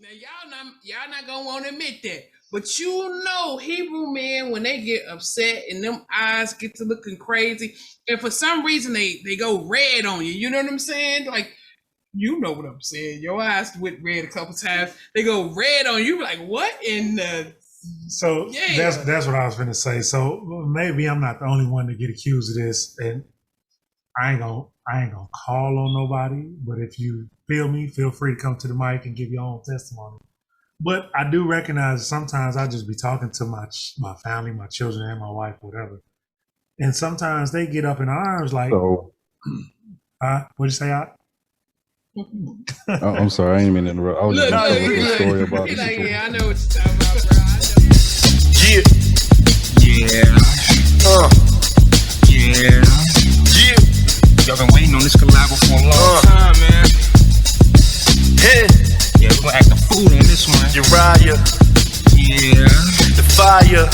Now y'all not gonna want to admit that, but you know Hebrew men when they get upset and them eyes get to looking crazy, and for some reason they go red on you. You know what I'm saying? Like you know what I'm saying. Your eyes went red a couple times. They go red on you. Like what in the? So that's what I was gonna say. So maybe I'm not the only one to get accused of this, and I ain't gonna call on nobody. But if you feel me, feel free to come to the mic and give your own testimony. But I do recognize sometimes I just be talking to my family, my children, and my wife, whatever. And sometimes they get up in arms like, So, what'd you say, I? I'm sorry, I ain't mean to interrupt. I was just gonna tell a story about this. Like, yeah, I know what you're talking about, bro. Yeah. Y'all been waiting on this collab for a long time, man. Yeah, we're gonna act the fool on this one. Uriah. Yeah. The fire.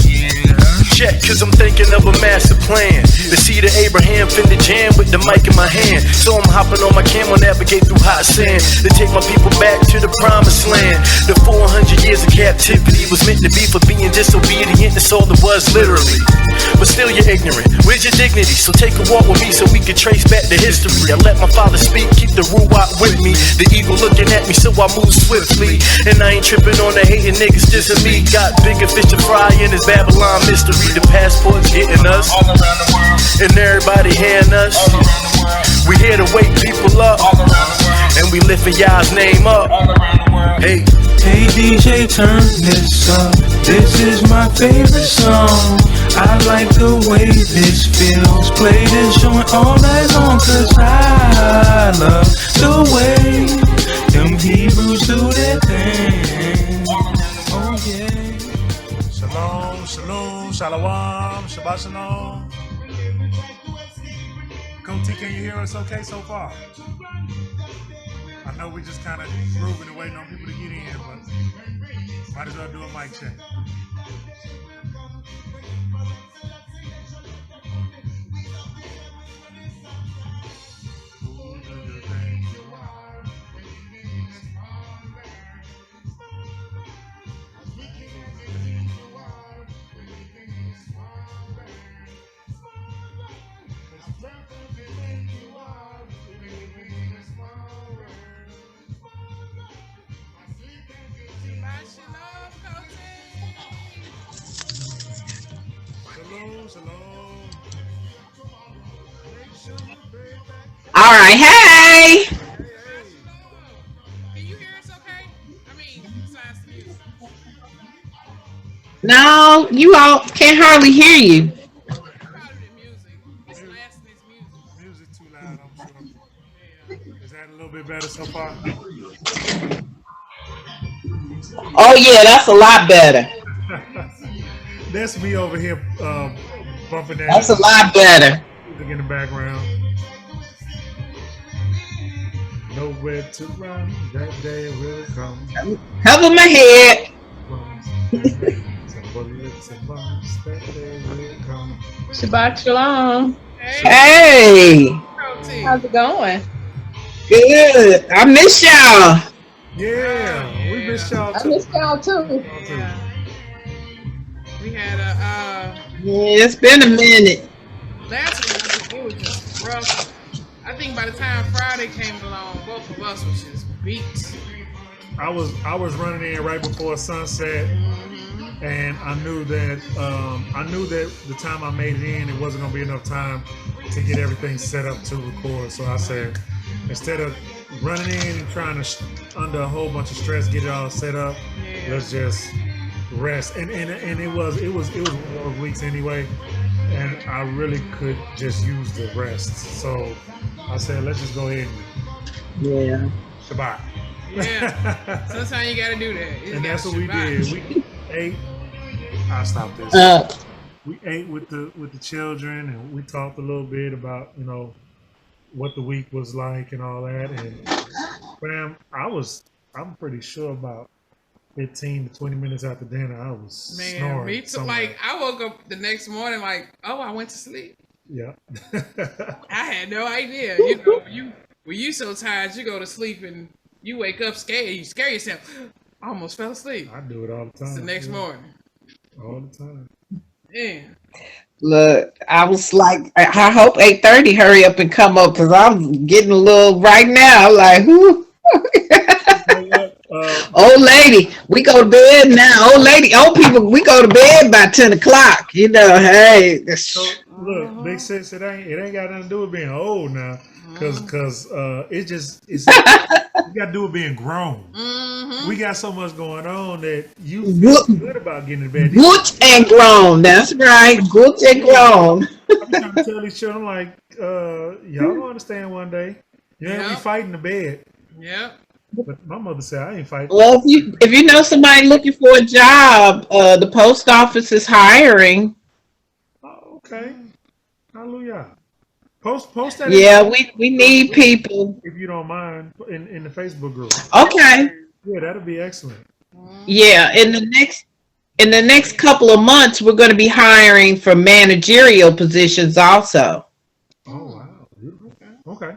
Yeah. Check, cause I'm thinking of a master plan. The seed of Abraham finna jam with the mic in my hand. So I'm hopping on my camel, navigate through hot sand to take my people back to the promised land. The 400 years of captivity was meant to be for being disobedient. That's all it was, literally. But still you're ignorant. Where's your dignity? So take a walk with me so we can trace back the history. I let my father speak, keep the Ruach with me. The eagle looking at me, so I move swiftly. And I ain't tripping on the hating niggas dissing me. Got bigger fish to fry in this Babylon mystery. The passport's hitting us, All around the world. and everybody hearing us. All around the world. We here to wake people up, All around the world. and we lifting y'all's name up. All around the world. Hey, Hey DJ, turn this up. This is my favorite song. I like the way this feels. Play this joint all night long, cause I love the way them Hebrews do their thing. Oh yeah. Shalom, shalom, shalom, Shabbat shalom. Coach T, can you hear us okay so far? I know we just kind of grooving and waiting on people to get in, but might as well do a mic check. All right, hey. Can you hear us okay? I mean, besides the music. No, you all can't hardly hear you. Probably the music. It's last this music. Music too loud, I'm sure. Is that a little bit better so far? Oh yeah, that's a lot better. That's me over here bumping that. That's a lot better. Music in the background. Nowhere to run, that day will come. Cover my head. Shabbat shalom. Hey, How's it going? good. I miss y'all. Yeah, we missed y'all I too. missed y'all too. Yeah. We had a Yeah, it's been a minute. last week. I think it was just rough. I think by the time Friday came along, both of us was just beat. I was running in right before sunset, and I knew that the time I made it in, it wasn't gonna be enough time to get everything set up to record. So I said, instead of running in and trying to under a whole bunch of stress get it all set up, let's just rest. And it was one of those weeks anyway, and I really could just use the rest. So I said, let's just go ahead and Yeah. Shabbat. Yeah. Sometimes you gotta do that. And that's what we did. We ate. I'll stop this. We ate with the children, and we talked a little bit about what the week was like and all that. And fam, I'm pretty sure about 15 to 20 minutes after dinner, I was snoring. Me too. somewhere. Like I woke up the next morning, like, oh, I went to sleep. Yeah. I had no idea. When you so tired, you go to sleep and You wake up scared. You scare yourself. I almost fell asleep. I do it all the It's time. the next morning. All the time. Yeah. Look, I was like, I hope 8:30 hurry up and come up because I'm getting a little right now. Like, whoo. Old lady, we go to bed now. Old people, we go to bed by 10 o'clock. You know, hey. So look, big sis, it ain't got nothing to do with being old now, cause it's you got to do with being grown. We got so much going on that you feel good about getting in bed. Good and grown. That's right. Good and grown. I'm trying to tell these children, like, y'all don't understand one day. You ain't be fighting the bed. Yep. But my mother said I ain't fighting. Well, if you know somebody looking for a job, the post office is hiring. Oh, okay. Hallelujah. Post that. Yeah, we need people. If you don't mind, in the Facebook group. Okay. Yeah, that'll be excellent. Yeah, in the next couple of months, we're going to be hiring for managerial positions also. Oh wow. Okay.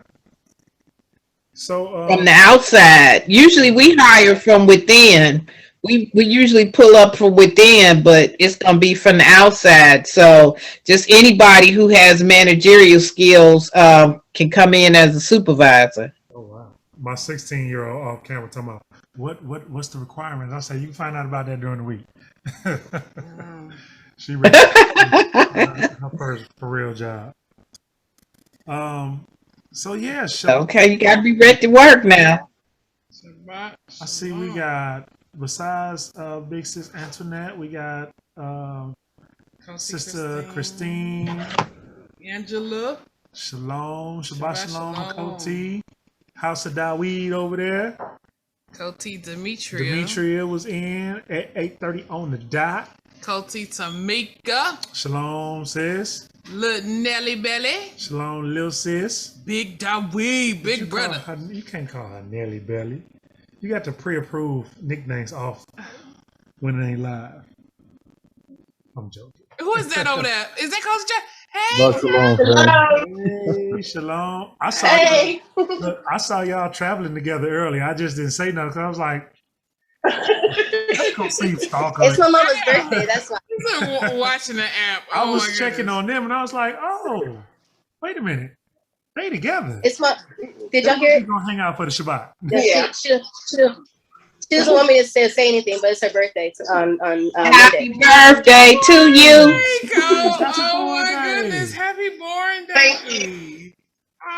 So From the outside, usually we hire from within. We usually pull up from within, but it's going to be from the outside. So just anybody who has managerial skills can come in as a supervisor. Oh wow. My 16-year-old off camera talking about what's the requirements? I say you can find out about that during the week. She ready her first for real job. So yeah, okay, you gotta be ready to work now. I see we got, besides Big Sis Antoinette, we got Sister Christine, Angela, Shalom, Shabbat Shalom, Koti, House of Daweed over there. Koti Demetria. Demetria was in at 8:30 on the dot. Koti Tamika. Shalom, sis. Little Nelly Belly. Shalom, little sis. Big Daweed, big brother. You can't call her Nelly Belly. You got to pre-approve nicknames off when it ain't live. I'm joking. Who is that over there? Is that Coach Jack? Hey, Hey, Shalom. I saw y'all traveling together earlier. I just didn't say nothing because I was like, let's go see Stalker. It's my mama's birthday. That's why. Watching the app. I was checking on them and I was like, oh, wait a minute. They together. It's my. Did y'all hear it? We're going to hang out for the Shabbat. Yeah. She doesn't want me to say anything, but it's her birthday on Happy Monday. birthday to you. There you go. Oh my goodness. Happy born day. Thank you.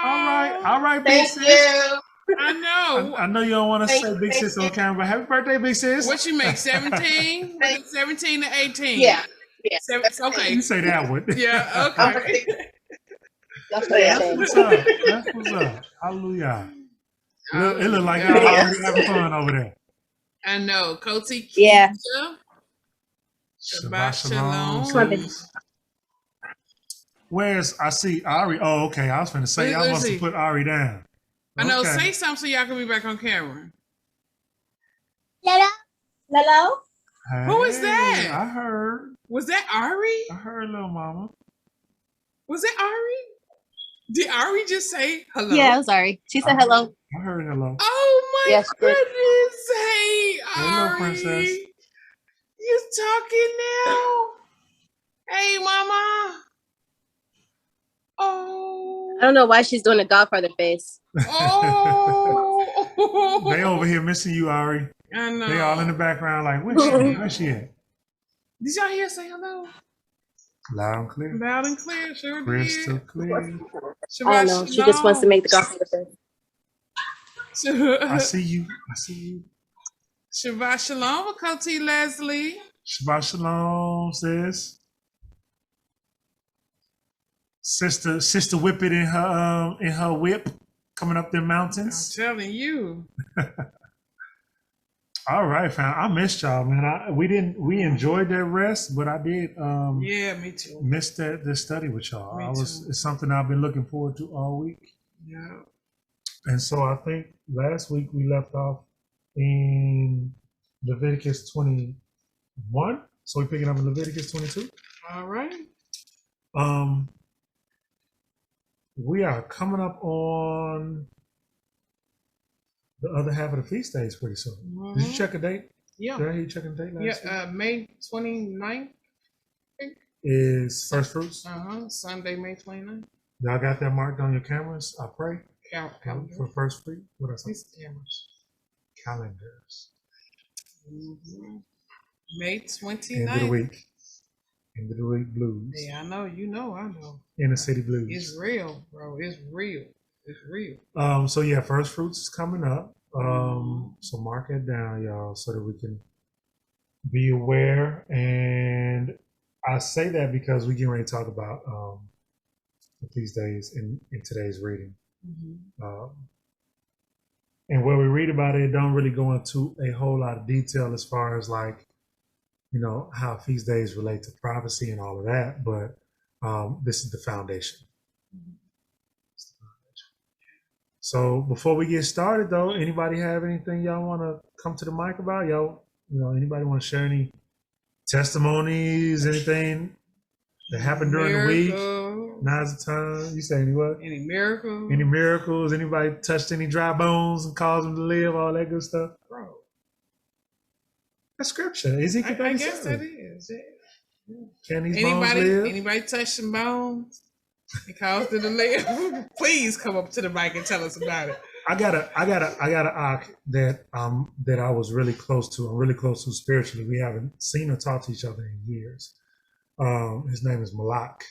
All right, big sis. You. I know. I know you don't want to say big sis on camera, but happy birthday, big sis. What you make, 17? 17 to 18? Yeah. Okay. You say that one. Yeah, okay. That's what's up. That's what's up. Hallelujah. It look like y'all already having fun over there. I know. Koti. Yeah. Shabbat Shalom. Where's, I see Ari. Oh, okay. I was finna say y'all must have put Ari down. I know. Say something so y'all can be back on camera. Hello? Hey, who is that? I heard. Was that Ari? I heard, little mama. Was that Ari? Did Ari just say hello? Yeah, I'm sorry. She said hello. I heard hello. Oh my goodness. Hey, hello, Ari. princess. You talking now? Hey, mama. Oh. I don't know why she's doing a Godfather face. Oh. They over here missing you, Ari. I know. They all in the background like, where's she at? Did y'all hear say hello? Loud and clear. Loud and clear, sure Crystal did. clear. I don't know. She just wants to make the Godfather face. I see you. Shabbat Shalom, Koti Leslie. Shabbat Shalom, sis. Sister Whip it in her whip coming up them mountains. I'm telling you. All right, fam. I missed y'all, man. We enjoyed that rest, but I did yeah, me too. Miss the study with y'all. Too. It's something I've been looking forward to all week. Yeah. And so I think last week we left off in Leviticus 21. So we're picking up in Leviticus 22. All right. We are coming up on the other half of the feast day is pretty soon. Mm-hmm. Did you check a date? Yeah. Did I hear you checking a date last week? May 29th. Is First Fruits. Sunday, May 29th. Y'all got that marked on your cameras? I pray. Calendar. For First Fruit. What else? Cameras. Calendars. Mm-hmm. May 29th. End of the week. End of the week blues. Yeah, I know. You know, I know. Inner city blues. It's real, bro. It's real. It's real. So yeah, First Fruits is coming up. So mark it down, y'all, so that we can be aware. And I say that because we get ready to talk about these days in today's reading. Mm-hmm. And where we read about it don't really go into a whole lot of detail as far as like, you know, how feast days relate to prophecy and all of that. But this is the foundation. Mm-hmm. So before we get started, though, anybody have anything y'all want to come to the mic about? Y'all, you know, anybody want to share any testimonies, anything that happened during the week? Now's the time. You say any what? Any miracles? Any miracles? Anybody touched any dry bones and caused them to live? All that good stuff? Bro. That's scripture. Ezekiel 37. I guess that is. Yeah. Can these bones live? Anybody touch some bones? Because to the live, please come up to the mic and tell us about it. I got a ak that I was really close to. I'm really close to spiritually. We haven't seen or talked to each other in years. His name is Malak.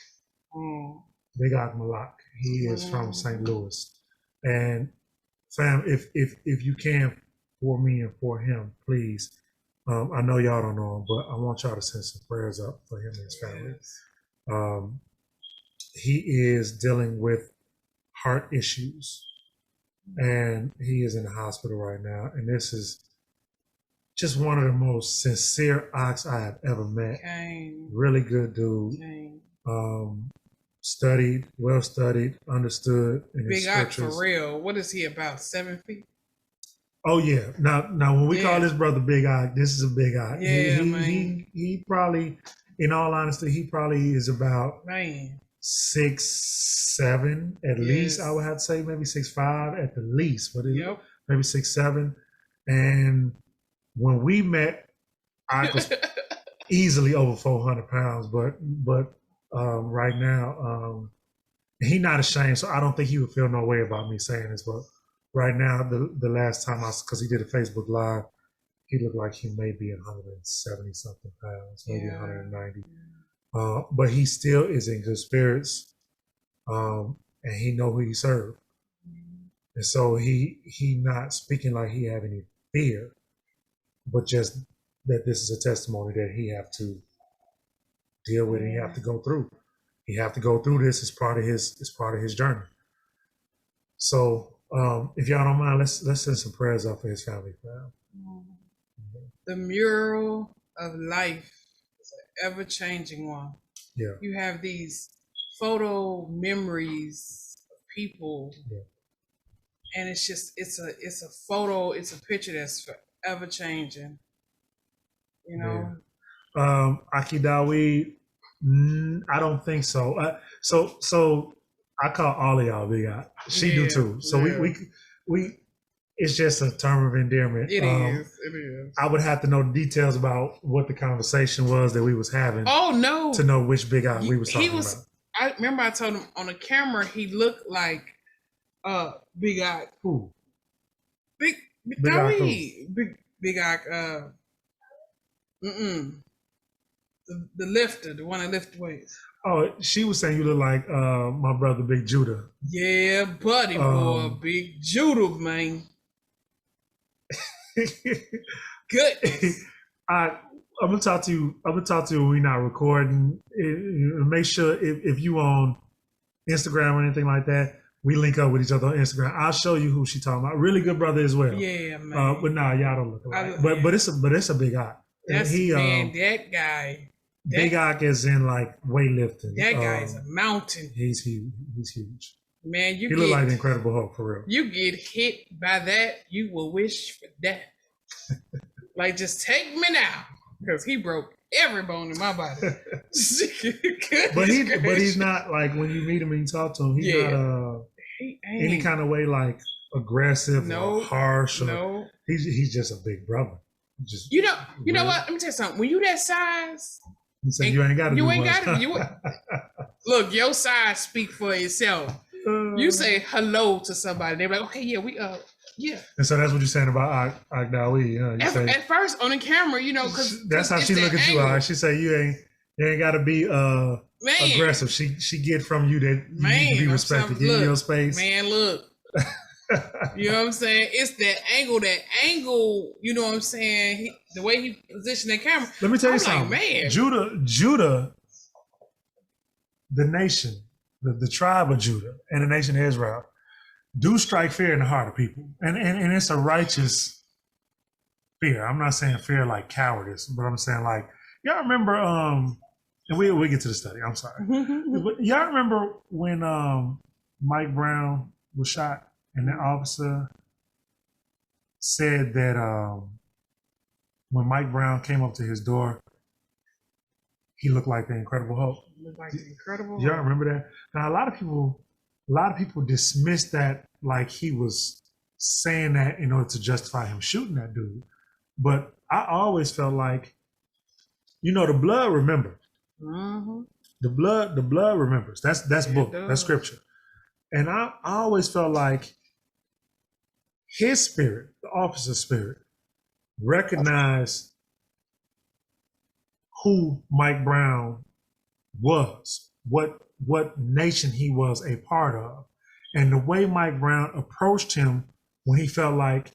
Big Ak Malak. He is from St. Louis. And fam, if you can, for me and for him, please. I know y'all don't know him, but I want y'all to send some prayers up for him and his family. Yes. He is dealing with heart issues, and he is in the hospital right now. And this is just one of the most sincere ox I have ever met. Really good dude. Studied, well studied, understood. In Big ox for real. What is he, about 7 feet? Oh yeah. Now when we call this brother Big Ox, this is a big ox. Yeah, he probably, in all honesty, he probably is about 6'7" at least. I would have to say maybe 6'5" at the least, but maybe 6'7". And when we met, I was easily over 400 pounds. But right now, he not ashamed, so I don't think he would feel no way about me saying this. But right now, the last time because he did a Facebook Live, he looked like he may be 170 something pounds, maybe 190. But he still is in good spirits, and he know who he served. And so he not speaking like he have any fear, but just that this is a testimony that he have to deal with and he have to go through. He have to go through this as part of his journey. So if y'all don't mind, let's send some prayers up for his family. The mural of life is an ever-changing one. Yeah. You have these photo memories of people, and it's a photo, it's a picture that's forever changing. You know. Aki Dawi, I don't think so. So I call all of y'all Big Eye. She do too. So we it's just a term of endearment. It is. I would have to know the details about what the conversation was that we was having. Oh no! To know which Big Eye we was talking about. I remember I told him on the camera he looked like Big Eye. Who? Big Eye. Big Eye. The lifter, the one that lifts weights. Oh, she was saying you look like my brother Big Judah. Yeah, buddy boy, Big Judah, man. Goodness. I'm gonna talk to you when we're not recording. Make sure if you on Instagram or anything like that, we link up with each other on Instagram. I'll show you who she talking about. Really good brother as well. Yeah, man. But nah, y'all don't look alike. But it's a big eye. That's that guy. Big Ock is in like weightlifting. That guy's a mountain. He's huge. He's huge. Man, he look like the Incredible Hulk for real. You get hit by that, you will wish for that. Like, just take me now, because he broke every bone in my body. but he's not like, when you meet him and you talk to him, he's not any kind of way like aggressive No. or harsh. Or, No. He's just a big brother. Just You know what? Let me tell you something. When you that size, so you ain't got to. You do ain't much. got to. Look, your size speak for itself. You say hello to somebody, they're like, okay, yeah, we yeah. And so that's what you're saying about Agdawi. At first on the camera, because that's how she look at you. She say you ain't got to be aggressive. She get from you that you need to be respected. Give you your space. Man, look. You know what I'm saying? It's that angle, you know what I'm saying? The way he positioned that camera. Let me tell you something. Man. Judah, the nation, the tribe of Judah and the nation of Israel do strike fear in the heart of people. And it's a righteous fear. I'm not saying fear like cowardice, but I'm saying like, y'all remember, and we get to the study, I'm sorry. But y'all remember when Mike Brown was shot and the officer said that when Mike Brown came up to his door, he looked like the Incredible Hulk. Y'all remember that? Now a lot of people dismiss that like he was saying that in order to justify him shooting that dude. But I always felt like, the blood remembers. Mm-hmm. The blood remembers. That's book. That's scripture. And I always felt like his spirit, the officer's spirit, recognized who Mike Brown was, what nation he was a part of. And the way Mike Brown approached him when he felt like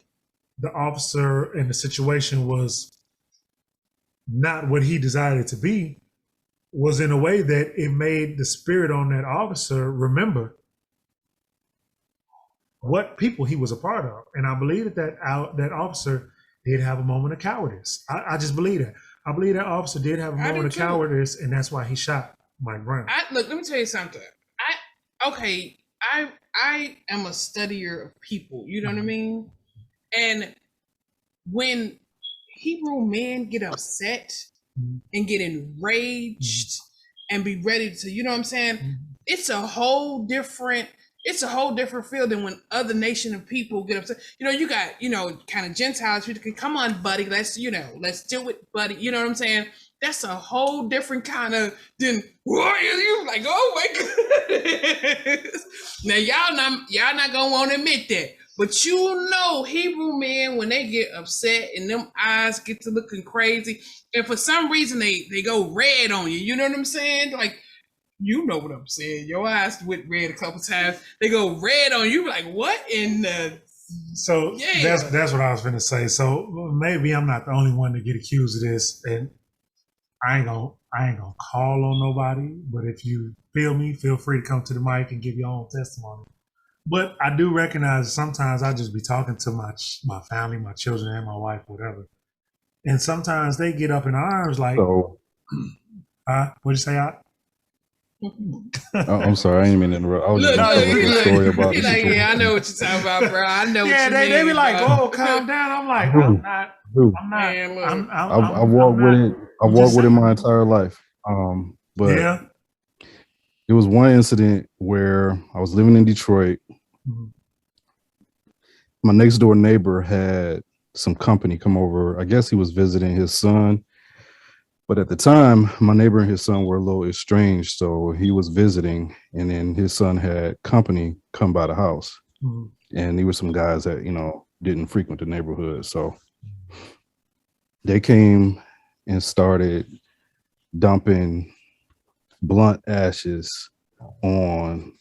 the officer and the situation was not what he desired it to be was in a way that it made the spirit on that officer remember what people he was a part of. And I believe that officer did have a moment of cowardice. I just believe that. I believe that officer did have a moment of cowardice, and that's why he shot Mike Brown. Look, let me tell you something. I am a studier of people, you know what I mean? And when Hebrew men get upset and get enraged and be ready to, you know what I'm saying? It's a whole different feel than when other nation of people get upset. You got, kind of Gentiles who can come on, buddy, let's do it, buddy. You know what I'm saying? That's a whole different kind of than you like, oh my goodness. Now y'all not gonna want to admit that. But Hebrew men, when they get upset and them eyes get to looking crazy, and for some reason they go red on you, you know what I'm saying? Like, you know what I'm saying. Your eyes went red a couple times. They go red on you, like, what in the... So that's what I was going to say. So maybe I'm not the only one to get accused of this, and I ain't gonna call on nobody, but if you feel me, feel free to come to the mic and give your own testimony. But I do recognize sometimes I just be talking to my family, my children, and my wife, whatever. And sometimes they get up in arms like, what'd you say, I'm sorry, I didn't mean to interrupt. I was just telling a story about it. Like, yeah, I know what you're talking about, bro. I know what you mean. They be like, oh, calm down. I'm like, I'm not. I walked with it my entire life. But it was one incident where I was living in Detroit. Mm-hmm. My next door neighbor had some company come over. I guess he was visiting his son. But at the time, my neighbor and his son were a little estranged. So he was visiting, and then his son had company come by the house. Mm-hmm. And there were some guys that, didn't frequent the neighborhood. So they came and started dumping blunt ashes on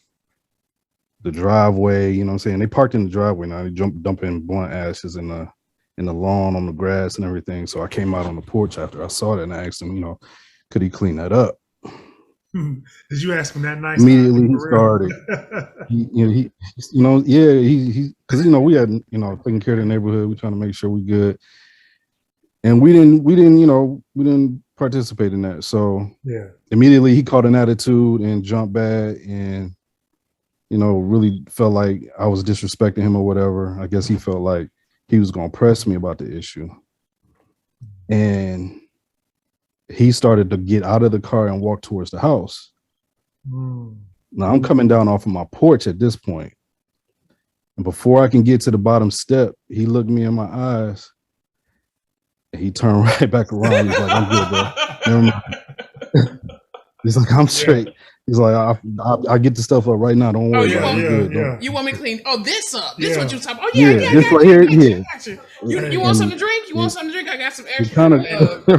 the driveway. You know what I'm saying? They parked in the driveway. Now they dumping blunt ashes in the lawn, on the grass and everything. So I came out on the porch after I saw that and I asked him, could he clean that up? Did you ask him that nice? Immediately he started. Because we had taking care of the neighborhood. We're trying to make sure we good, and we didn't participate in that. So immediately he caught an attitude and jumped back, and really felt like I was disrespecting him or whatever. I guess he felt like he was going to press me about the issue, and he started to get out of the car and walk towards the house. Now I'm coming down off of my porch at this point, And before I can get to the bottom step, he looked me in my eyes. And he turned right back around. He's like, I'm good, bro. Never mind. He's like, I'm straight. He's like, I'll get the stuff up right now. Don't worry about it. You want me to clean this up? This is what you talking about. Oh, this right here. You want something to drink? You want something to drink? I got some extra. Kind of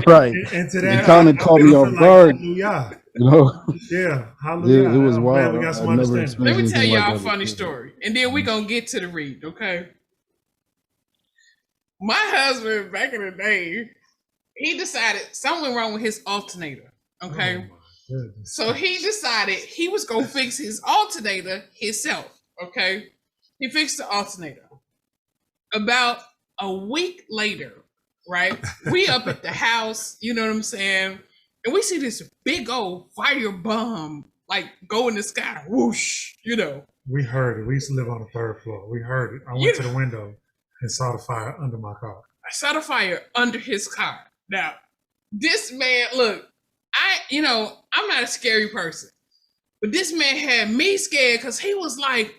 right. Into that, it kind of caught me off guard. Hallelujah. You know? Yeah. Hallelujah. It was wild. We got some understanding. Let me tell y'all a funny story. And then we're going to get to the read, okay? My husband, back in the day, he decided something wrong with his alternator, okay? So he decided he was going to fix his alternator himself, okay? He fixed the alternator. About a week later, right? We up at the house, you know what I'm saying? And we see this big old fire bomb, like, go in the sky, whoosh, you know. We heard it. We used to live on the 3rd floor. We heard it. I went to the window and saw the fire under my car. I saw the fire under his car. Now, this man, look, I'm not a scary person, but this man had me scared because he was like,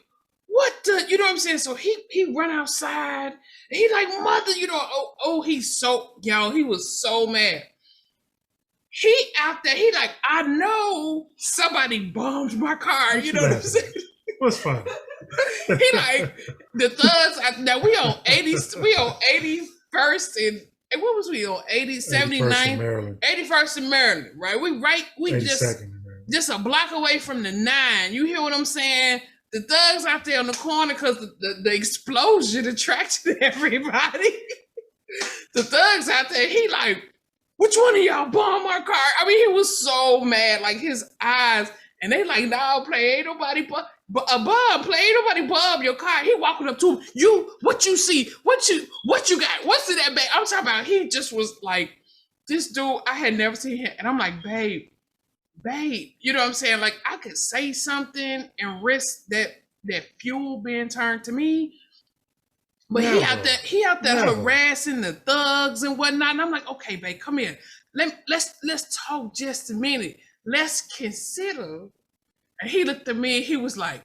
what the, you know what I'm saying? So he run outside, and he like, mother, you know, he's so, he was so mad. He out there, he like, I know somebody bombed my car, you know what I'm saying? What's fun? He like, the thugs, now we on 81st and what was we on? 81st in Maryland, right? We just a block away from the 9. You hear what I'm saying? The thugs out there on the corner because the explosion attracted everybody. The thugs out there, he like, which one of y'all bombed my car? I mean, he was so mad, like his eyes, and they like, no, play, ain't nobody bomb your car. He walking up to him, what you see? What you got? What's in that bag? I'm talking about, he just was like, this dude, I had never seen him. And I'm like, babe, you know what I'm saying? Like, I could say something and risk that fuel being turned to me. But he out there harassing the thugs and whatnot. And I'm like, okay, babe, come here. Let's talk just a minute. Let's consider. And he looked at me and he was like,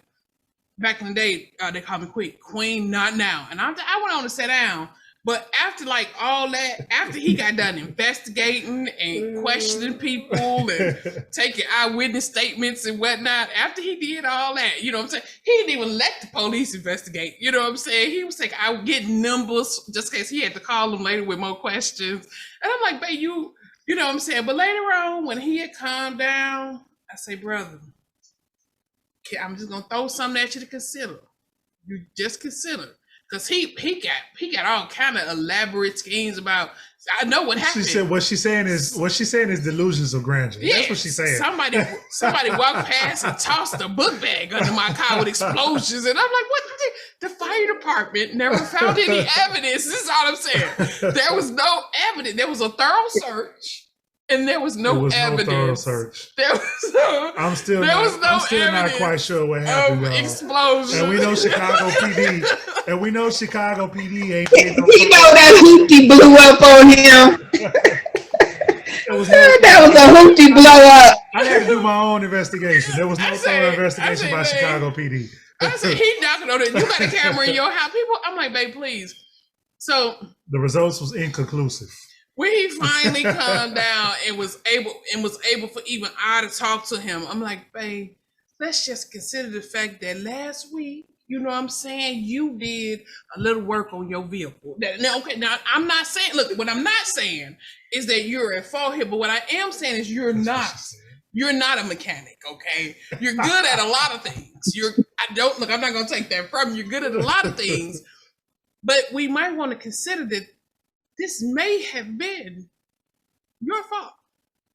back in the day, they called me Queen, not now. And I went on to sit down. But after like all that, after he got done investigating and questioning people and taking eyewitness statements and whatnot, after he did all that, you know what I'm saying? He didn't even let the police investigate. You know what I'm saying? He was like, I would get numbers just in case he had to call them later with more questions. And I'm like, babe, you know what I'm saying? But later on, when he had calmed down, I say, brother, I'm just gonna throw something at you to consider. You just consider. Because he got all kind of elaborate schemes about. I know what happened. She said what she's saying is delusions of grandeur. Yeah, that's what she's saying. Somebody walked past and tossed a book bag under my car with explosions, and I'm like, what? The fire department never found any evidence. This is all I'm saying. There was no evidence. There was a thorough search. And there was no evidence. No thorough search. I'm still not quite sure what happened. Explosion. And we know Chicago PD. Ain't. We know that hoopty blew up on him. That was a hoopty blow up. I had to do my own investigation. There was no thorough investigation by Chicago PD. I said, he knocking on it. You got a camera in your house, people. I'm like, babe, please. So the results was inconclusive. When he finally calmed down and was able for even I to talk to him, I'm like, babe, let's just consider the fact that last week, you know what I'm saying, you did a little work on your vehicle. Now, I'm not saying, look, what I'm not saying is that you're at fault here, but what I am saying is you're not a mechanic, okay? You're good at a lot of things. I'm not gonna take that from you. You're good at a lot of things, but we might want to consider that this may have been your fault.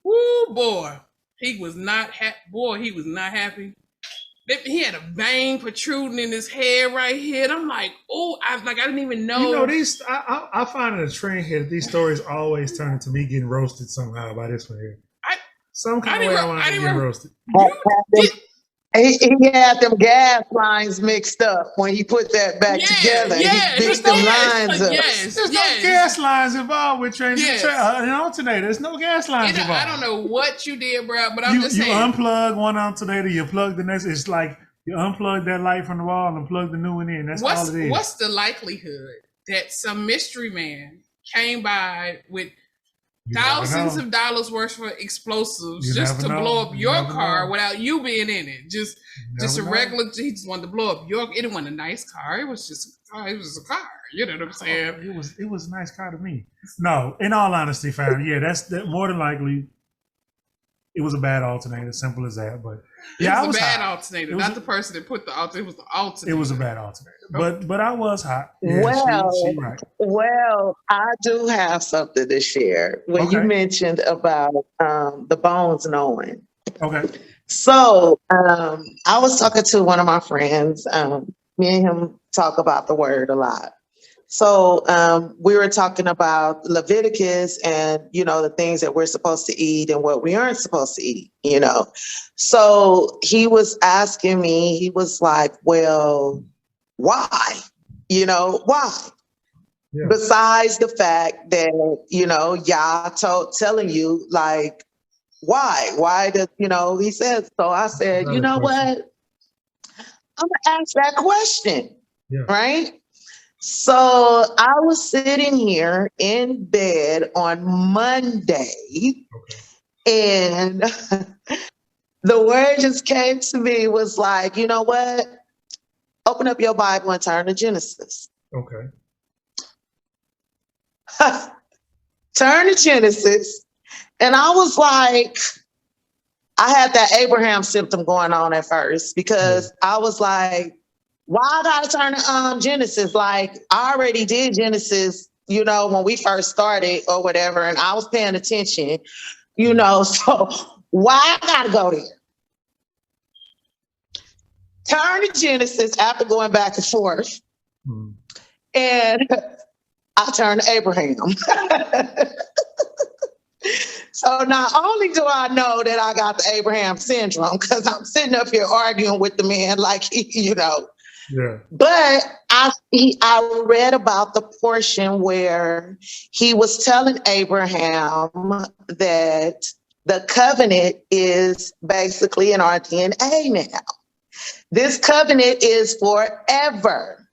Ooh, boy. He was not happy. He had a vein protruding in his head right here. And I'm like, I didn't even know. You know, these, I find it a trend here that these stories always turn into me getting roasted somehow by this one here. Some kind of way I want to get roasted. He had them gas lines mixed up when he put that back together. Yeah, he mixed them lines up. There's no gas lines involved with changing an alternator. There's no gas lines involved. I don't know what you did, bro, but I'm just saying. You unplug one alternator, you plug the next. It's like You unplug that light from the wall and plug the new one in. That's all it is. What's the likelihood that some mystery man came by with thousands of dollars worth of explosives just to blow up your car without you being in it? Just a regular. He just wanted to blow up your. It wasn't a nice car. It was just. It was a car. You know what I'm saying? It was a nice car to me. No, in all honesty, fam. Yeah, that's more than likely. It was a bad alternator. Simple as that. But yeah, it was a bad alternator. Not the person that put the alternator. It was the alternator. It was a bad alternator. But I was hot. Yeah, well, she right. Well, I do have something to share. When you mentioned about the bones knowing. Okay. So I was talking to one of my friends. Me and him talk about the word a lot. So we were talking about Leviticus and, the things that we're supposed to eat and what we aren't supposed to eat, So he was asking me, he was like, well, why? Why? Yeah. Besides the fact that, Yah telling you, like, why? Why does, he says, so I said, you know what? I'm going to ask that question, right? So I was sitting here in bed on Monday, and the word just came to me, was like, you know what? Open up your Bible and turn to Genesis. Okay. Turn to Genesis. And I was like, I had that Abraham symptom going on at first, because I was like, why I gotta turn to Genesis? Like, I already did Genesis, when we first started or whatever, and I was paying attention, so why I gotta go there? Turn to Genesis after going back and forth, and I turned to Abraham. So not only do I know that I got the Abraham syndrome, because I'm sitting up here arguing with the man like Yeah. But I read about the portion where he was telling Abraham that the covenant is basically in our DNA now. This covenant is forever.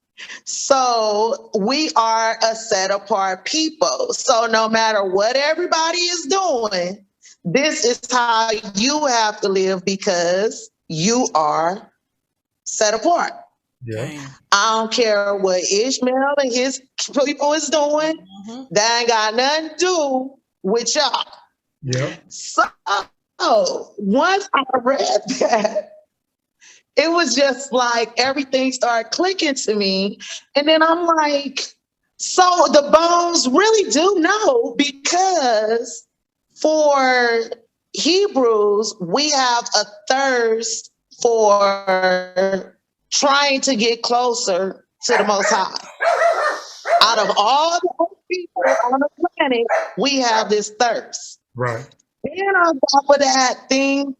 So we are a set apart people. So no matter what everybody is doing, this is how you have to live, because you are set apart. Yeah. I don't care what Ishmael and his people is doing. That ain't got nothing to do with y'all. Yeah. So once I read that, it was just like everything started clicking to me. And then I'm like, so the bones really do know, because for Hebrews, we have a thirst for trying to get closer to the Most High. Out of all the people on the planet, we have this thirst. Right. Then on top of that, things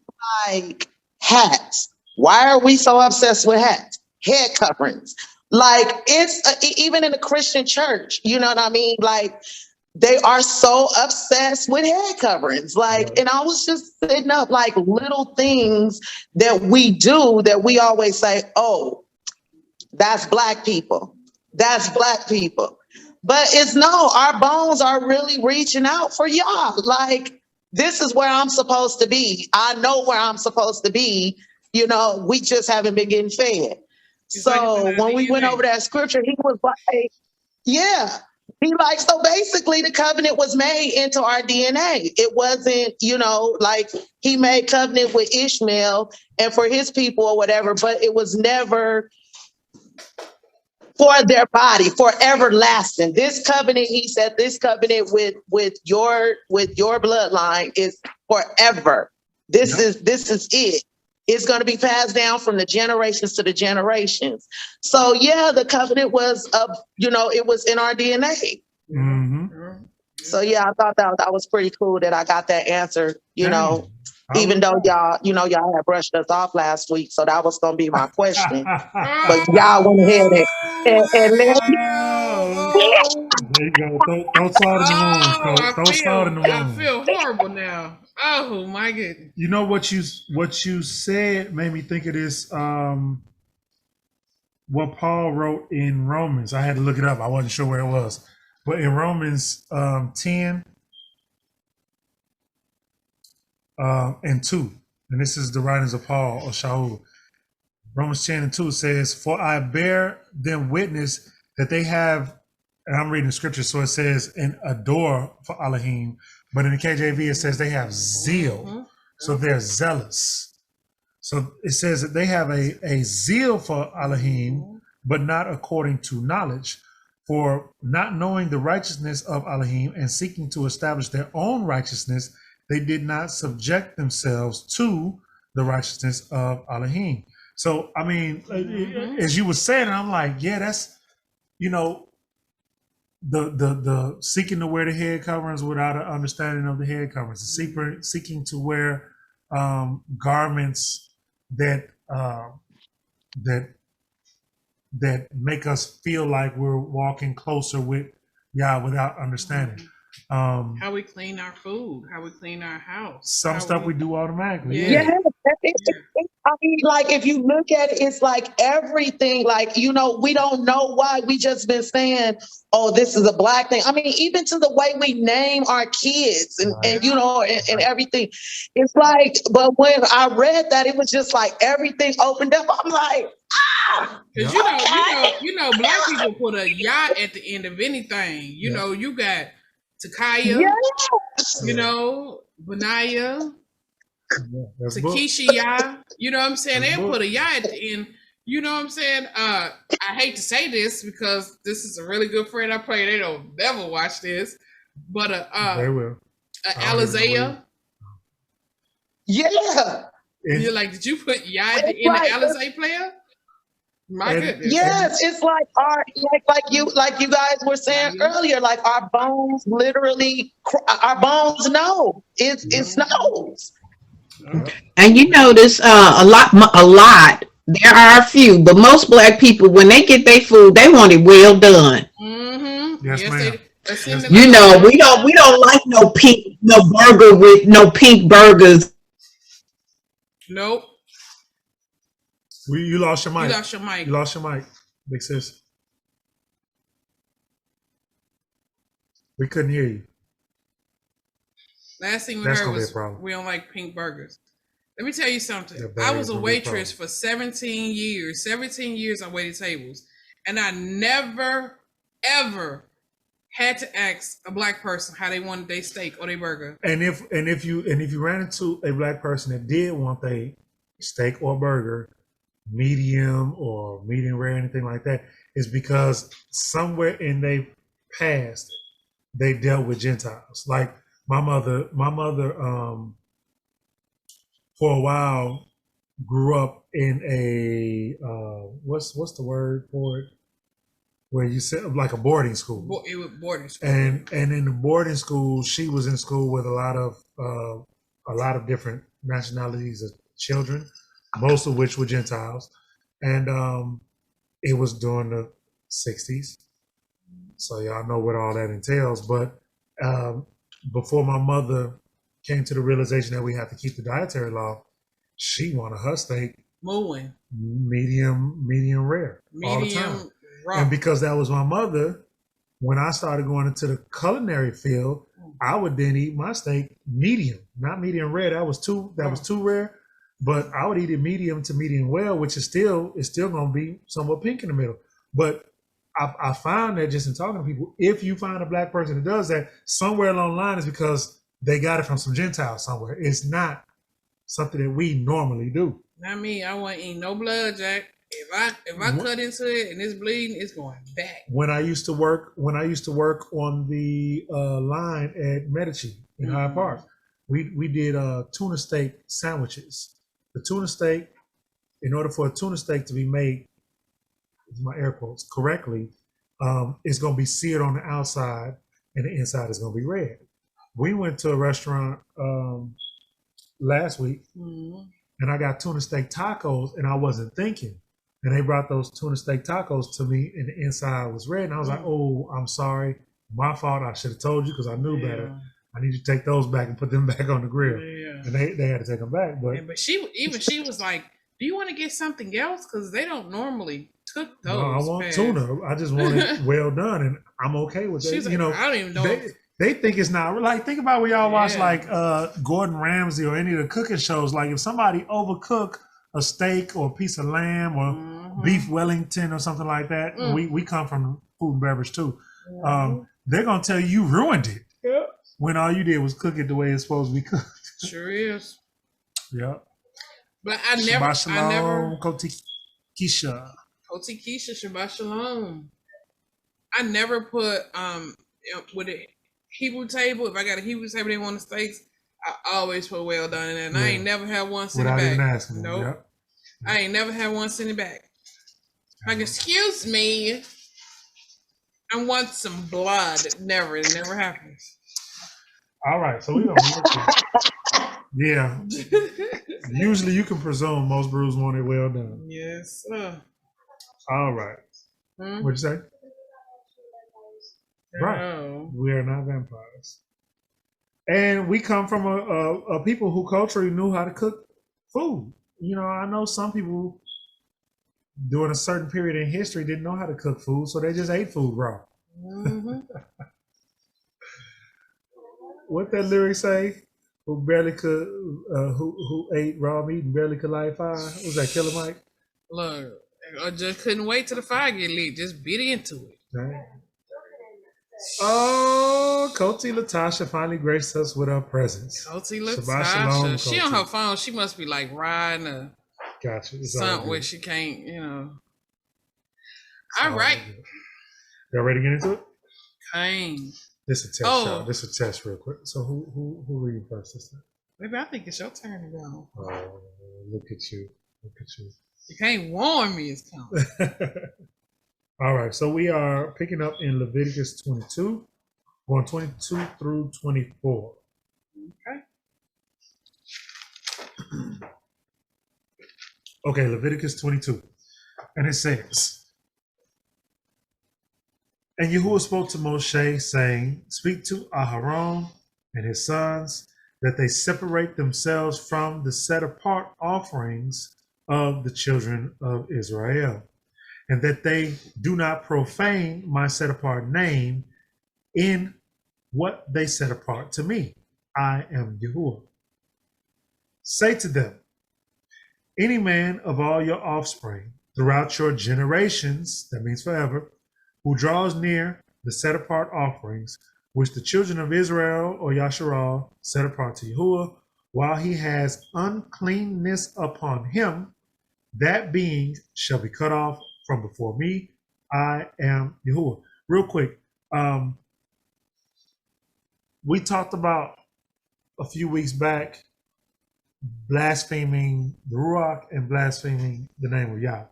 like hats. Why are we so obsessed with hats? Head coverings. Like, it's even in the Christian church, you know what I mean? Like, they are so obsessed with head coverings. Like, and I was just sitting up, like, little things that we do that we always say, oh, that's Black people. That's Black people. But it's no, our bones are really reaching out for y'all. Like, this is where I'm supposed to be. I know where I'm supposed to be. We just haven't been getting fed. So when we went over that scripture, he was like, yeah. He like, so basically the covenant was made into our DNA. It wasn't, like he made covenant with Ishmael and for his people or whatever, but it was never for their body, for everlasting. This covenant, he said, this covenant with your bloodline is forever. This is it. It's going to be passed down from the generations to the generations. So yeah, the covenant was, it was in our DNA. Mm-hmm. So yeah, I thought that was pretty cool that I got that answer, even though y'all had brushed us off last week. So that was going to be my question. But y'all went ahead and let me. There you go. Throw salt in the wound. Throw salt in the wound. I feel horrible now. Oh my goodness. You know what you said made me think of this what Paul wrote in Romans. I had to look it up. I wasn't sure where it was. But in Romans 10 and 2, and this is the writings of Paul or Shaul. Romans 10 and 2 says, "For I bear them witness that they have," and I'm reading the scripture, so it says, "and adore for Elohim," but in the KJV it says they have zeal. So they're zealous. So it says that they have a zeal for Elohim, but not according to knowledge. For not knowing the righteousness of Elohim and seeking to establish their own righteousness, they did not subject themselves to the righteousness of Elohim. So, I mean, as you were saying, I'm like, yeah, that's, you know, the seeking to wear the head coverings without an understanding of the head coverings, seeking to wear garments that make us feel like we're walking closer with Yah without understanding. How we clean our food, how we clean our house. Some stuff we do automatically. Yeah. I mean, like, if you look at it, it's like everything, like, you know, we don't know why. We just been saying, oh, this is a black thing. I mean, even to the way we name our kids and you know, and everything. It's like, but when I read that, it was just like everything opened up. I'm like, because you know, black people put a Yah at the end of anything. You know, you got Takaya, you know, Benaya, Takesha Yah, you know what I'm saying? They'll put a Yah at the end. You know what I'm saying? I hate to say this because this is a really good friend I play. They don't never watch this, but they will. Alizaya. Yeah. You're like, did you put Yah at the end of Alizaya player? My goodness. Yes, it's like like you guys were saying earlier, like our bones literally, our bones know. It's knows. And you notice a lot. There are a few, but most black people, when they get their food, they want it well done. Mm-hmm. Yes, ma'am. You know, we don't like no burger with no pink burgers. Nope. You lost your mic. You lost your mic, big sis. We couldn't hear you. Last thing we heard was we don't like pink burgers. Let me tell you something. I was a waitress for 17 years. 17 years I waited tables. And I never, ever had to ask a black person how they wanted their steak or their burger. And if you ran into a black person that did want their steak or burger medium or medium rare, anything like that, is because somewhere in their past they dealt with Gentiles. Like my mother for a while grew up in a what's the word for it, where you said like a boarding school. It was boarding school. And in the boarding school, she was in school with a lot of different nationalities of children, most of which were Gentiles, and it was during the 60s, so y'all know what all that entails. But before my mother came to the realization that we have to keep the dietary law, she wanted her steak medium rare all the time. Raw. And because that was my mother, when I started going into the culinary field, I would then eat my steak medium, not medium rare. That was too rare. But I would eat it medium to medium well, which is still going to be somewhat pink in the middle. But I found that just in talking to people, if you find a black person that does that, somewhere along the line is because they got it from some Gentiles somewhere. It's not something that we normally do. Not me. I want to eat no blood, Jack. If I cut into it and it's bleeding, it's going back. When I used to work on the line at Medici in Hyde Park, we did tuna steak sandwiches. The tuna steak, in order for a tuna steak to be made, with my air quotes, correctly, it's going to be seared on the outside and the inside is going to be red. We went to a restaurant last week and I got tuna steak tacos and I wasn't thinking. And they brought those tuna steak tacos to me and the inside was red. And I was like, oh, I'm sorry. My fault. I should have told you because I knew better. I need you to take those back and put them back on the grill. Yeah. And they had to take them back. But she was like, Do you want to get something else? Because they don't normally cook those. No, I want tuna. I just want it well done, and I'm okay with that. Like, I don't even know. They think it's not like. Think about when y'all watch like Gordon Ramsay or any of the cooking shows. Like if somebody overcook a steak or a piece of lamb or beef Wellington or something like that, we come from food and beverage too. They're gonna tell you ruined it when all you did was cook it the way it's supposed to be cooked. Sure is. Yeah. But I never. Koti Keisha. Koti Keisha, Shabbat Shalom. I never put with a Hebrew table. If I got a Hebrew table, they want the steaks. I always put well done in there, and I ain't never had one send it back. Even asking nope. Yep. I ain't never had one send it back. Like, excuse me, I want some blood. It never happens. All right, so we don't look at yeah. Usually you can presume most brews want it well done. Yes, sir. All right. What'd you say? Right. We are not vampires. And we come from a people who culturally knew how to cook food. You know, I know some people during a certain period in history didn't know how to cook food, so they just ate food raw. What that lyric say? Who barely could, who ate raw meat and barely could light fire? Was that Killer Mike? Look, I just couldn't wait till the fire get lit. Just beat into it. Dang. Oh, Koti Latasha finally graced us with her presence. Koti Latasha. She on her phone. She must be like riding a something where she can't, you know. All right. Y'all ready to get into it? Kane. This is a test, y'all. This is a test real quick. So who reading first this time? Maybe I think it's your turn to go. Oh, look at you. Look at you. You can't warn me it's coming. All right, so we are picking up in Leviticus 22, going 22 through 24. Okay. Okay, Leviticus 22. And it says, And Yahuwah spoke to Moshe, saying, Speak to Aharon and his sons, that they separate themselves from the set-apart offerings of the children of Israel, and that they do not profane my set-apart name in what they set apart to me. I am Yahuwah. Say to them, any man of all your offspring throughout your generations, that means forever, who draws near the set-apart offerings, which the children of Israel or Yasharal set apart to Yahuwah, while he has uncleanness upon him, that being shall be cut off from before me. I am Yahuwah. Real quick, we talked about a few weeks back blaspheming the Ruach and blaspheming the name of Yah.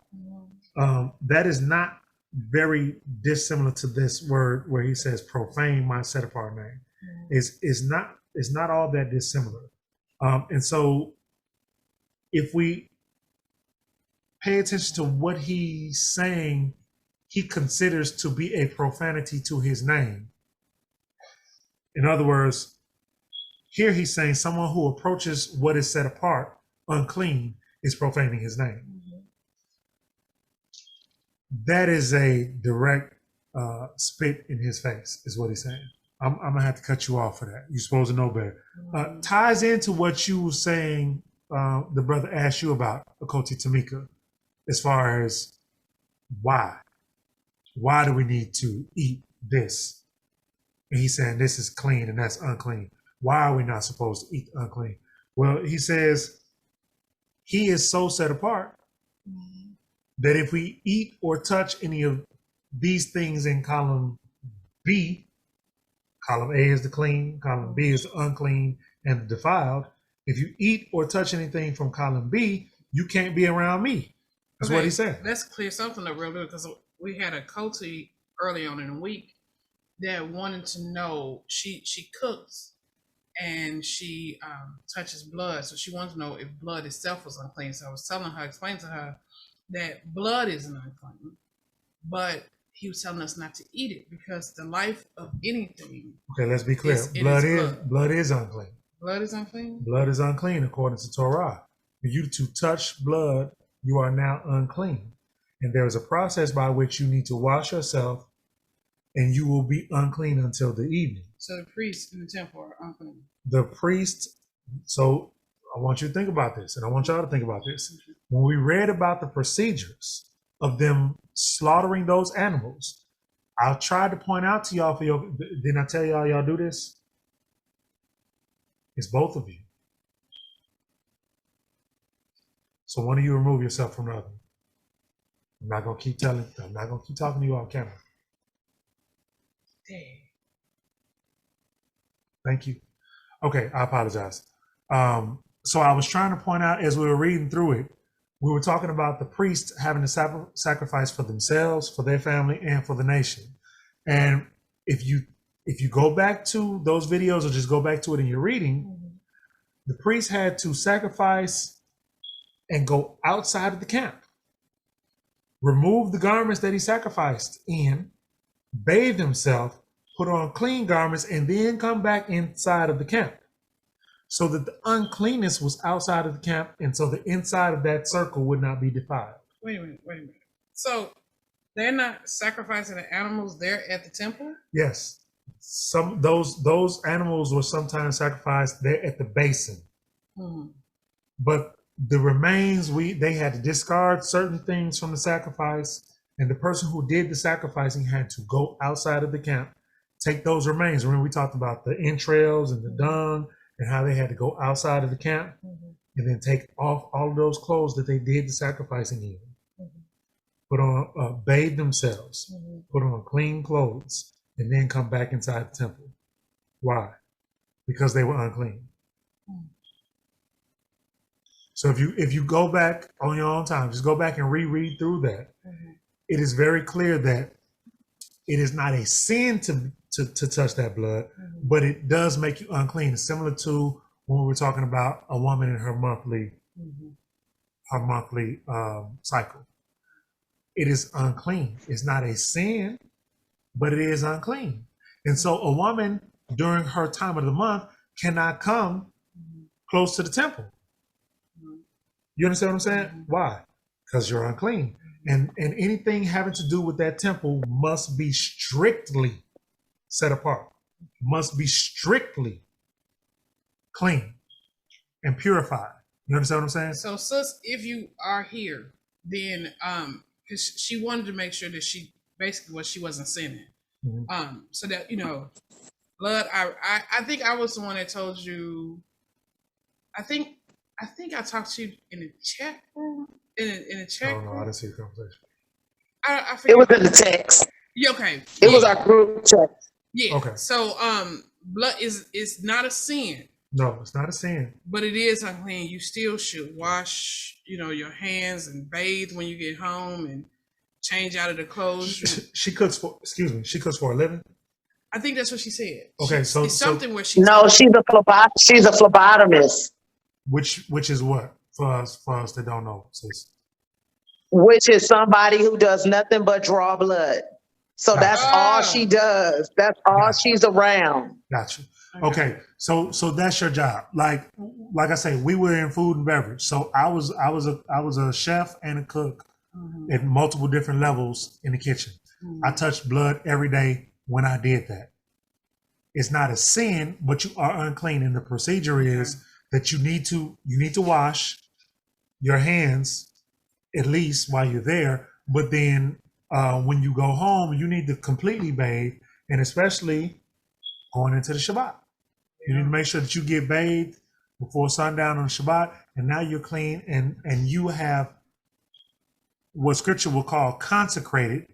That is not very dissimilar to this word where he says profane my set apart name. It's not all that dissimilar. And so if we pay attention to what he's saying, he considers to be a profanity to his name. In other words, here he's saying someone who approaches what is set apart, unclean, is profaning his name. That is a direct spit in his face, is what he's saying. I'm going to have to cut you off for that. You're supposed to know better. Ties into what you were saying, the brother asked you about, Akoti Tamika, as far as why. Why do we need to eat this? And he's saying this is clean and that's unclean. Why are we not supposed to eat unclean? Well, he says he is so set apart that if we eat or touch any of these things in column B, column A is the clean, column B is the unclean and the defiled. If you eat or touch anything from column B, you can't be around me. That's what he said. Let's clear something up real good, because we had a Koti early on in the week that wanted to know, she cooks and she touches blood. So she wants to know if blood itself was unclean. So I was explaining to her that blood isn't unclean, but he was telling us not to eat it because the life of anything. Okay, let's be clear. Blood is unclean. Blood is unclean? Blood is unclean according to Torah. For you to touch blood, you are now unclean. And there is a process by which you need to wash yourself, and you will be unclean until the evening. So the priests in the temple are unclean. The priests, so I want you to think about this, and I want y'all to think about this. When we read about the procedures of them slaughtering those animals, I tried to point out to y'all for your, didn't I tell y'all do this? It's both of you. So one of you remove yourself from the other. I'm not gonna keep talking to you on camera. Dang. Thank you. Okay, I apologize. So I was trying to point out as we were reading through it, we were talking about the priests having to sacrifice for themselves, for their family, and for the nation. And if you go back to those videos or just go back to it in your reading, the priest had to sacrifice and go outside of the camp, remove the garments that he sacrificed in, bathe himself, put on clean garments, and then come back inside of the camp. So that the uncleanness was outside of the camp, and so the inside of that circle would not be defiled. Wait a minute. So they're not sacrificing the animals there at the temple? Yes. Some those animals were sometimes sacrificed there at the basin. Mm-hmm. But the remains, they had to discard certain things from the sacrifice, and the person who did the sacrificing had to go outside of the camp, take those remains. Remember, we talked about the entrails and the dung and how they had to go outside of the camp and then take off all of those clothes that they did the sacrificing in, put on, bathe themselves, put on clean clothes, and then come back inside the temple. Why? Because they were unclean. So if you go back on your own time, just go back and reread through that. It is very clear that it is not a sin to touch that blood, but it does make you unclean. It's similar to when we were talking about a woman in her monthly cycle. It is unclean. It's not a sin, but it is unclean. And so a woman during her time of the month cannot come close to the temple. You understand what I'm saying? Why? Because you're unclean. And anything having to do with that temple must be strictly set apart, must be strictly clean and purified. You understand what I'm saying? So, sis, if you are here, then because she wanted to make sure that she basically she wasn't sinning. So that blood. I think I was the one that told you. I think I talked to you in the chat room. In the chat room. No, I didn't see the conversation. I it was in the text. Yeah, okay. It was our group chat. Yeah. Okay. So blood is not a sin. No, it's not a sin. But it is unclean. You still should wash, your hands and bathe when you get home and change out of the clothes. She cooks for a living? I think that's what she said. Okay, so it's something where she she's a phlebotomist. Which is what? For us that don't know, sis. Which is somebody who does nothing but draw blood. So that's all she does. That's all she's around. Gotcha. Okay, so that's your job. Like I say, we were in food and beverage. So I was a chef and a cook at multiple different levels in the kitchen. I touched blood every day when I did that. It's not a sin, but you are unclean, and the procedure is that you need to wash your hands at least while you're there, but then when you go home, you need to completely bathe, and especially going into the Shabbat. You need to make sure that you get bathed before sundown on Shabbat, and now you're clean, and you have what Scripture will call consecrated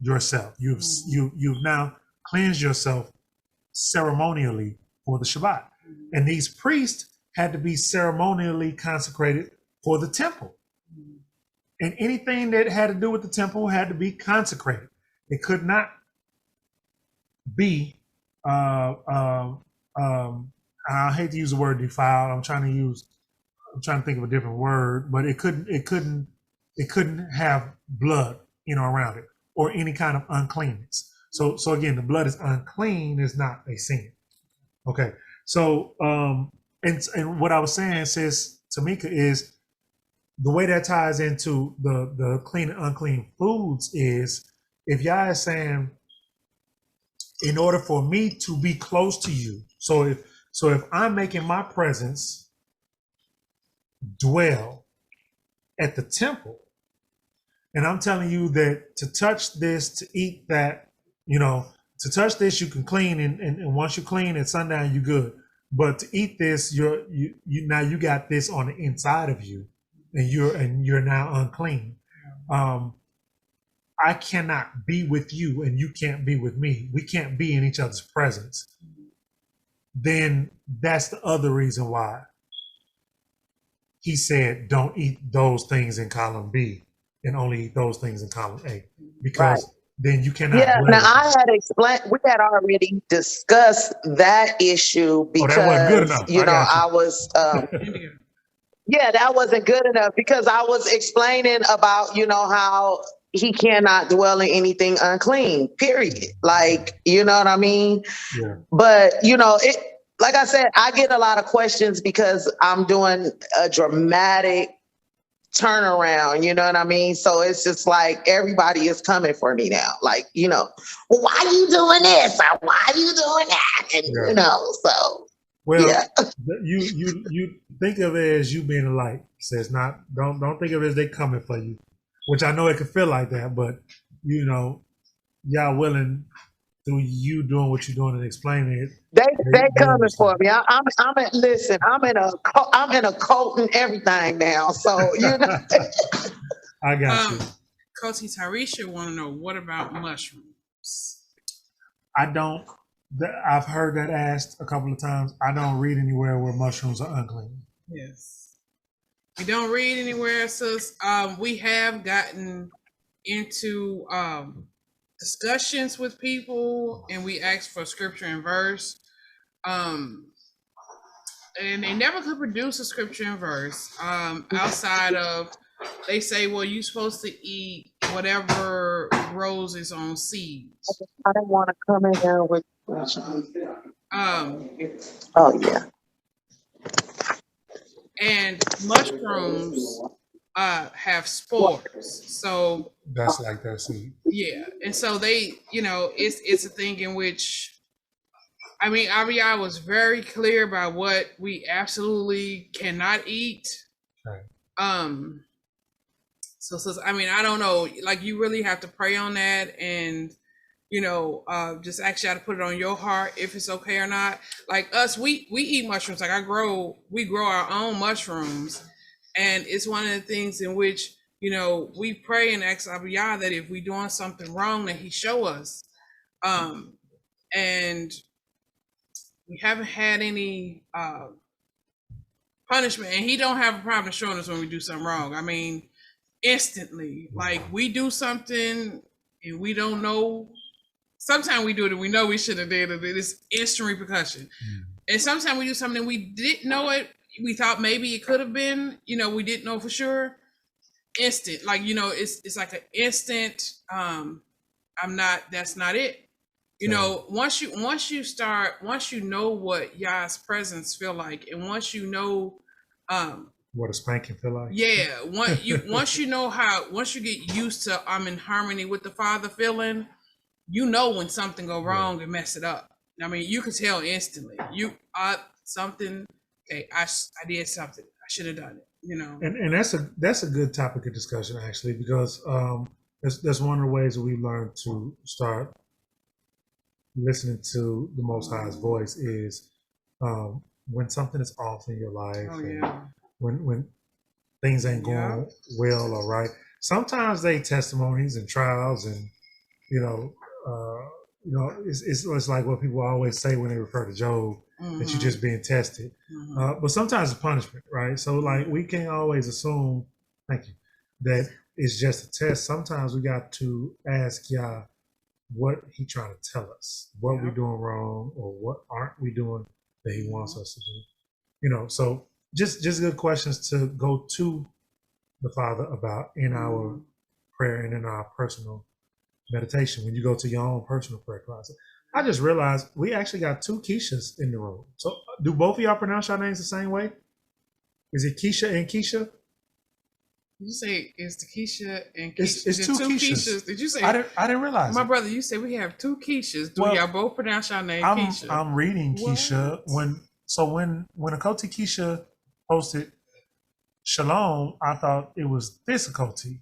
yourself. You've now cleansed yourself ceremonially for the Shabbat. And these priests had to be ceremonially consecrated for the temple. And anything that had to do with the temple had to be consecrated. It could not be, I hate to use the word defiled. I'm trying to think of a different word, but it couldn't have blood, around it, or any kind of uncleanness. So again, the blood is unclean, is not a sin. Okay. So, and what I was saying, sis, Tamika, is the way that ties into the clean and unclean foods is if y'all is saying, in order for me to be close to you, so if I'm making my presence dwell at the temple, and I'm telling you that to touch this, to eat that, to touch this, you can clean, and once you clean at sundown, you good. But to eat this, you now you got this on the inside of you, and you're now unclean. I cannot be with you, and you can't be with me. We can't be in each other's presence. Then that's the other reason why he said, don't eat those things in column B and only eat those things in column A, because then you cannot. Yeah, now I had explained, we had already discussed that issue because, that wasn't good enough. I was, yeah, that wasn't good enough because I was explaining about, how he cannot dwell in anything unclean, period. Like, you know what I mean? Yeah. But, like I said, I get a lot of questions because I'm doing a dramatic turnaround, you know what I mean? So it's just like everybody is coming for me now. Like, well, why are you doing this? Or why are you doing that? And so you think of it as you being a light. Says not don't think of it as they coming for you, which I know it could feel like that, but y'all willing through you doing what you're doing and explaining it. They coming for me. Listen, I'm in a cult and everything now. So I got you. Coach Tarisha want to know, what about mushrooms? I've heard that asked a couple of times. I don't read anywhere where mushrooms are unclean. Yes. We don't read anywhere, sis. We have gotten into discussions with people, and we asked for scripture and verse. And they never could produce a scripture and verse outside of, they say, well, you're supposed to eat whatever grows its own seeds. I don't want to come in here with oh yeah. And mushrooms have spores, so that's like their seed. Yeah, and so they, it's a thing in which, I mean, Abiyah was very clear about what we absolutely cannot eat. Right. So I mean, I don't know, like, you really have to pray on that, and just actually have to put it on your heart if it's okay or not. Like us, we eat mushrooms. Like we grow our own mushrooms, and it's one of the things in which we pray and ask Abiyah that if we're doing something wrong, that He show us. And we haven't had any punishment, and He don't have a problem showing us when we do something wrong. I mean, instantly, like we do something and we don't know. Sometimes we do it and we know we should have did it. It's instant repercussion. And sometimes we do something we didn't know it. We thought maybe it could have been, we didn't know for sure. Instant, like, it's like an instant. That's not it. Once you know what Yah's presence feel like, and once you know, what a spanking feel like. Yeah. Once you get used to, I'm in harmony with the Father feeling, when something go wrong and mess it up. I mean, you can tell instantly. Something. Okay, I did something. I should have done it. And that's a good topic of discussion, actually, because that's one of the ways that we learn to start listening to the Most High's voice is when something is off in your life, when things ain't going well or right. Sometimes they testimonies and trials, and it's like what people always say when they refer to Job, that you're just being tested. But sometimes it's punishment, right? So like we can't always assume, thank you, that it's just a test. Sometimes we got to ask Yah what He trying to tell us, what we're doing wrong, or what aren't we doing that He wants us to do. So just good questions to go to the Father about in our prayer and in our personal meditation. When you go to your own personal prayer closet. I just realized we actually got two Keishas in the room. So do both of y'all pronounce your names the same way? Is it Keisha and Keisha? You say it's Keisha and Keisha. It's two Keishas. Did you say? I didn't realize. My brother, you said we have two Keishas. Do y'all both pronounce your name Keisha? I'm reading Keisha when Akoti Keisha posted Shalom, I thought it was this Akoti.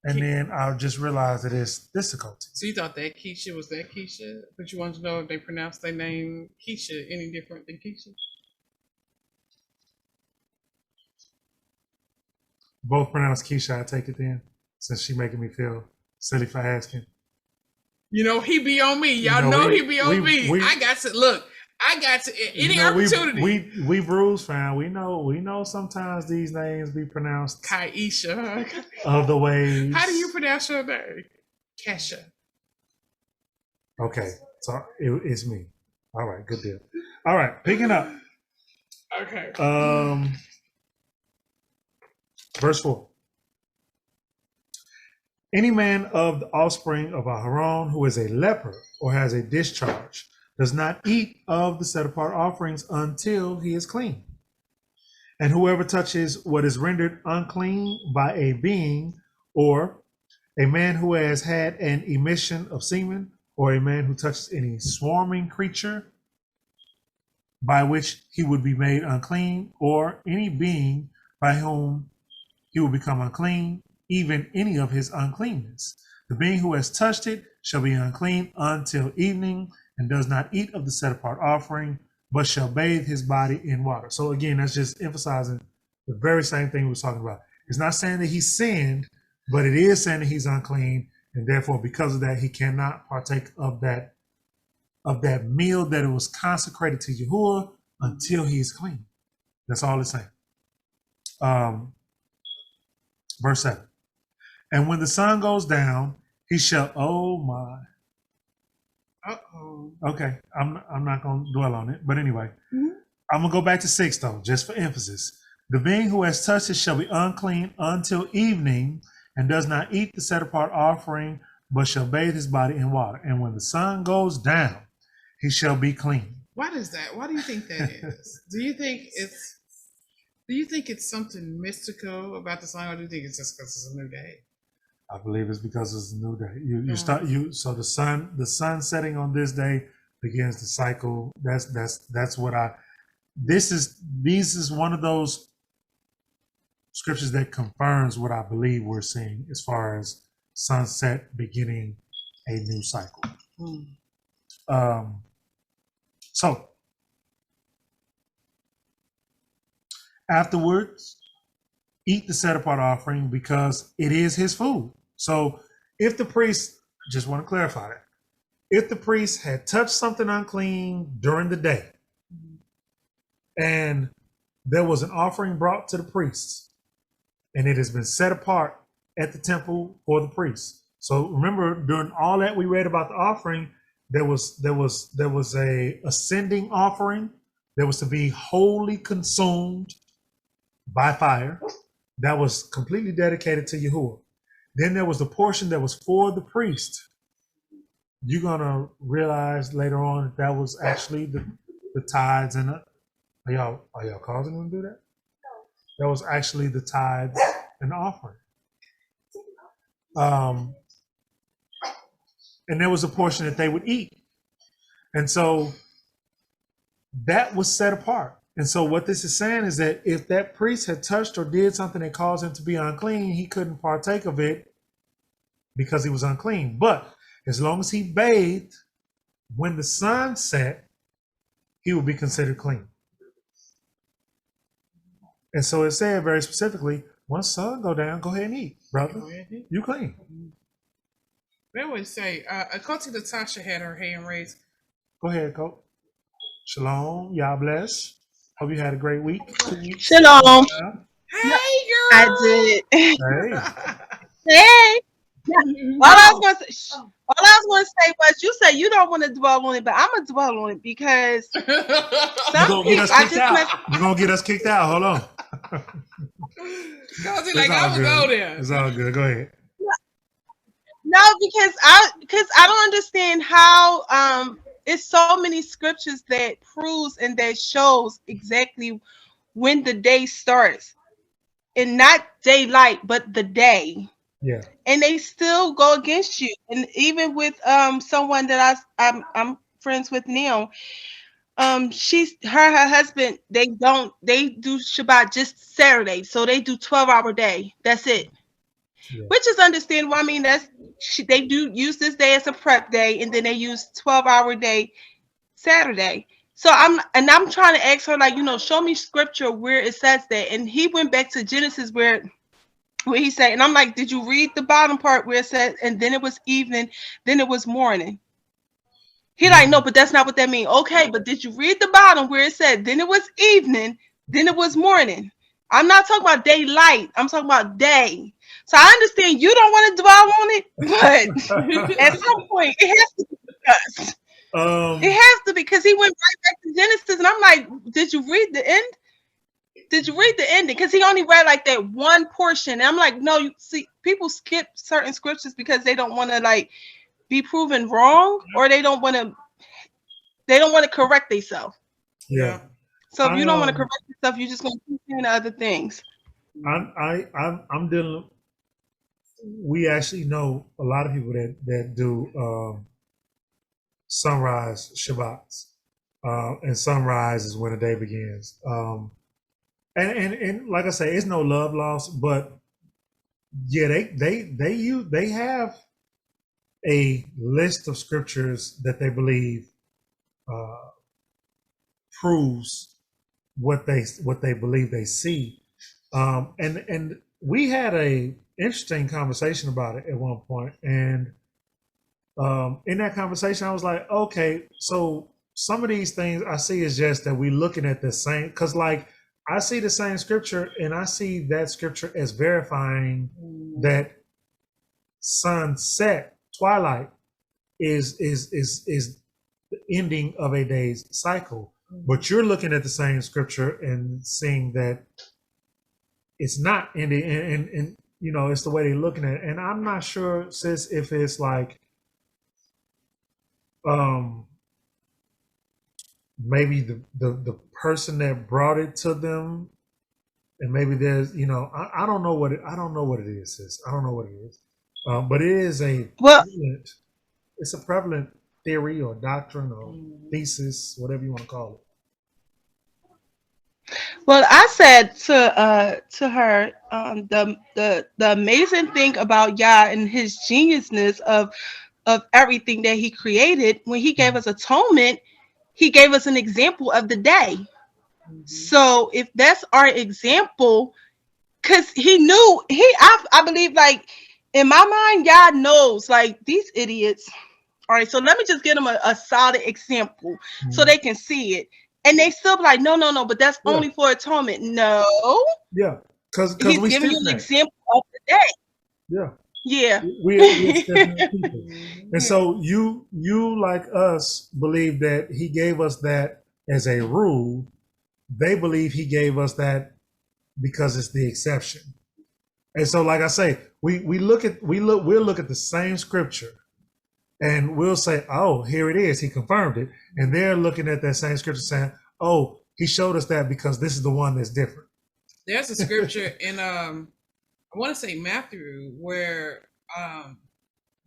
And then I just realized that it's this Akoti. So you thought that Keisha was that Keisha? But you wanted to know if they pronounce their name Keisha any different than Keisha? Both pronounced Keisha, I take it then, since she making me feel silly for asking. You know, he be on me. Y'all know he be on me. I got to look. I got to any opportunity. We Bruce fan. We know sometimes these names be pronounced Kaisha. Other ways. How do you pronounce your name? Kesha. Okay, so it's me. All right, good deal. All right, picking up. Okay. Verse 4. Any man of the offspring of Aharon who is a leper or has a discharge does not eat of the set apart offerings until he is clean. And whoever touches what is rendered unclean by a being, or a man who has had an emission of semen, or a man who touches any swarming creature by which he would be made unclean, or any being by whom he will become unclean, even any of his uncleanness. The being who has touched it shall be unclean until evening, and does not eat of the set apart offering, but shall bathe his body in water. So again, that's just emphasizing the very same thing we were talking about. It's not saying that he sinned, but it is saying that he's unclean, and therefore because of that, he cannot partake of that meal that it was consecrated to Yahuwah until he is clean. That's all it's saying. Verse 7. And when the sun goes down, he shall, oh my. Uh-oh. Okay, I'm not going to dwell on it. But anyway, I'm going to go back to 6, though, just for emphasis. The being who has touched it shall be unclean until evening, and does not eat the set apart offering, but shall bathe his body in water. And when the sun goes down, he shall be clean. What is that? Why do you think that is? Do you think it's something mystical about the sun, or do you think it's just because it's a new day? I believe it's because it's a new day. So the sun setting on this day begins the cycle. That's what this is one of those scriptures that confirms what I believe we're seeing as far as sunset beginning a new cycle. So afterwards, eat the set apart offering because it is his food. So if the priest, just want to clarify that, if the priest had touched something unclean during the day and there was an offering brought to the priests and it has been set apart at the temple for the priest. So remember, during all that we read about the offering, there was a ascending offering that was to be wholly consumed by fire. That was completely dedicated to Yahuwah. Then there was the portion that was for the priest. You're gonna realize later on that was actually the tithes and are y'all causing them to do that? That was actually the tithes and the offering. And there was a portion that they would eat. And so that was set apart. And so what this is saying is that if that priest had touched or did something that caused him to be unclean, he couldn't partake of it because he was unclean. But as long as he bathed when the sun set, he would be considered clean. And so it said very specifically, once sun go down, go ahead and eat, brother. You clean. They always say, Coach Natasha had her hand raised. Go ahead, Coach. Shalom. Yah bless. Hope you had a great week. Shalom. Hey, girl. I did. Hey. Hey. All I was going to say was, you say you don't want to dwell on it, but I'm going to dwell on it because you're going to get us kicked out. Hold on. I would go there. It's all good. Go ahead. No, because I don't understand how it's so many scriptures that proves and that shows exactly when the day starts, and not daylight, but the day. Yeah. And they still go against you. And even with someone that I'm friends with now, she's her husband, they do Shabbat just Saturday. So they do 12-hour day. That's it. Yeah. Which is understandable. I mean, they do use this day as a prep day, and then they use 12-hour day Saturday. So I'm trying to ask her, like, show me scripture where it says that. And he went back to Genesis where he said, and I'm like, did you read the bottom part where it said, and then it was evening, then it was morning? He like, no, but that's not what that means. Okay, but did you read the bottom where it said, then it was evening, then it was morning? I'm not talking about daylight. I'm talking about day. So I understand you don't want to dwell on it, but at some point it has to be discussed. It has to, because he went right back to Genesis, and I'm like, did you read the end? Did you read the ending? Because he only read like that one portion. And I'm like, no, you see, people skip certain scriptures because they don't want to like be proven wrong, or they don't want to correct themselves. Yeah. So if you don't want to correct yourself, you're just going to keep saying other things. I'm dealing. We actually know a lot of people that do sunrise Shabbats, and sunrise is when the day begins. And like I say, it's no love lost, but yeah, they have a list of scriptures that they believe proves what they believe they see. And we had a interesting conversation about it at one point, and in that conversation, I was like, okay, so some of these things I see is just that we looking at the same, because like I see the same scripture, and I see that scripture as verifying that sunset, twilight is the ending of a day's cycle. But you're looking at the same scripture and seeing that it's not ending, and it's the way they're looking at it. And I'm not sure, sis, if it's like maybe the person that brought it to them, and maybe there's I don't know what it is, sis. I don't know what it is, but it is it's a prevalent theory or doctrine or thesis, whatever you want to call it. Well, I said to her, the amazing thing about Yah and his geniusness of everything that he created, when he gave us atonement, he gave us an example of the day. So if that's our example, because he knew, I believe, like, in my mind, Yah knows, like, these idiots. All right, so let me just give them a solid example so they can see it. And they still be like, no, but that's only for atonement. No. Yeah, because he's giving you an example of the day. Yeah. Yeah. We're people. And so you like us believe that he gave us that as a rule. They believe he gave us that because it's the exception. And so, like I say, we'll look at the same scripture, and we'll say, oh, here it is. He confirmed it. And they're looking at that same scripture saying, oh, he showed us that because this is the one that's different. There's a scripture in, I want to say Matthew, where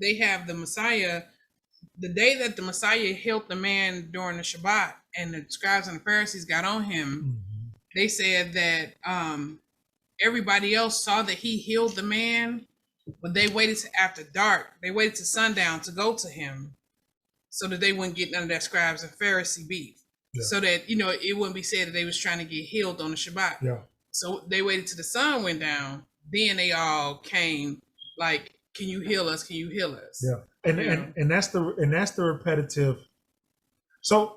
they have the Messiah, the day that the Messiah healed the man during the Shabbat, and the scribes and the Pharisees got on him. They said that everybody else saw that he healed the man, but they waited to after dark. They waited to sundown to go to him, so that they wouldn't get none of that scribes and Pharisee beef. Yeah. So that it wouldn't be said that they was trying to get healed on the Shabbat. Yeah. So they waited till the sun went down. Then they all came like, "Can you heal us? Can you heal us?" Yeah, and that's the repetitive. So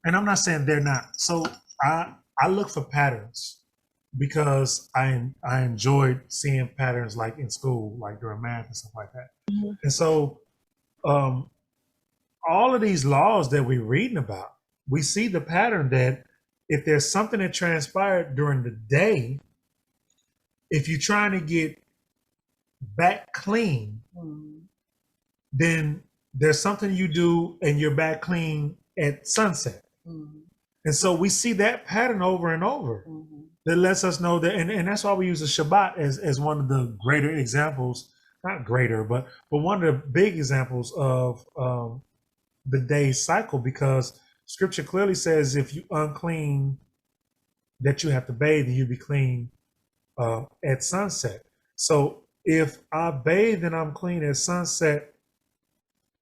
and I'm not saying they're not. So I look for patterns, because I enjoyed seeing patterns, like in school, like during math and stuff like that. And so all of these laws that we're reading about, we see the pattern that if there's something that transpired during the day, if you're trying to get back clean, then there's something you do and you're back clean at sunset. And so we see that pattern over and over. That lets us know that, and that's why we use the Shabbat as one of the greater examples, not greater, but one of the big examples of the day cycle, because Scripture clearly says if you unclean, that you have to bathe and you be clean at sunset. So if I bathe and I'm clean at sunset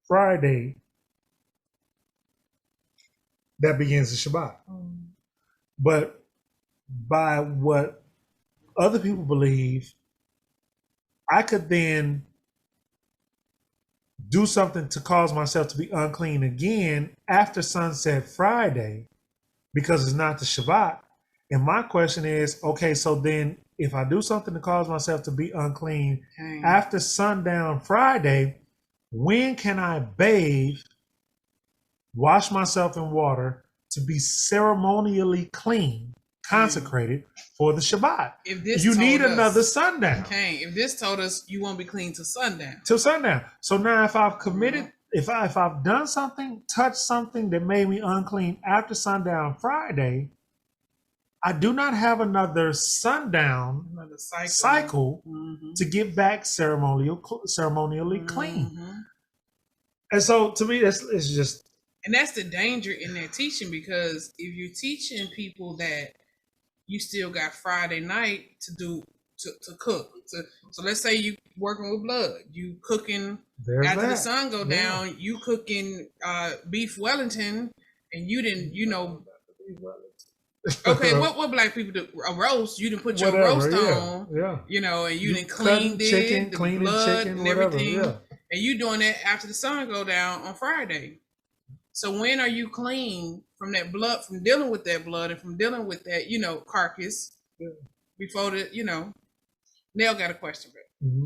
Friday, that begins the Shabbat. But by what other people believe, I could then do something to cause myself to be unclean again after sunset Friday because it's not the Shabbat. And my question is, okay, so then if I do something to cause myself to be unclean after sundown Friday, when can I bathe, wash myself in water to be ceremonially clean, consecrated for the Shabbat? If this you told need us, another sundown. If this told us you won't be clean till sundown. Till sundown. So now if I've committed, if I've done something, touched something that made me unclean after sundown Friday, I do not have another sundown cycle to get back ceremonially clean. And so to me, it's just. And that's the danger in that teaching, because if you're teaching people that you still got Friday night to do to cook. So let's say you working with blood, you cooking after the sun go down, you cooking beef Wellington, and you didn't, okay, what black people do? A roast, you didn't put your roast on, and you didn't clean the blood and everything, and you doing that after the sun go down on Friday. So when are you clean from that blood, from dealing with that blood and from dealing with that, carcass before the, Nell got a question, bro.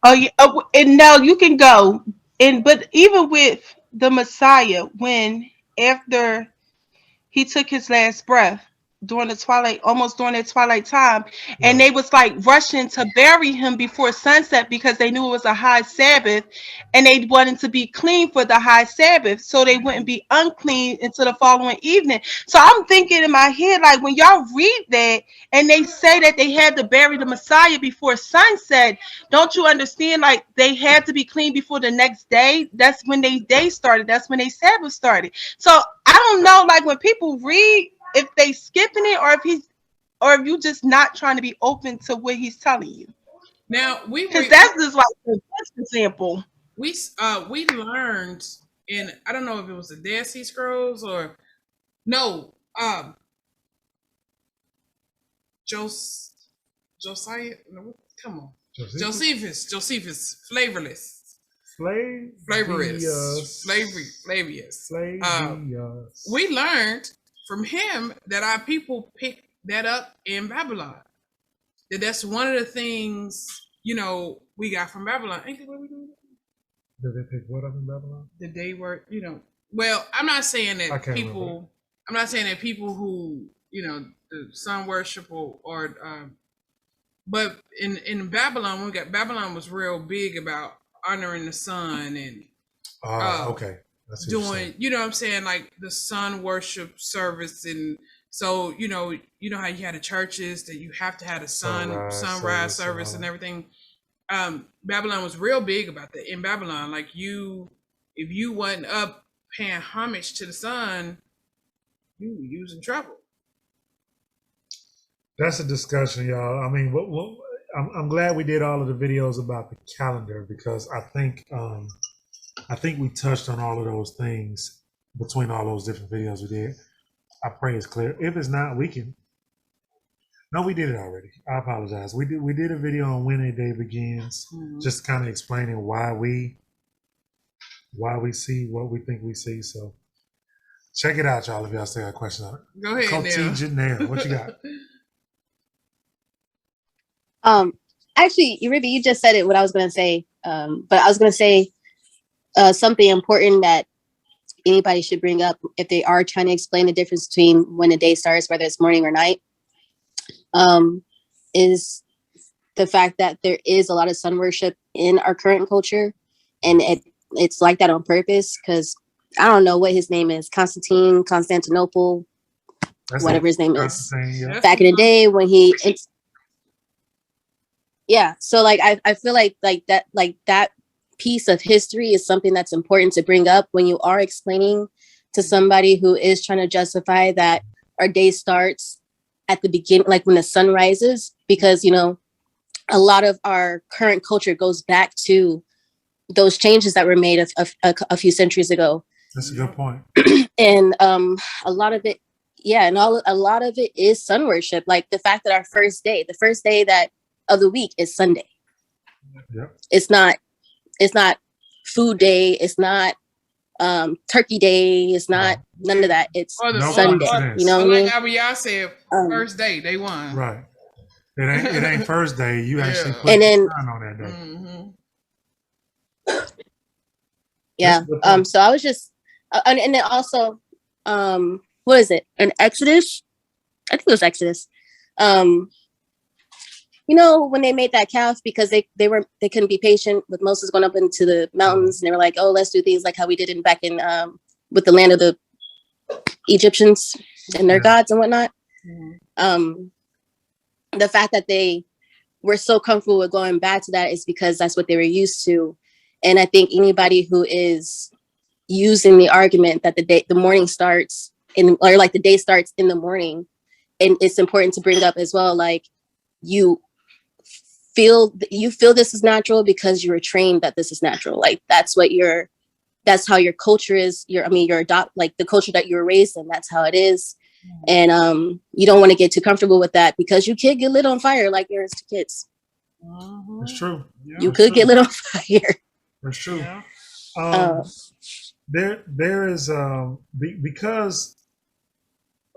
Oh yeah, and now you can go. But even with the Messiah, when after he took his last breath during the twilight, almost during that twilight time, and they was like rushing to bury him before sunset because they knew it was a high Sabbath, and they wanted to be clean for the high Sabbath so they wouldn't be unclean until the following evening. So I'm thinking in my head, like, when y'all read that and they say that they had to bury the Messiah before sunset, don't you understand, like, they had to be clean before the next day? That's when they day started. That's when they Sabbath started. So I don't know, like, when people read, if they skipping it, or if you just not trying to be open to what he's telling you. Now because that's just like the best example. We learned in, I don't know if it was the Dead Sea Scrolls or no, Josiah, no, come on, Josephus, flavorless. We learned from him that our people picked that up in Babylon. That's one of the things, we got from Babylon. Ain't that what we doing? Did they pick what up in Babylon? The day were, well, I'm not saying that people who, the sun worship or but in Babylon, Babylon was real big about honoring the sun and okay. Doing, what I'm saying, like the sun worship service. And so, how you had the churches that you have to have a sunrise service and everything. Babylon was real big about that. In Babylon, like if you wasn't up paying homage to the sun, you were using trouble. That's a discussion, y'all. I mean, I'm glad we did all of the videos about the calendar, because I think we touched on all of those things between all those different videos we did. I pray it's clear. If it's not, we can. No, we did it already. I apologize. We did a video on when a day begins, just kind of explaining why we see what we think we see. So check it out, y'all. If y'all still got a question on it, go ahead. Janelle, what you got? Actually, Ruby, you just said it. What I was going to say, but I was going to say something important that anybody should bring up if they are trying to explain the difference between when the day starts, whether it's morning or night, is the fact that there is a lot of sun worship in our current culture, and it's like that on purpose, because I don't know what his name is, Constantinople, whatever his name is. Yeah. Back in the day when yeah. So like I feel like that piece of history is something that's important to bring up when you are explaining to somebody who is trying to justify that our day starts at the beginning, like when the sun rises, because you know a lot of our current culture goes back to those changes that were made a few centuries ago. That's a good point. And a lot of it, yeah, and a lot of it is sun worship. Like the fact that our first day that of the week is Sunday. Yep. It's not food day. It's not turkey day. It's not none of that. It's Sunday. You know what I mean? Like Abiyah said, first day, day one. Right. It ain't first day. You actually put and then, the sun on that day. Yeah. So I was just, and then also, what is it? An Exodus? I think it was Exodus. You know, when they made that calf because they couldn't be patient with Moses going up into the mountains, and they were like, oh, let's do things like how we did it back in with the land of the Egyptians and their gods and whatnot. The fact that they were so comfortable with going back to that is because that's what they were used to. And I think anybody who is using the argument that the morning starts or like the day starts in the morning, and it's important to bring up as well, like you feel this is natural because you were trained that this is natural. Like that's how your culture is. Like the culture that you were raised in, that's how it is. And you don't want to get too comfortable with that because you could get lit on fire like yours to kids. That's true. You could get lit on fire. That's true. There is because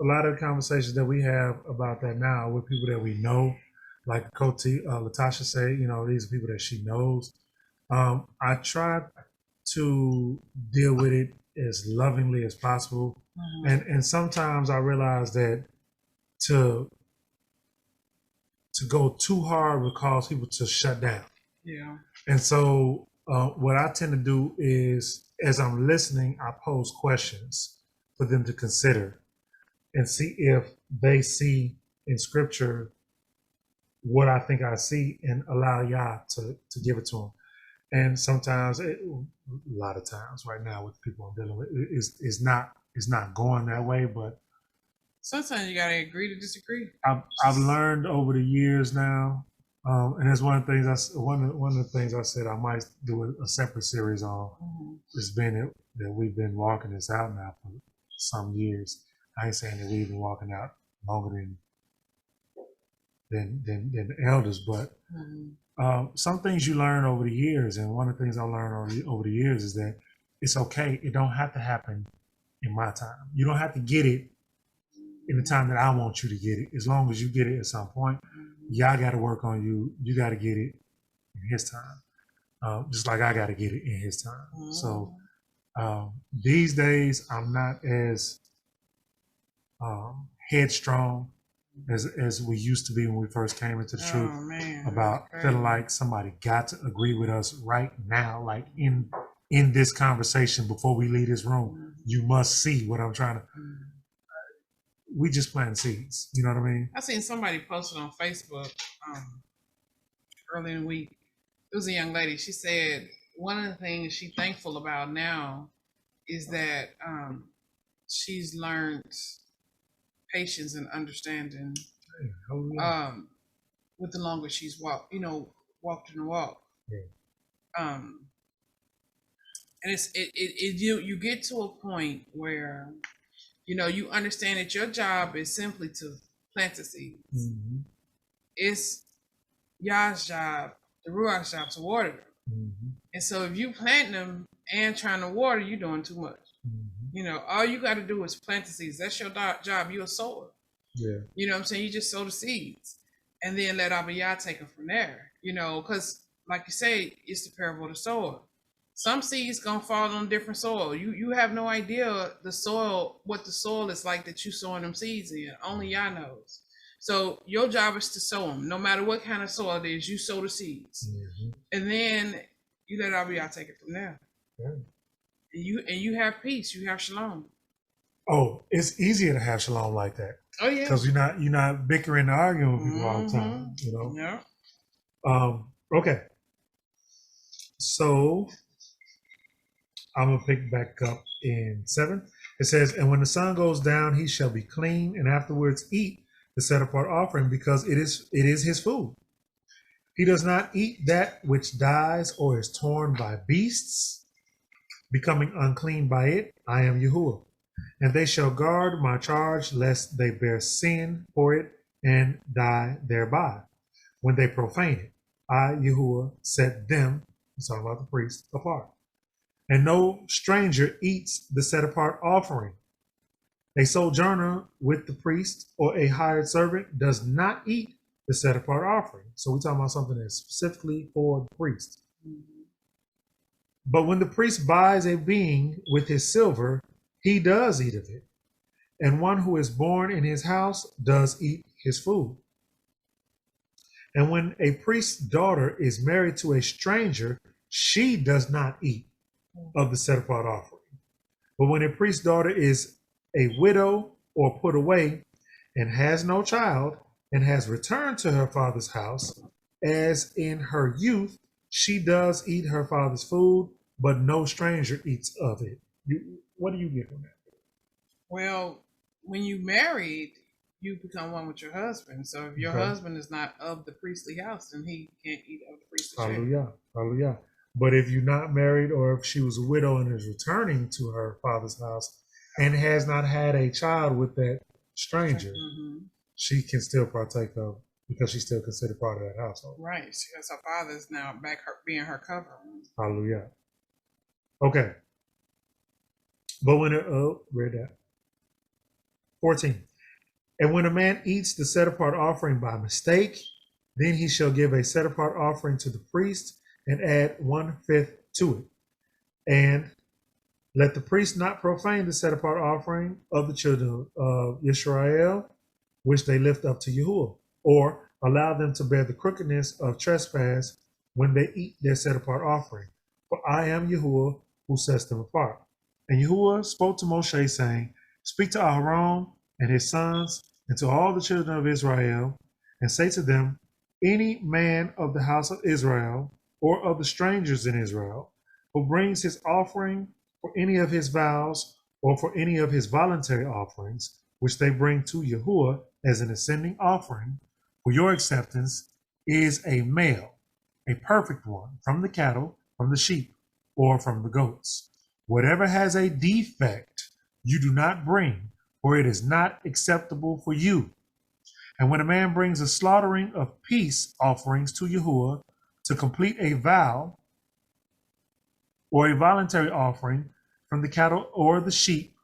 a lot of the conversations that we have about that now with people that we know, like Latasha said, you know, these are people that she knows. I try to deal with it as lovingly as possible. And sometimes I realize that to go too hard would cause people to shut down. Yeah. And so what I tend to do is, as I'm listening, I pose questions for them to consider and see if they see in scripture what I think I see, and allow Yah to give it to them. And sometimes, a lot of times right now with people I'm dealing with, it's not going that way, but sometimes you gotta agree to disagree. I've learned over the years now, and that's one of the things one of the things I said I might do a separate series on. It's been that we've been walking this out now for some years. I ain't saying that we've been walking out longer than the elders, but some things you learn over the years, and one of the things I learned over the years is that it's okay. It don't have to happen in my time. You don't have to get it in the time that I want you to get it. As long as you get it at some point, Y'all got to work on you. You got to get it in His time, just like I got to get it in His time. So these days, I'm not as headstrong as we used to be when we first came into the truth, about feeling like somebody got to agree with us right now, like in this conversation before we leave this room. You must see what I'm trying to. We just planting seeds. You know what I mean? I seen somebody posted on Facebook early in the week. It was a young lady. She said one of the things she's thankful about now is that she's learned patience and understanding with the longer she's walked in the walk. And you get to a point where you understand that your job is simply to plant the seeds. It's Yah's job, the Ruach's job, to water them. And so if you plant them and trying to water, you're doing too much. All you got to do is plant the seeds. That's your job. You're a sower. Yeah. You know what I'm saying? You just sow the seeds and then let Abiyah take them from there. Because like you say, it's the parable of the sower. Some seeds gonna fall on different soil. You have no idea what the soil is like that you sowing them seeds in. Only Yah knows. So your job is to sow them. No matter what kind of soil it is, you sow the seeds. And then you let Abiyah take it from there. And you have peace. You have shalom. Oh, it's easier to have shalom like that. Oh yeah, because you're not bickering and arguing with people all the time. You know. Yeah. Okay. So I'm gonna pick back up in 7. It says, "And when the sun goes down, he shall be clean, and afterwards eat the set apart offering, because it is his food. He does not eat that which dies or is torn by beasts, becoming unclean by it. I am Yahuwah. And they shall guard my charge, lest they bear sin for it and die thereby, when they profane it. I, Yahuwah, set them," he's talking about the priest, "apart. And no stranger eats the set apart offering. A sojourner with the priest or a hired servant does not eat the set apart offering." So we're talking about something that's specifically for the priest. "But when the priest buys a being with his silver, he does eat of it. And one who is born in his house does eat his food. And when a priest's daughter is married to a stranger, she does not eat of the set apart offering. But when a priest's daughter is a widow or put away and has no child and has returned to her father's house, as in her youth, she does eat her father's food, but no stranger eats of it." What do you get from that? Well, when you married, you become one with your husband. So if your husband is not of the priestly house, then he can't eat of the priestly share. Hallelujah. Hallelujah. But if you're not married, or if she was a widow and is returning to her father's house and has not had a child with that stranger, she can still partake of, because she's still considered part of that household. Right. Because her father is now back being her covering. Hallelujah. Okay. But when read that. 14. "And when a man eats the set apart offering by mistake, then he shall give a set apart offering to the priest and add 1/5 to it. And let the priest not profane the set apart offering of the children of Israel, which they lift up to Yahuwah, or allow them to bear the crookedness of trespass when they eat their set apart offering. For I am Yahuwah who sets them apart." And Yahuwah spoke to Moshe, saying, "Speak to Aaron and his sons and to all the children of Israel, and say to them, any man of the house of Israel or of the strangers in Israel who brings his offering for any of his vows or for any of his voluntary offerings, which they bring to Yahuwah as an ascending offering for your acceptance, is a male, a perfect one, from the cattle, from the sheep, or from the goats. Whatever has a defect you do not bring, for it is not acceptable for you. And when a man brings a slaughtering of peace offerings to Yahuwah to complete a vow or a voluntary offering from the cattle or the sheep,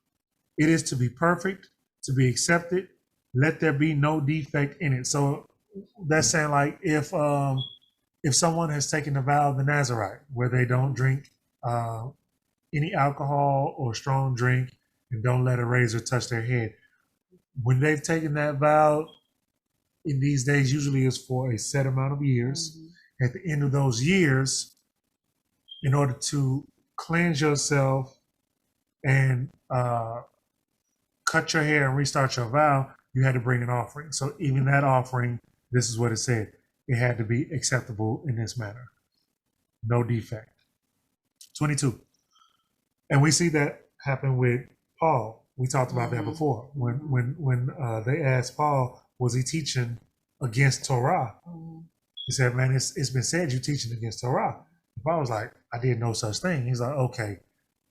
it is to be perfect, to be accepted. Let there be no defect in it. So that's saying, like, if someone has taken the vow of the Nazarite, where they don't drink any alcohol or strong drink and don't let a razor touch their head, when they've taken that vow, in these days usually is for a set amount of years. Mm-hmm. At the end of those years, in order to cleanse yourself and cut your hair and restart your vow, you had to bring an offering. So even that offering, this is what it said. It had to be acceptable in this manner. No defect. 22. And we see that happen with Paul. We talked about that before. When they asked Paul, was he teaching against Torah? He said, man, it's been said you're teaching against Torah. And Paul was like, I did no such thing. He's like, okay,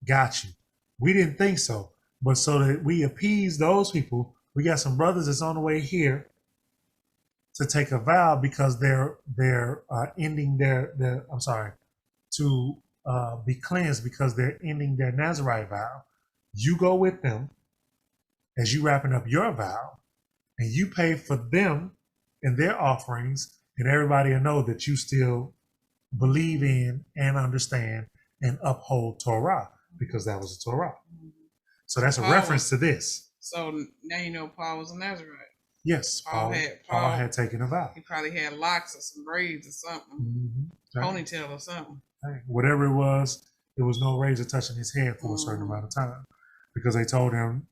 got you. We didn't think so. But so that we appease those people, we got some brothers that's on the way here to take a vow because they're ending to be cleansed because they're ending their Nazarite vow. You go with them as you wrapping up your vow, and you pay for them and their offerings, and everybody will know that you still believe in and understand and uphold Torah, because that was the Torah. So that's a reference to this. So now you know Paul was a Nazarite. Yes, Paul had taken a vow. He probably had locks or some braids or something, ponytail or something. Whatever it was, there was no razor touching his head for a certain amount of time, because they told him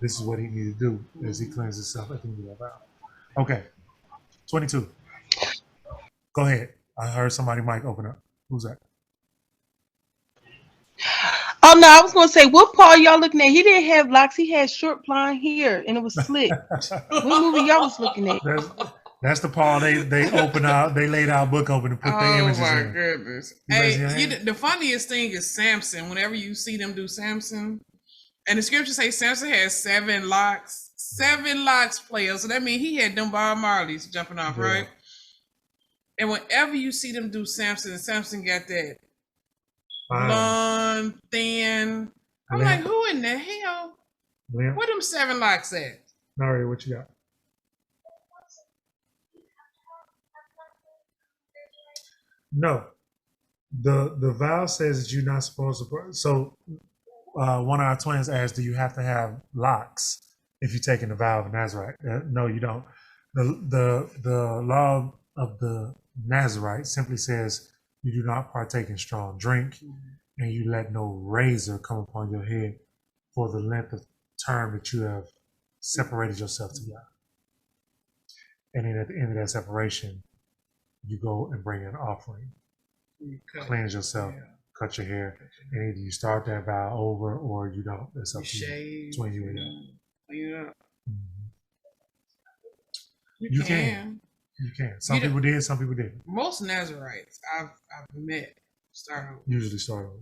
this is what he needed to do as he cleansed himself at the end of that vow. Okay, 22. Go ahead. I heard somebody mic open up. Who's that? Oh no, I was gonna say, what Paul y'all looking at? He didn't have locks. He had short blonde hair, and it was slick. What movie y'all was looking at? That's the Paul they opened out. They laid our book open and put the images in. Oh my goodness! Hey, the funniest thing is Samson. Whenever you see them do Samson, and the scripture say Samson has 7 locks. 7 locks, player. So that means he had them Bob Marleys jumping off, right? And whenever you see them do Samson, Samson got that blonde, thin. I'm like, who in the hell? Where them 7 locks at? Nari, what you got? No. The vow says that you're not supposed to. So one of our twins asked, do you have to have locks if you're taking the vow of Nazarite? No, you don't. The law of the Nazarite simply says you do not partake in strong drink, and you let no razor come upon your head for the length of term that you have separated yourself to God. And then at the end of that separation, you go and bring an offering. Cleanse yourself, cut your hair, and either you start that vow over or you don't. It's up to you. Between you and God. Clean it up. You can. You can. Some people did, some people didn't. Most Nazarites I've met start over. Usually start over.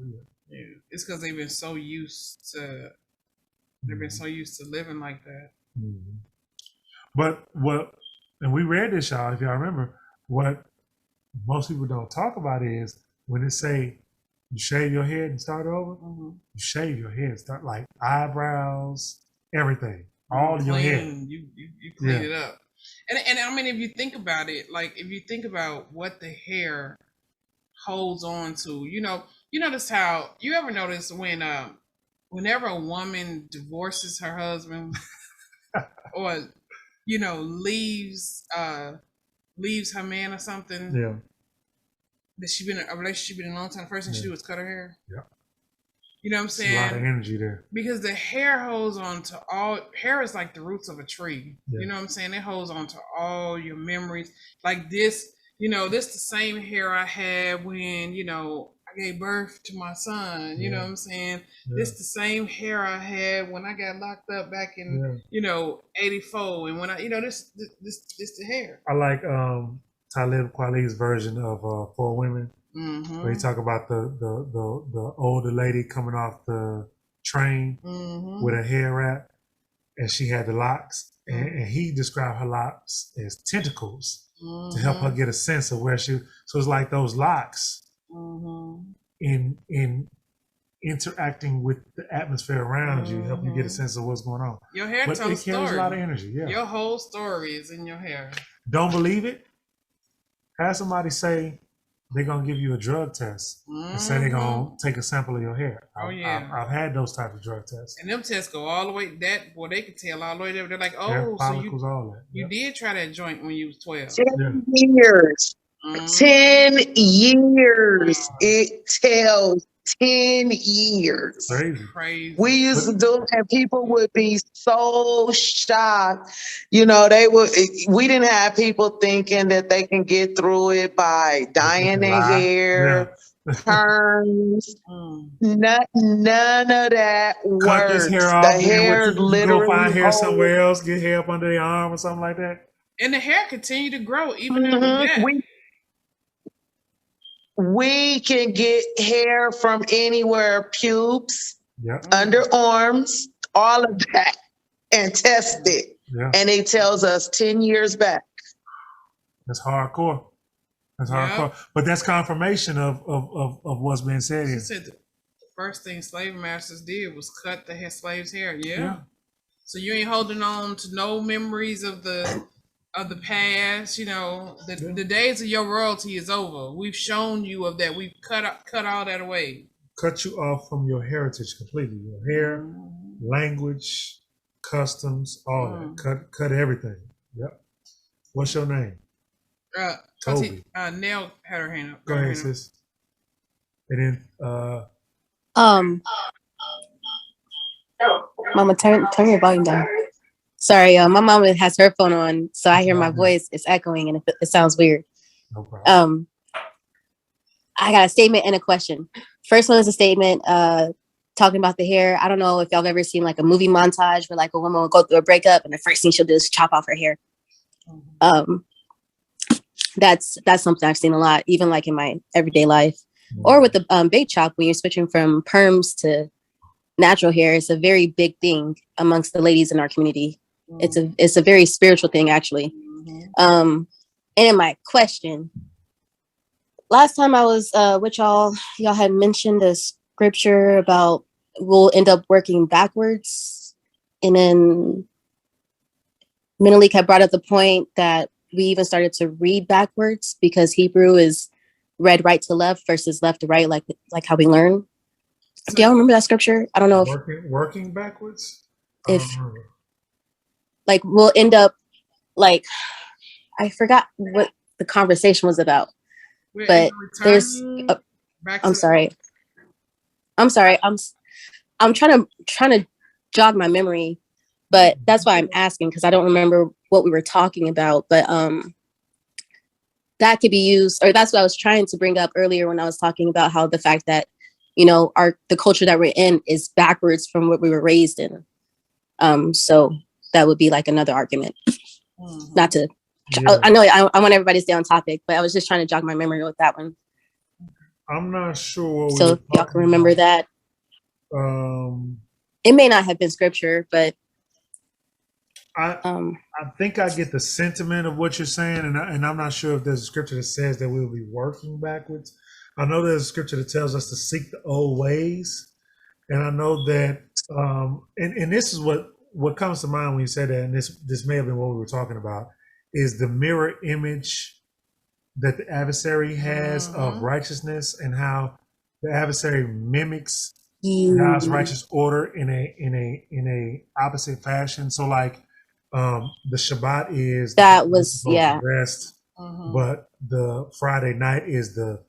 Yeah. It's because they've been so used to living like that. Mm-hmm. But and we read this, y'all, if y'all remember, what most people don't talk about is when it say you shave your head and start over, you shave your head, start like eyebrows, everything, all of your hair. You clean it up. And I mean, if you think about it, like if you think about what the hair holds on to, you notice how, you ever notice when whenever a woman divorces her husband or leaves her man or something, that she been in a relationship in a long time, the first thing she do is cut her hair. Yeah. You know what I'm saying? A lot of energy there. Because the hair holds on to hair is like the roots of a tree. Yeah. You know what I'm saying? It holds on to all your memories. Like this, this the same hair I had when, I gave birth to my son. You know what I'm saying? Yeah. This the same hair I had when I got locked up back in, 84. And when this the hair. I like Talib Kweli's version of Four Women. Mm-hmm. Where he talk about the older lady coming off the train with her hair wrap, and she had the locks, and he described her locks as tentacles to help her get a sense of where she. So it's like those locks in interacting with the atmosphere around you, help you get a sense of what's going on. Your hair tells a story. It carries a lot of energy. Yeah, your whole story is in your hair. Don't believe it? Have somebody say they're gonna give you a drug test and say they're gonna take a sample of your hair. I've had those types of drug tests. And them tests go all the way. They can tell all the way there. They're like, hair follicles, all that. You did try that joint when you was 12. 10 years. 10 years. It tells 10 years. Crazy. We used to do it, and people would be so shocked. We didn't have people thinking that they can get through it by dyeing their hair, perms. None of that works. Cut this hair off. The hair literally go find hair somewhere else, get hair up under the arm or something like that. And the hair continue to grow even after that. We can get hair from anywhere, pubes, underarms, all of that, and test it. Yeah. And it tells us 10 years back. That's hardcore. But that's confirmation of what's been said here. She said the first thing slave masters did was cut the slave's hair. Yeah. So you ain't holding on to no memories of the past. The days of your royalty is over. We've shown you of that. We've cut all that away. Cut you off from your heritage completely. Your hair, language, customs, all that. Cut everything. Yep. What's your name? Toby. Nell had her hand up. Go ahead, sis. And then Mama, turn your volume down. Sorry, my mom has her phone on, so I hear my voice. It's echoing and it sounds weird. No problem. I got a statement and a question. First one is a statement talking about the hair. I don't know if y'all have ever seen like a movie montage where like a woman will go through a breakup and the first thing she'll do is chop off her hair. That's something I've seen a lot, even like in my everyday life. Or with the bait chop, when you're switching from perms to natural hair, it's a very big thing amongst the ladies in our community. It's a very spiritual thing, actually. And in my question, last time I was with y'all had mentioned a scripture about we'll end up working backwards, and then Menelik had brought up the point that we even started to read backwards because Hebrew is read right to left versus left to right, like how we learn. Do y'all remember that scripture? I don't know if working backwards. If like we'll end up like I forgot what the conversation was about, but there's. I'm sorry. I'm trying to jog my memory, but that's why I'm asking because I don't remember what we were talking about. But that could be used, or that's what I was trying to bring up earlier when I was talking about how the fact that, you know, the culture that we're in is backwards from what we were raised in. So that would be like another argument. Not to, I know I want everybody to stay on topic, but I was just trying to jog my memory with that one. I'm not sure. So if y'all can remember that. It may not have been scripture, but I think I get the sentiment of what you're saying, and I'm not sure if there's a scripture that says that we'll be working backwards. I know there's a scripture that tells us to seek the old ways, and I know that, and this is what comes to mind when you say that, and this may have been what we were talking about, is the mirror image that the adversary has of righteousness, and how the adversary mimics God's righteous order in a opposite fashion. So like the Shabbat is rest, but the Friday night is the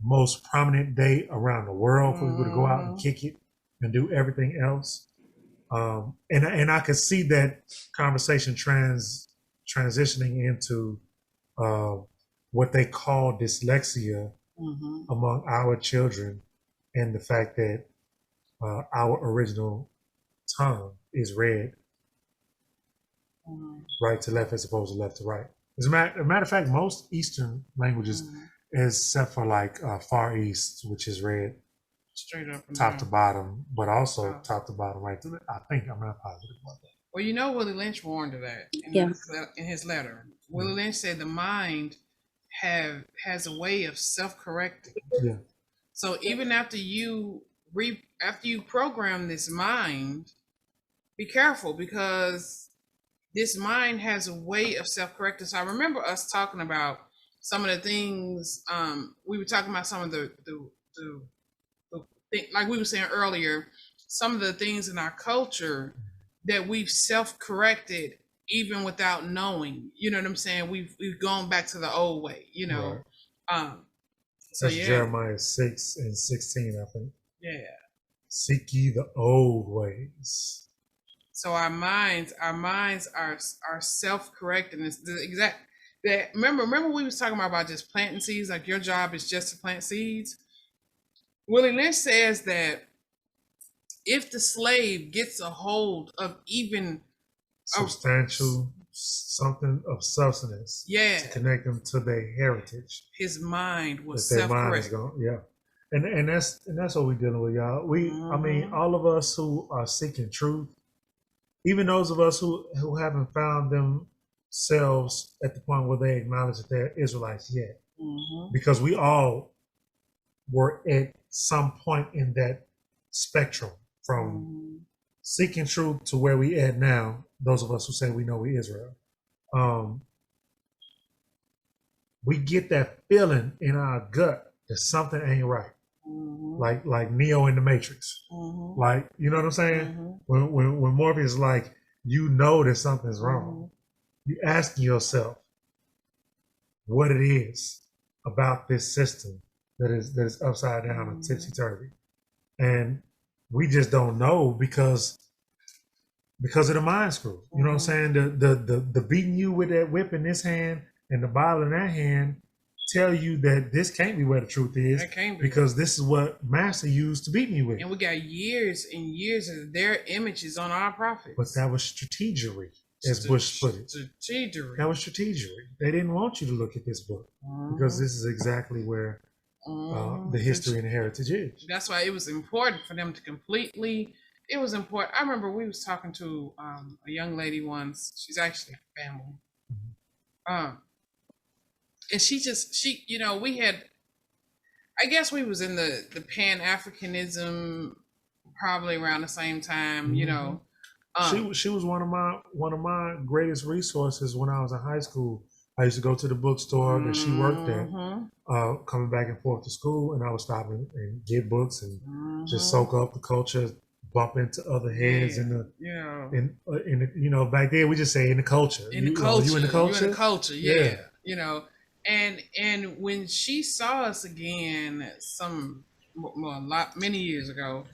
most prominent day around the world for people to go out and kick it and do everything else. And I could see that conversation transitioning into what they call dyslexia among our children, and the fact that our original tongue is read right to left as opposed to left to right. As a matter of fact, most Eastern languages, except for like Far East, which is read straight up top to bottom, but also top to bottom right to left. I think, I'm not positive about that. Well, you know, Willie Lynch warned of that in his letter. Willie Lynch said the mind has a way of self-correcting. Yeah. So even after you program this mind, be careful, because this mind has a way of self-correcting. So I remember us talking about some of the things, we were talking about some of the like we were saying earlier, some of the things in our culture that we've self-corrected even without knowing. You know what I'm saying? We've gone back to the old way, you know. Right. So that's Jeremiah 6:16, I think. Yeah. Seek ye the old ways. So our minds are self-correcting. It's the exact that. Remember we was talking about just planting seeds. Like your job is just to plant seeds. Willie Lynch says that if the slave gets a hold of even substantial something of substance, to connect them to their heritage, his mind will self-correct. And that's what we're dealing with, y'all. I mean, all of us who are seeking truth, even those of us who haven't found themselves at the point where they acknowledge that they're Israelites yet, because we all were at some point in that spectrum from seeking truth to where we at now. Those of us who say we know we Israel, we get that feeling in our gut that something ain't right. Like Neo in the Matrix. Like, you know what I'm saying? When Morpheus is like, you know that something's wrong. You asking yourself what it is about this system that is upside down and tipsy turvy, and we just don't know because of the mind screw. You know what I'm saying? The beating you with that whip in this hand and the Bible in that hand tell you that this can't be where the truth is. That can't be. Because this is what Master used to beat me with. And we got years and years of their images on our prophets. But that was strategery, as Bush put it. Strategery. That was strategery. They didn't want you to look at this book because this is exactly where the history and the heritage is. That's why it was important for them to completely. It was important. I remember we was talking to a young lady once. She's actually family. And she we had, I guess we was in the Pan-Africanism probably around the same time, you know. She was one of my greatest resources when I was in high school. I used to go to the bookstore that she worked at, coming back and forth to school, and I would stop and get books and just soak up the culture, bump into other heads in the back then we just say in the culture. In the culture. You in the culture? You in the culture, yeah. You know. And when she saw us again many years ago,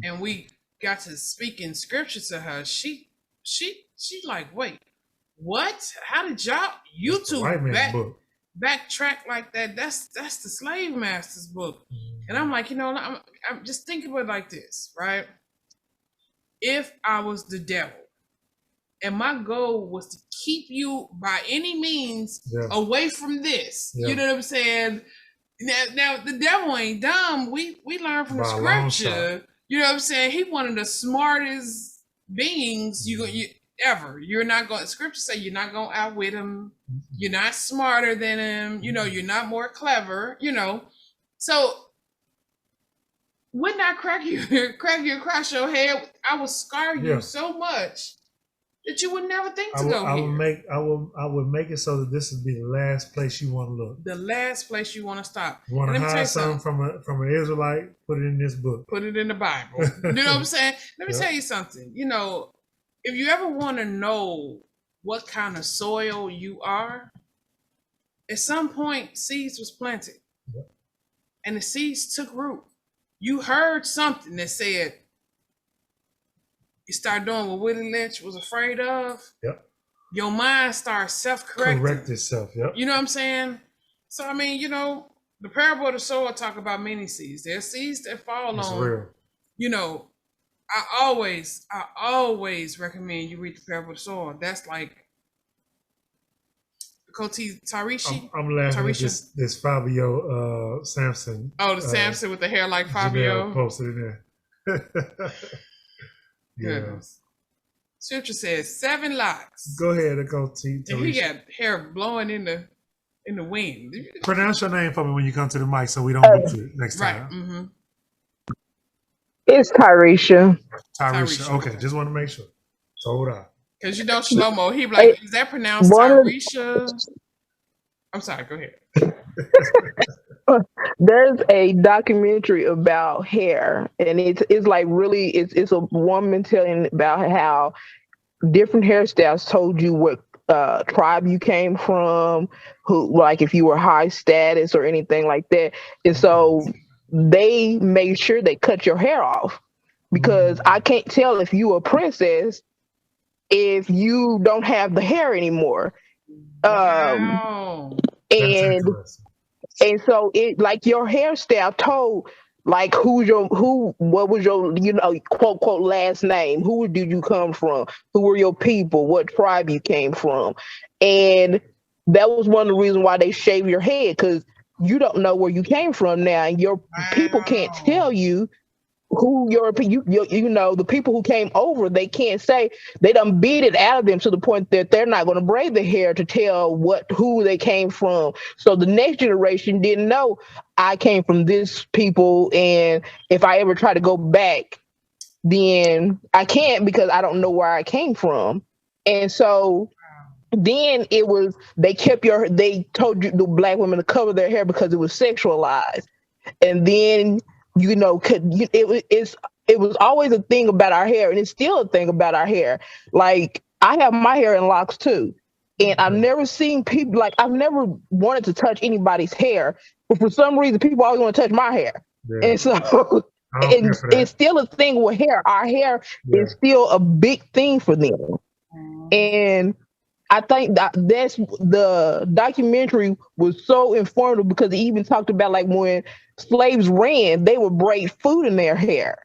and we got to speak in scripture to her, she like, wait, what? How did you two backtrack like that? That's the slave master's book. And I'm like, I'm just thinking about it like this, right? If I was the devil, and my goal was to keep you by any means away from this. You know what I'm saying? Now the devil ain't dumb. We learn from the scripture. You know what I'm saying? He one of the smartest beings ever. You're not going. Scripture say you're not going to outwit him. You're not smarter than him. You're not more clever. So when I crack you across your head, I will scar you so much that you would never think to go here. I would make it so that this would be the last place you want to look. The last place you want to stop. You want to hide something from an Israelite, put it in this book. Put it in the Bible. You know what I'm saying? Let me tell you something. If you ever want to know what kind of soil you are, at some point seeds was planted. And the seeds took root. You heard something that said, you start doing what Willie Lynch was afraid of. Your mind starts self-correcting. Correct itself. You know what I'm saying? So I mean, the parable of the sower talk about many seeds. There's seeds that fall on. Real. I always recommend you read the parable of the sower. That's like Koti Tarishi. I'm laughing at this Fabio Samson. Oh, the Samson with the hair like Fabio. Janelle posted in there. Goodness. Scripture says 7 locks. Go ahead and go to and he got hair blowing in the wind. Pronounce your name for me when you come to the mic so we don't lose it next time. Right. It's Tyresha. Tyresha. Okay, just want to make sure. Hold on. Because Shlomo, he be like, is that pronounced Tyresha? I'm sorry, go ahead. There's a documentary about hair, and it's like really it's a woman telling about how different hairstyles told you what tribe you came from, who, like if you were high status or anything like that. And so they made sure they cut your hair off, because I can't tell if you a princess if you don't have the hair anymore. Wow. And so it, like, your hairstyle told like what was your quote quote last name, who did you come from, who were your people, what tribe you came from. And that was one of the reasons why they shave your head, because you don't know where you came from now, and your people can't tell you who the people who came over, they can't say. They done beat it out of them to the point that they're not going to braid the hair to tell who they came from. So the next generation didn't know I came from this people, and if I ever try to go back, then I can't, because I don't know where I came from. And so then they told you, the black women, to cover their hair because it was sexualized. And then it was always a thing about our hair, and it's still a thing about our hair. Like, I have my hair in locks too, And I've never seen people like I've never wanted to touch anybody's hair, but for some reason people always want to touch my hair. Yeah. And so I don't care for that. it's still a thing with hair. Our hair is still a big thing for them. And I think that's the documentary was so informative because it even talked about like when slaves ran, they would braid food in their hair.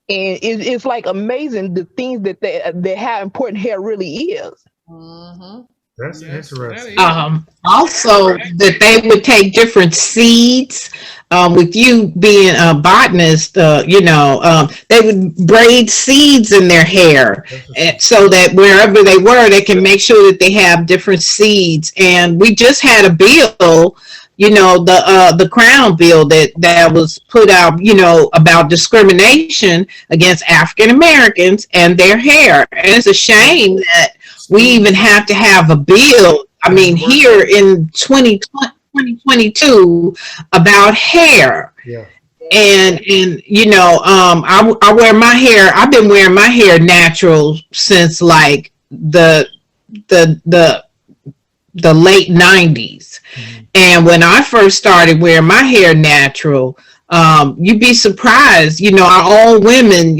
And it's like amazing the things that how important hair really is. That's interesting. Also, that they would take different seeds. With you being a botanist, they would braid seeds in their hair, so that wherever they were, they can make sure that they have different seeds. And we just had a bill, the Crown bill that was put out, about discrimination against African Americans and their hair. And it's a shame that we even have to have a bill. I mean, here in 2022 about hair. Yeah. And I wear my hair. I've been wearing my hair natural since like the late 90s. And when I first started wearing my hair natural, you'd be surprised, our own women,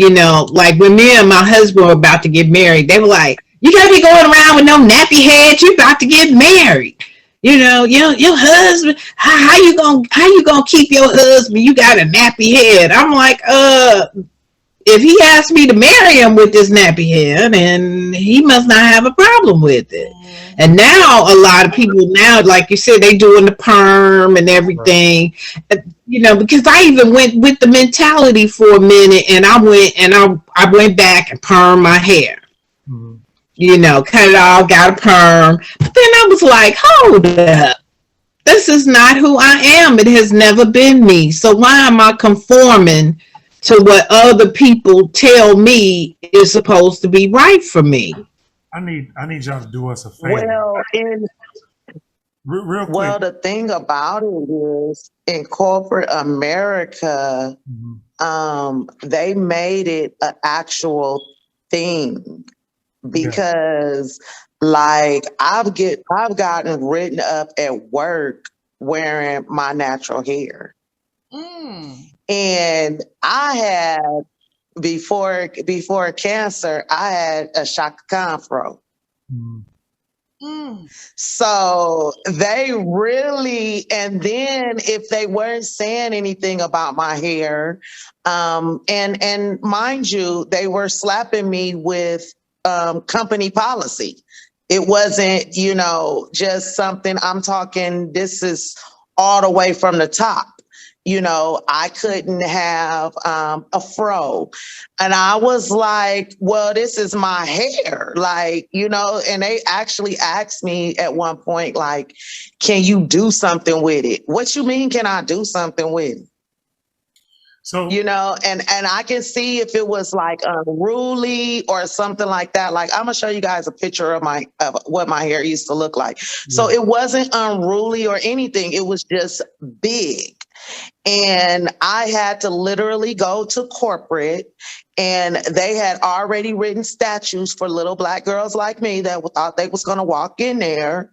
like when me and my husband were about to get married, they were like, you gotta be going around with no nappy head, you about to get married. Your husband, how you gonna keep your husband? You got a nappy head. I'm like, if he asked me to marry him with this nappy head, then he must not have a problem with it. And now a lot of people now, like you said, they doing the perm and everything, because I even went with the mentality for a minute, and I went back and perm my hair. Cut it all, got a perm. But then I was like, hold up. This is not who I am. It has never been me. So why am I conforming to what other people tell me is supposed to be right for me? I need y'all to do us a favor. Well, real quick. Well, the thing about it is in corporate America, they made it an actual thing. Because like I've gotten written up at work wearing my natural hair. And I had before cancer, I had a Shaka Khan fro. So they really, and then if they weren't saying anything about my hair, and mind you, they were slapping me with company policy. It wasn't, just something I'm talking, this is all the way from the top. I couldn't have a fro. And I was like, well, this is my hair. Like, and they actually asked me at one point, like, can you do something with it? What you mean, can I do something with it? So, and I can see if it was like unruly or something like that. Like, I'm gonna show you guys a picture of what my hair used to look like. So it wasn't unruly or anything. It was just big. And I had to literally go to corporate, and they had already written statutes for little Black girls like me that thought they was gonna walk in there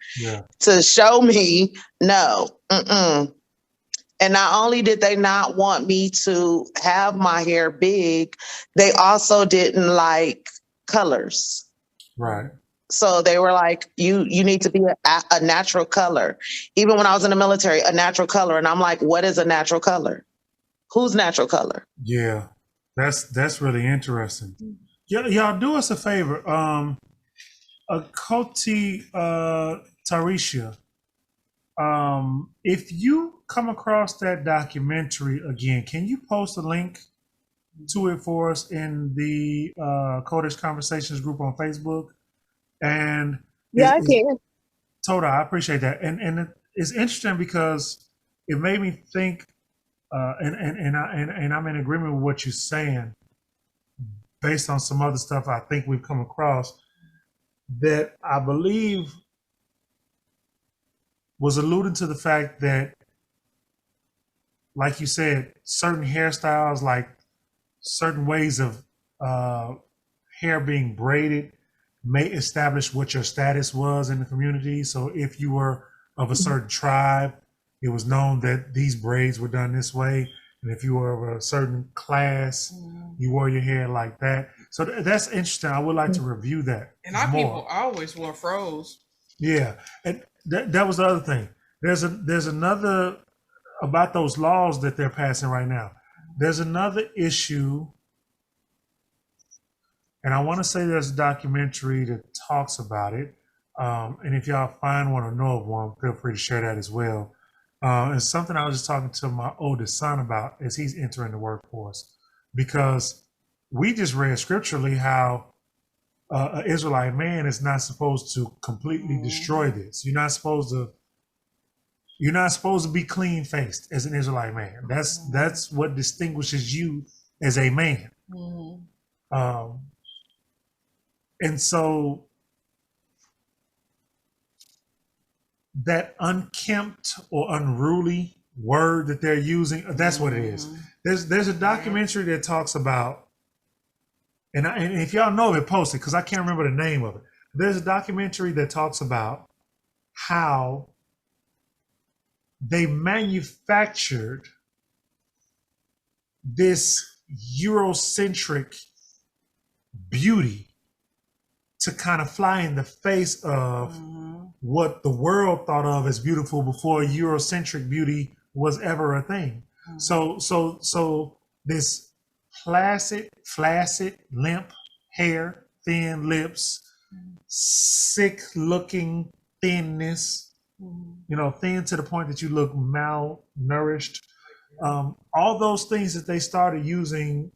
to show me, no, And not only did they not want me to have my hair big, they also didn't like colors. Right. So they were like, you need to be a natural color. Even when I was in the military, a natural color. And I'm like, what is a natural color? Who's natural color? Yeah, that's really interesting. Y'all do us a favor. Koti Tarisha, if you come across that documentary again, can you post a link to it for us in the Kodesh Conversations group on Facebook? And I can. Toda, I appreciate that. And it's interesting because it made me think, and I'm in agreement with what you're saying, based on some other stuff I think we've come across, that I believe was alluding to the fact that, like you said, certain hairstyles, like certain ways of hair being braided, may establish what your status was in the community. So if you were of a certain tribe, it was known that these braids were done this way. And if you were of a certain class, you wore your hair like that. So that's interesting. I would like to review that. And our people always wore froze. Yeah. And that was the other thing. There's another about those laws that they're passing right now. There's another issue. And I want to say there's a documentary that talks about it. And if y'all find one or know of one, feel free to share that as well. It's something I was just talking to my oldest son about as he's entering the workforce. Because we just read scripturally how an Israelite man is not supposed to completely destroy this. You're not supposed to be clean-faced as an Israelite man. That's what distinguishes you as a man. And so that unkempt or unruly word that they're using, that's what it is. There's a documentary that talks about, and if y'all know it, post it, because I can't remember the name of it. There's a documentary that talks about how they manufactured this Eurocentric beauty to kind of fly in the face of what the world thought of as beautiful before Eurocentric beauty was ever a thing. So this flaccid, limp hair, thin lips, sick looking thinness, thin to the point that you look malnourished. All those things that they started using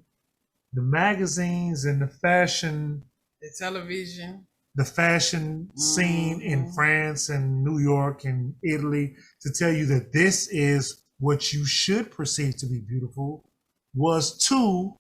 the magazines and the fashion, the television, the fashion scene in France and New York and Italy to tell you that this is what you should perceive to be beautiful, was to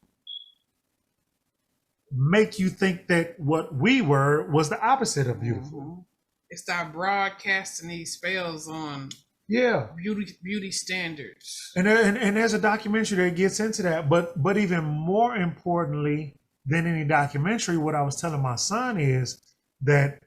make you think that what we were was the opposite of beautiful. They start broadcasting these spells on beauty standards. And there's a documentary that gets into that, but even more importantly than any documentary, what I was telling my son is that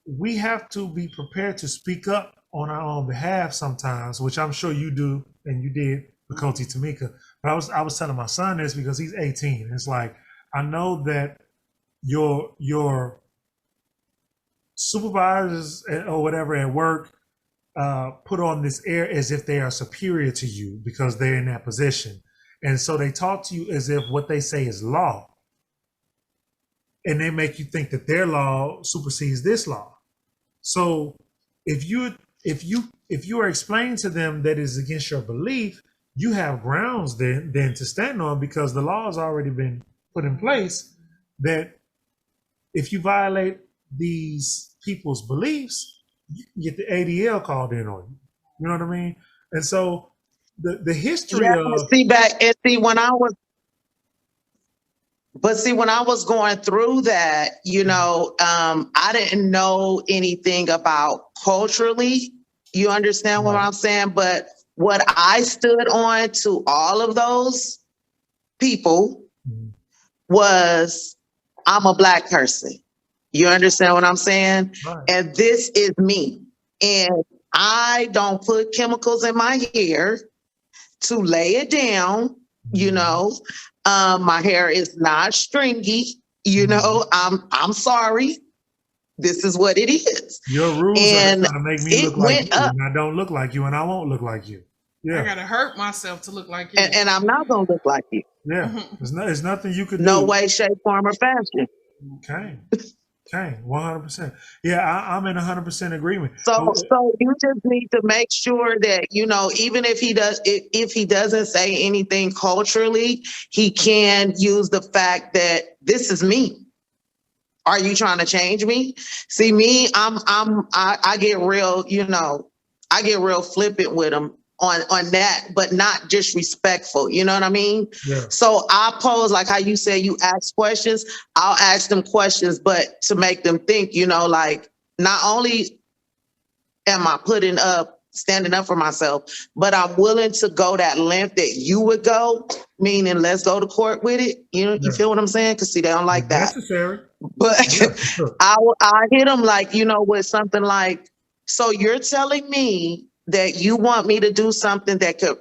we have to be prepared to speak up on our own behalf sometimes, which I'm sure you do and you did with Koti Tamika. But I was telling my son this because he's 18. It's like, I know that your supervisors or whatever at work put on this air as if they are superior to you because they're in that position. And so they talk to you as if what they say is law. And they make you think that their law supersedes this law. So if you are explaining to them that is against your belief, you have grounds then to stand on, because the law has already been put in place that if you violate these people's beliefs, you can get the ADL called in on you. You know what I mean? And so the history of when I was going through that, I didn't know anything about culturally. You understand what I'm saying? But what I stood on to all of those people was, I'm a Black person. You understand what I'm saying? Right. And this is me. And I don't put chemicals in my hair to lay it down, my hair is not stringy, I'm sorry. This is what it is. Your rules are trying to make me look like you, and I don't look like you, and I won't look like you. Yeah. I gotta hurt myself to look like you. And I'm not gonna look like you. Yeah. There's nothing you could do. No way, shape, form, or fashion. Okay, 100%. Yeah, I'm in 100% agreement. So you just need to make sure that, even if he doesn't say anything culturally, he can use the fact that this is me. Are you trying to change me? See, me, I get real, I get real flippant with him on that, but not disrespectful. You know what I mean? Yeah. So I pose, like how you said, you ask questions, I'll ask them questions, but to make them think, like, not only am I putting up standing up for myself, but I'm willing to go that length that you would go, meaning let's go to court with it. You know, you feel what I'm saying? Because see, they don't like that. Necessary. But Yeah, sure. I hit them like, with something like, so you're telling me that you want me to do something that could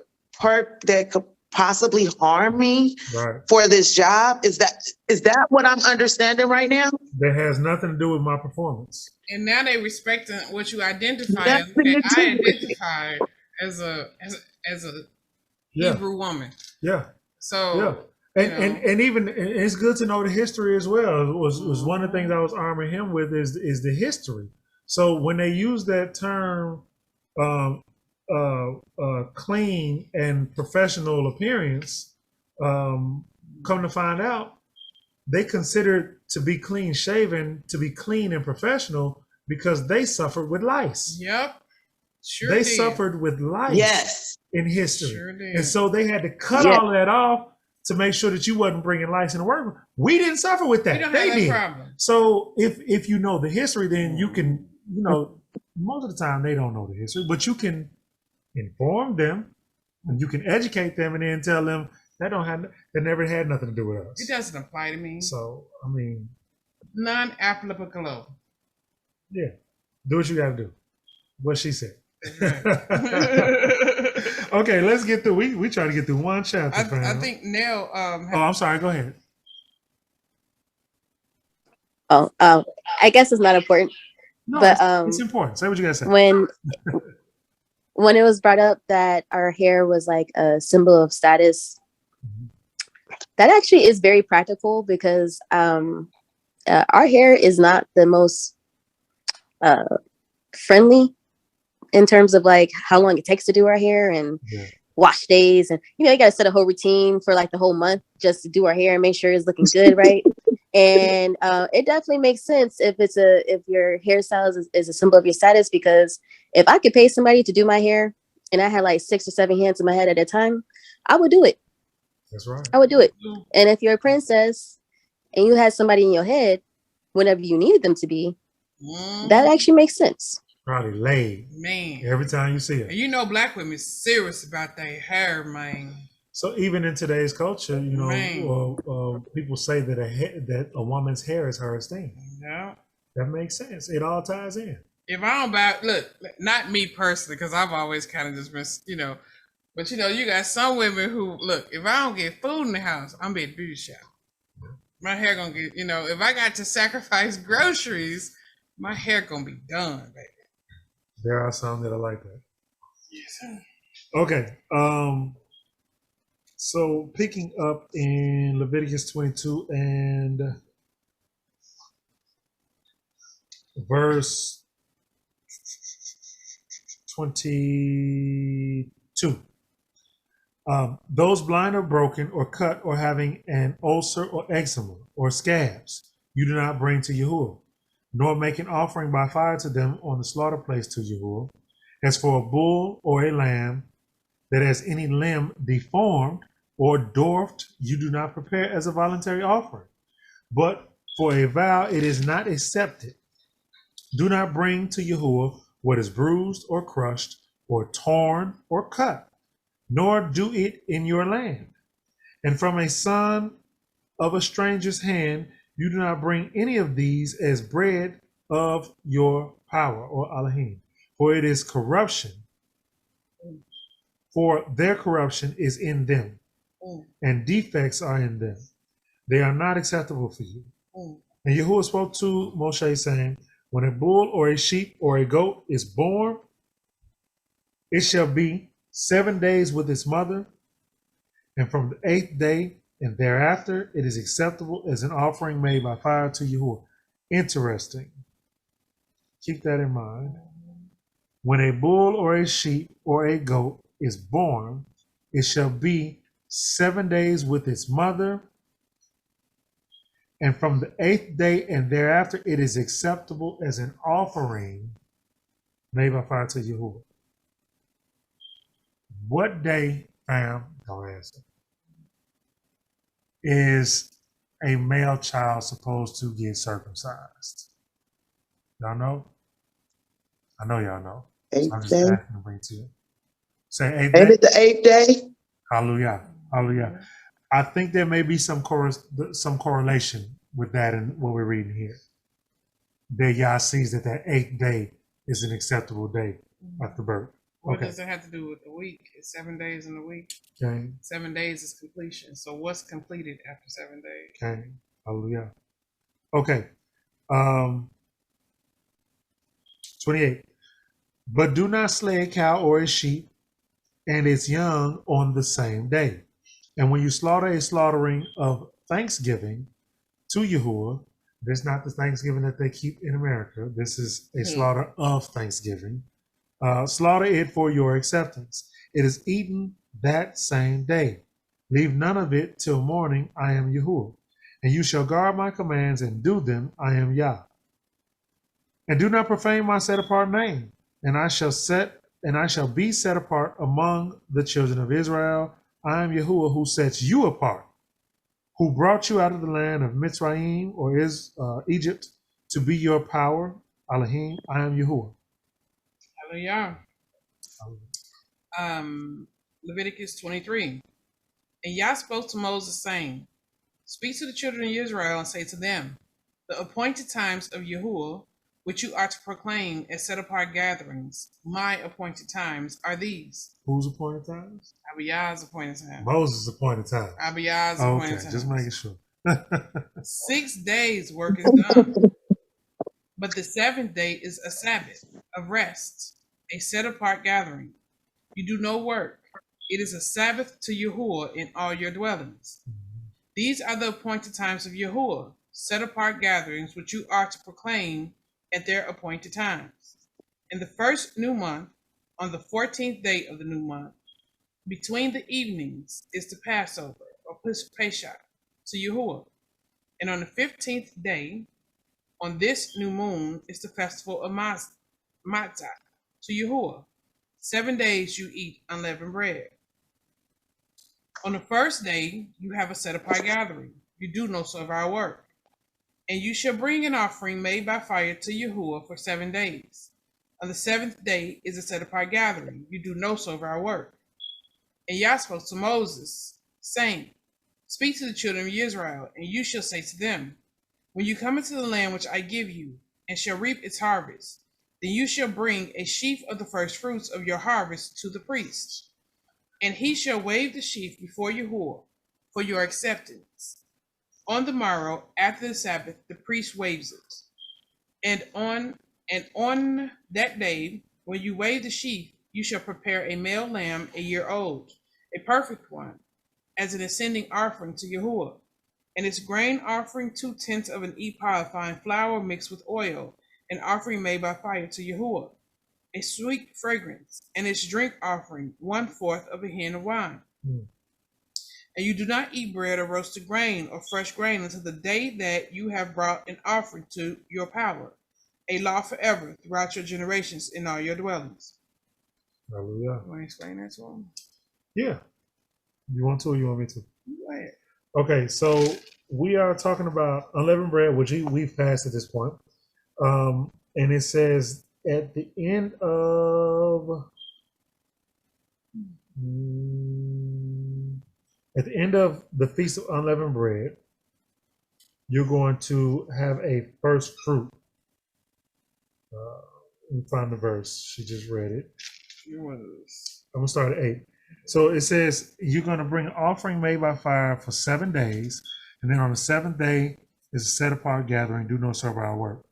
possibly harm me for this job? Is that what I'm understanding right now? That has nothing to do with my performance. And now they respecting what you identify as. Okay, I identify as a Hebrew woman. Yeah. So and even it's good to know the history as well. It was one of the things I was arming him with is the history. So when they use that term clean and professional appearance, come to find out, they considered to be clean shaven to be clean and professional because they suffered with lice. Yep. Sure they did. Suffered with lice in history. Sure did. And so they had to cut all that off to make sure that you wasn't bringing lice in the work. We didn't suffer with that. We don't they have that did. problem. So if you know the history, then you can, most of the time they don't know the history, but you can inform them and you can educate them and then tell them that never had nothing to do with us. It doesn't apply to me. So, I mean, non-applicable. Yeah. Do what you got to do. What she said. Right. Okay, let's get through. We try to get through one chapter. I think Nell. I'm sorry. Go ahead. I guess it's not important. No, but it's important. Say what you got to say. When it was brought up that our hair was like a symbol of status, that actually is very practical because our hair is not the most friendly in terms of like how long it takes to do our hair and wash days, and you got to set a whole routine for like the whole month just to do our hair and make sure it's looking good, right? And it definitely makes sense if your hairstyle is a symbol of your status, because if I could pay somebody to do my hair and I had like 6 or 7 hands in my head at a time, I would do it. That's right. I would do it. And if you're a princess and you had somebody in your head whenever you needed them to be, that actually makes sense. Probably laid. Man. Every time you see it. And black women serious about their hair, man. So even in today's culture, people say that a woman's hair is her esteem. Yeah. That makes sense. It all ties in. If I don't look, not me personally, because I've always kind of just been, but you got some women who, look, if I don't get food in the house, I'm at the beauty shop. My hair gonna get, if I got to sacrifice groceries, my hair gonna be done, baby. There are some that are like that. Yes, sir. Okay. So picking up in Leviticus 22 and verse 22. Those blind or broken or cut or having an ulcer or eczema or scabs, you do not bring to Yahuwah, nor make an offering by fire to them on the slaughter place to Yahuwah. As for a bull or a lamb that has any limb deformed or dwarfed, you do not prepare as a voluntary offering. But for a vow, it is not accepted. Do not bring to Yahuwah what is bruised or crushed or torn or cut, nor do it in your land. And from a son of a stranger's hand, you do not bring any of these as bread of your power, or Elohim, for it is corruption. For their corruption is in them, and defects are in them. They are not acceptable for you. And Yahuwah spoke to Moshe, saying, when a bull or a sheep or a goat is born, it shall be 7 days with its mother, and from the 8th day and thereafter it is acceptable as an offering made by fire to Yahuwah. Interesting. Keep that in mind. When a bull or a sheep or a goat is born, it shall be 7 days with its mother, and from the 8th day and thereafter it is acceptable as an offering made by fire to Yahuwah. What day, fam, don't answer, is a male child supposed to get circumcised? Y'all know? I know y'all know. Eighth I'm just day. asking to bring to you. Say eighth Ain't day. it the 8th day? Hallelujah. Hallelujah. I think there may be some correlation with that in what we're reading here. There Yah sees that 8th day is an acceptable day after birth. What does it have to do with the week? It's 7 days in the week. Okay. 7 days is completion. So what's completed after 7 days? Okay. Hallelujah. Okay. 28. But do not slay a cow or a sheep and its young on the same day. And when you slaughter a slaughtering of thanksgiving to Yahuwah, this is not the Thanksgiving that they keep in America. This is a slaughter of thanksgiving. Slaughter it for your acceptance. It is eaten that same day. Leave none of it till morning. I am Yahuwah. And you shall guard my commands and do them. I am Yah. And do not profane my set apart name. And I shall be set apart among the children of Israel. I am Yahuwah who sets you apart, who brought you out of the land of Mitzrayim or Egypt to be your power. Elohim, I am Yahuwah. Hallelujah. Leviticus 23. And Yah spoke to Moses, saying, Speak to the children of Israel and say to them, The appointed times of Yahuwah, which you are to proclaim as set apart gatherings, my appointed times are these. Whose appointed times? Abiyah's appointed time. Moses' appointed time. Abiyah's appointed time. Just making sure. 6 days work is done. But the 7th day is a Sabbath of rest, a set apart gathering. You do no work. It is a Sabbath to Yahuwah in all your dwellings. These are the appointed times of Yahuwah, set apart gatherings which you are to proclaim at their appointed times. In the first new month, on the 14th day of the new month, between the evenings is the Passover, or Pesach, to Yahuwah. And on the 15th day, on this new moon, is the festival of Matzah, to Yahuwah. 7 days you eat unleavened bread. On the first day, you have a set apart gathering. You do no servile work. And you shall bring an offering made by fire to Yahuwah for 7 days. On the 7th day is a set apart gathering. You do no servile work. And Yah spoke to Moses, saying, Speak to the children of Israel, and you shall say to them, When you come into the land which I give you, and shall reap its harvest, then you shall bring a sheaf of the first fruits of your harvest to the priest. And he shall wave the sheaf before Yahuwah for your acceptance. On the morrow, after the Sabbath, the priest waves it. And on that day, when you wave the sheaf, you shall prepare a male lamb 1 year old, a perfect one, as an ascending offering to Yahuwah, and its grain offering 2/10 of an ephah of fine flour mixed with oil, an offering made by fire to Yahuwah, a sweet fragrance, and its drink offering 1/4 of a hin of wine. And you do not eat bread or roasted grain or fresh grain until the day that you have brought an offering to your power, a law forever throughout your generations in all your dwellings. Hallelujah. You want to explain that to them? Yeah. You want to or you want me to? Go ahead. Okay, so we are talking about unleavened bread, which we've passed at this point. And it says at the end of the Feast of Unleavened Bread, you're going to have a first fruit. Let me find the verse. She just read it. I'm going to start at 8. So it says, you're going to bring an offering made by fire for 7 days. And then on the 7th day is a set apart gathering. Do no servile work.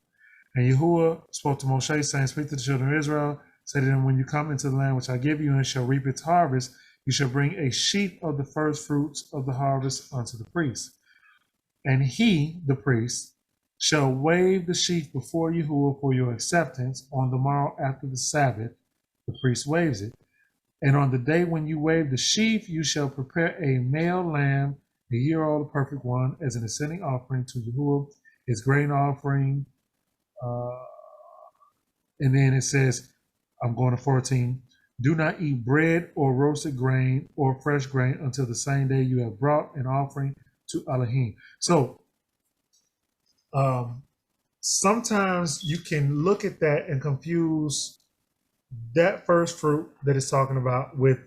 And Yahuwah spoke to Moshe, saying, Speak to the children of Israel. Say to them, when you come into the land which I give you and shall reap its harvest, you shall bring a sheaf of the first fruits of the harvest unto the priest. And he, the priest, shall wave the sheaf before Yahuwah for your acceptance. On the morrow after the Sabbath, the priest waves it. And on the day when you wave the sheaf, you shall prepare a male lamb, 1 year old, a perfect one, as an ascending offering to Yahuwah, his grain offering. And then it says, I'm going to 14, do not eat bread or roasted grain or fresh grain until the same day you have brought an offering to Elohim. So sometimes you can look at that and confuse that first fruit that it's talking about with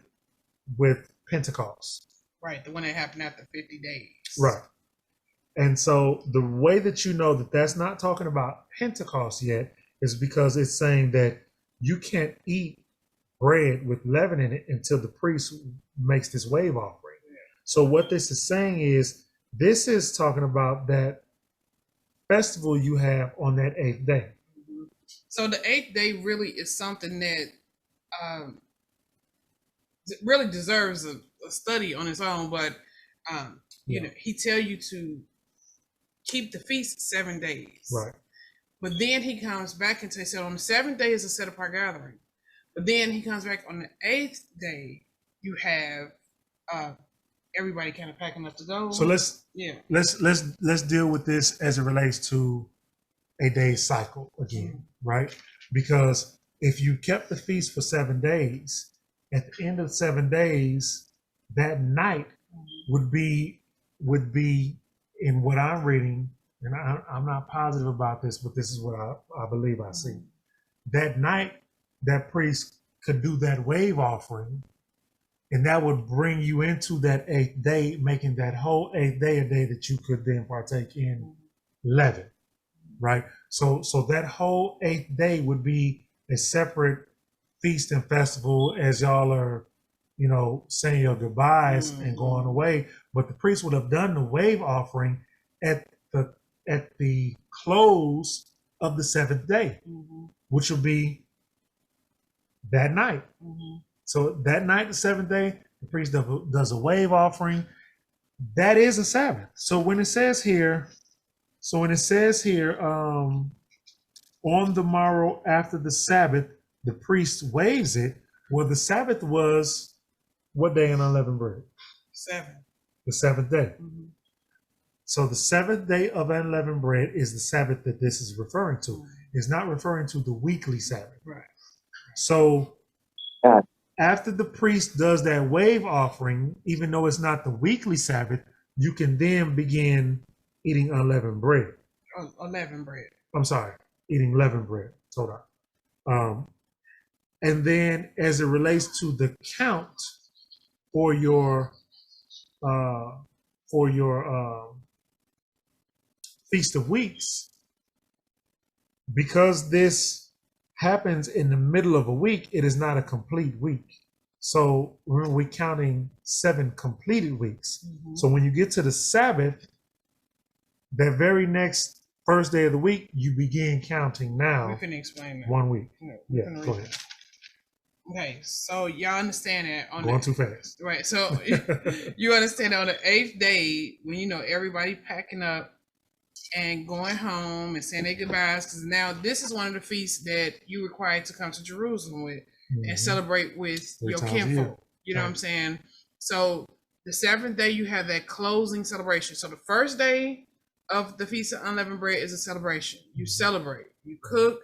Pentecost. Right, the one that happened after 50 days. Right. And so the way that you know that that's not talking about Pentecost yet is because it's saying that you can't eat bread with leaven in it until the priest makes this wave offering. So what this is saying is, this is talking about that festival you have on that 8th day. So the 8th day really is something that really deserves a study on its own, but you know, he tell you to keep the feast 7 days. Right. But then he comes back and says, on the 7th day is a set apart gathering. But then he comes back on the 8th day, you have everybody kind of packing up to go. So let's deal with this as it relates to a day cycle again, right? Because if you kept the feast for 7 days, at the end of 7 days, that night would be in what I'm reading, and I'm not positive about this, but this is what I believe I see. That night, that priest could do that wave offering, and that would bring you into that 8th day, making that whole 8th day a day that you could then partake in leaven, right? So that whole 8th day would be a separate feast and festival as y'all are, you know, saying your goodbyes and going away. But the priest would have done the wave offering at the close of the 7th day, which will be that night. So that night, the 7th day, the priest does a wave offering. That is a Sabbath. So when it says here, on the morrow after the Sabbath, the priest waves it. Well, the Sabbath was what day in unleavened bread? 7. The 7th day. So the 7th day of unleavened bread is the Sabbath that this is referring to. It's not referring to the weekly Sabbath. Right. So after the priest does that wave offering, even though it's not the weekly Sabbath, you can then begin eating unleavened bread. Unleavened bread. I'm sorry, eating leavened bread. Hold on. And then as it relates to the count for your Feast of Weeks, because this happens in the middle of a week, it is not a complete week. So we're counting 7 completed weeks. So when you get to the Sabbath, that very next first day of the week, you begin counting now. We can explain that. 1 week. Yeah, go ahead. Okay, so y'all understand that going too fast, right? So you understand that on the 8th day, when you know everybody packing up and going home and saying their goodbyes, because now this is one of the feasts that you required to come to Jerusalem with and celebrate with your kinfolk. You know what I'm saying? So the 7th day, you have that closing celebration. So the first day of the Feast of Unleavened Bread is a celebration. You celebrate, you cook,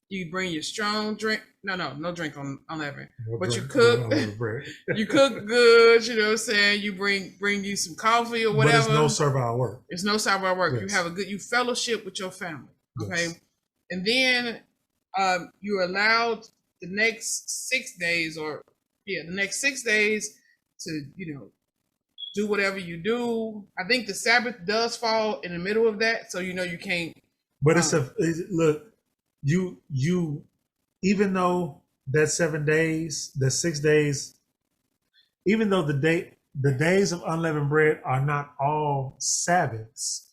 you bring your strong drink. No drink on unleavened. But you cook, you cook good, you know what I'm saying? You bring you some coffee or whatever. But it's no servile work. It's no servile work. Yes. You fellowship with your family. Okay. Yes. And then you're allowed the next 6 days to, you know, do whatever you do. I think the Sabbath does fall in the middle of that, so you know you can't. But look, you even though that 7 days, the 6 days, even though the days of unleavened bread are not all Sabbaths,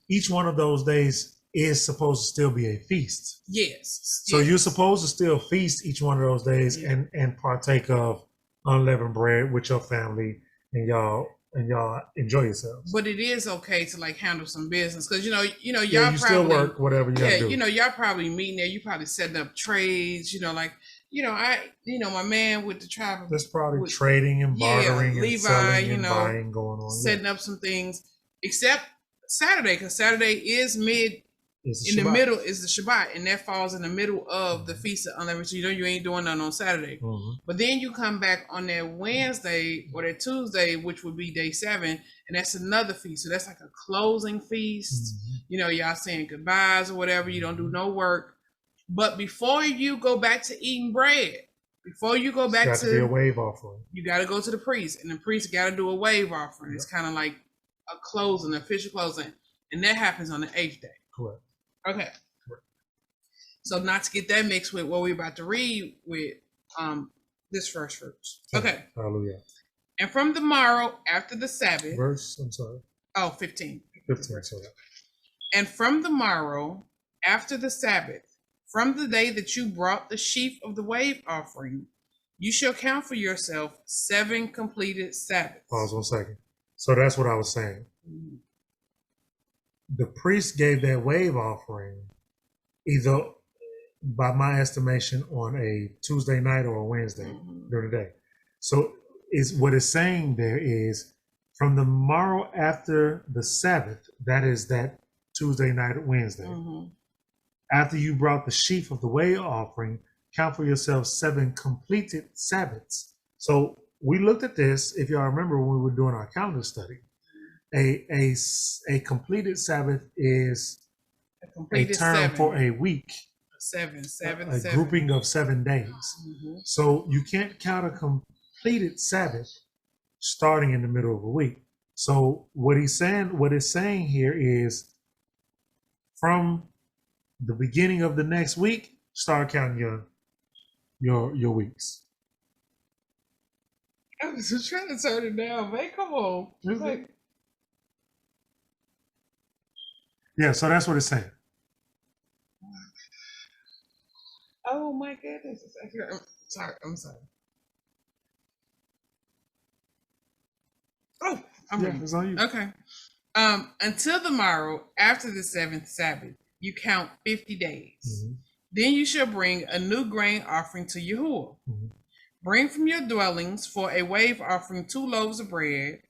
each one of those days is supposed to still be a feast. Yes. So you're supposed to still feast each one of those days and partake of unleavened bread with your family, and y'all enjoy yourselves. But it is okay to like handle some business, because y'all you probably still work whatever you gotta do. Y'all probably meeting there. You probably setting up trades. My man with the travel. There's probably trading and bartering and Levi, selling and buying going on. Setting up some things, except Saturday, because Saturday is the middle is the Shabbat, and that falls in the middle of the Feast of Unleavened. So you ain't doing nothing on Saturday. But then you come back on that Wednesday or that Tuesday, which would be day 7, and that's another feast. So that's like a closing feast. Y'all saying goodbyes or whatever. You don't do no work. But before you go back to eating bread, before you go back to be a wave offering, you got to go to the priest, and the priest got to do a wave offering. It's kind of like a closing, official closing, and that happens on the 8th day. Correct. Okay. Correct. So not to get that mixed with what we're about to read with this first fruits. Okay. Hallelujah. And from the morrow after the Sabbath. Verse, I'm sorry. Oh, 15. 15, sorry. And from the morrow after the Sabbath, from the day that you brought the sheaf of the wave offering, you shall count for yourself 7 completed Sabbaths. Pause 1 second. So that's what I was saying. Mm-hmm. The priest gave that wave offering either, by my estimation, on a Tuesday night or a Wednesday during the day. So what it's saying there is from the morrow after the Sabbath, that is that Tuesday night or Wednesday, after you brought the sheaf of the wave offering, count for yourself 7 completed Sabbaths. So we looked at this, if y'all remember when we were doing our calendar study. A completed Sabbath is a term for a week. A grouping of 7 days. So you can't count a completed Sabbath starting in the middle of a week. So what it's saying here is from the beginning of the next week, start counting your weeks. I was just trying to turn it down, man. Come on. Yeah, so that's what it's saying. Oh my goodness. I'm sorry. Oh, I'm ready. It's on you. Okay. Until the morrow, after the 7th Sabbath, you count 50 days. Then you shall bring a new grain offering to Yahuwah. Bring from your dwellings for a wave offering 2 loaves of bread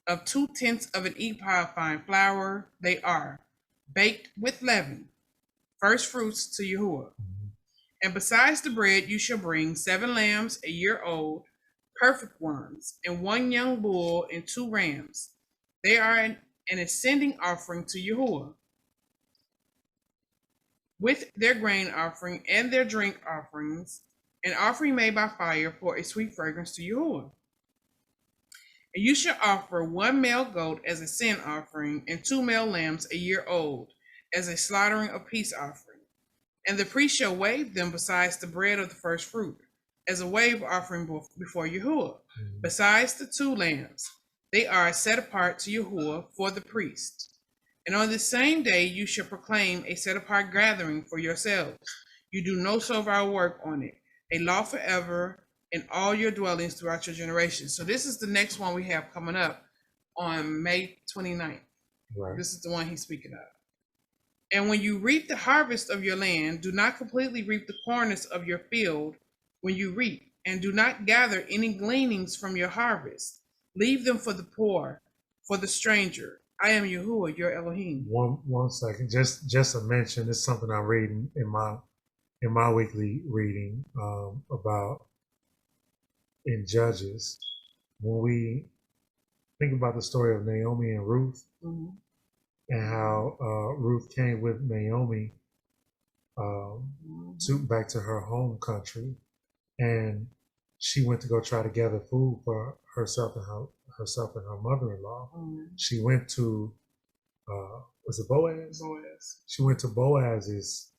of 2/10 of an ephah of fine flour. They are baked with leaven, first fruits to Yahuwah. And besides the bread, you shall bring 7 lambs a year old, perfect ones, and 1 young bull and 2 rams. They are an ascending offering to Yahuwah, with their grain offering and their drink offerings, an offering made by fire for a sweet fragrance to Yahuwah. And you shall offer 1 male goat as a sin offering, and 2 male lambs a year old as a slaughtering of peace offering. And the priest shall wave them besides the bread of the first fruit, as a wave offering before Yahuwah, besides the 2 lambs. They are set apart to Yahuwah for the priest. And on the same day you shall proclaim a set-apart gathering for yourselves. You do no servile work on it, a law forever in all your dwellings throughout your generations. So this is the next one we have coming up on May 29th. Right. This is the one he's speaking of. And when you reap the harvest of your land, do not completely reap the corners of your field when you reap, and do not gather any gleanings from your harvest. Leave them for the poor, for the stranger. I am Yahuwah, your Elohim. One second, just a mention. It's something I'm reading in my weekly reading about in Judges. When we think about the story of Naomi and Ruth, and how Ruth came with Naomi back to her home country, and she went to go try to gather food for herself and her mother-in-law. She went to was it Boaz? Boaz. She went to Boaz's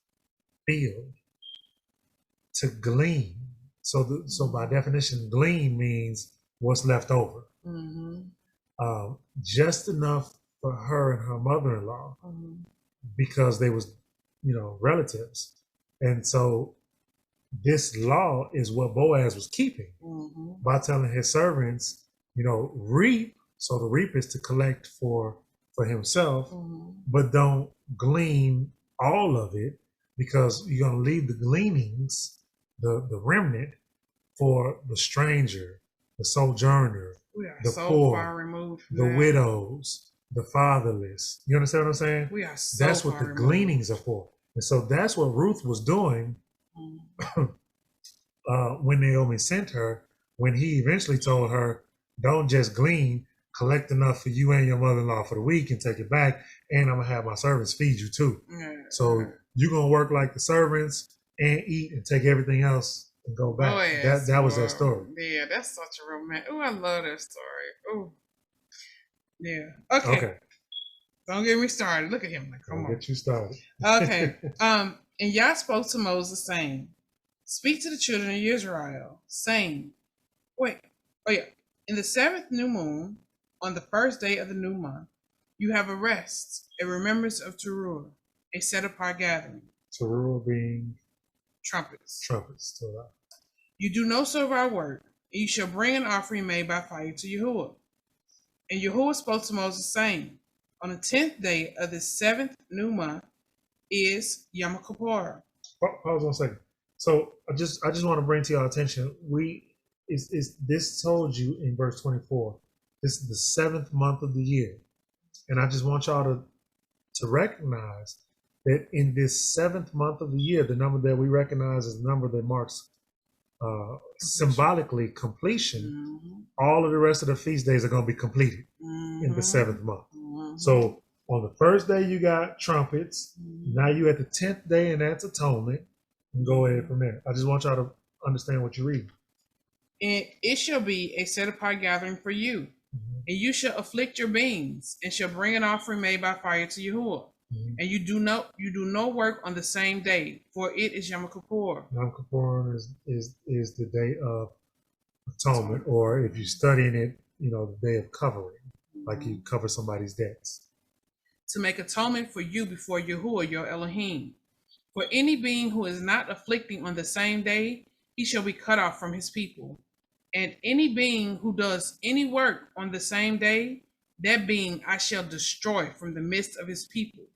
field to glean. So by definition, glean means what's left over. Just enough for her and her mother-in-law, because they was, relatives. And so this law is what Boaz was keeping by telling his servants, reap. So the reap is to collect for himself, but don't glean all of it, because you're going to leave the gleanings, the remnant, for the stranger, the sojourner, the so poor, far removed from the that. widows, the fatherless. You understand what I'm saying? We are so That's what far the removed. gleanings are for. And so that's what Ruth was doing when Naomi sent her, when he eventually told her, don't just glean, collect enough for you and your mother-in-law for the week and take it back, and I'm going to have my servants feed you too. So you're going to work like the servants, and eat and take everything else and go back. Oh, yes, that was that story. Yeah, that's such a romantic. Oh, I love that story. Oh, yeah. Okay. Don't get me started. Look at him. Like, come on. Get you started. Okay. And Yah spoke to Moses, saying, "Speak to the children of Israel, saying, in the seventh new moon, on the first day of the new month, you have a rest, a remembrance of Teruah, a set apart gathering." Teruah being trumpets. Trumpets. "You do no servile work, and you shall bring an offering made by fire to Yahuwah." And Yahuwah spoke to Moses, saying, "On the 10th day of the seventh new month is Yom Kippur." Pause 1 second. So I just want to bring to your attention, this told you in verse 24. This is the seventh month of the year, and I just want y'all to recognize that in this seventh month of the year, the number that we recognize is the number that marks symbolically completion. All of the rest of the feast days are going to be completed in the seventh month. So on the first day you got trumpets. Now you at the 10th day, and that's atonement. And go ahead from there. I just want y'all to understand what you read. "And it shall be a set apart gathering for you, and you shall afflict your beings, and shall bring an offering made by fire to Yahuwah. And you do no work on the same day, for it is Yom Kippur." Yom Kippur is the day of atonement, or if you're studying it, the day of covering, like you cover somebody's debts. "To make atonement for you before Yahuwah your Elohim. For any being who is not afflicting on the same day, he shall be cut off from his people. And any being who does any work on the same day, that being I shall destroy from the midst of his people.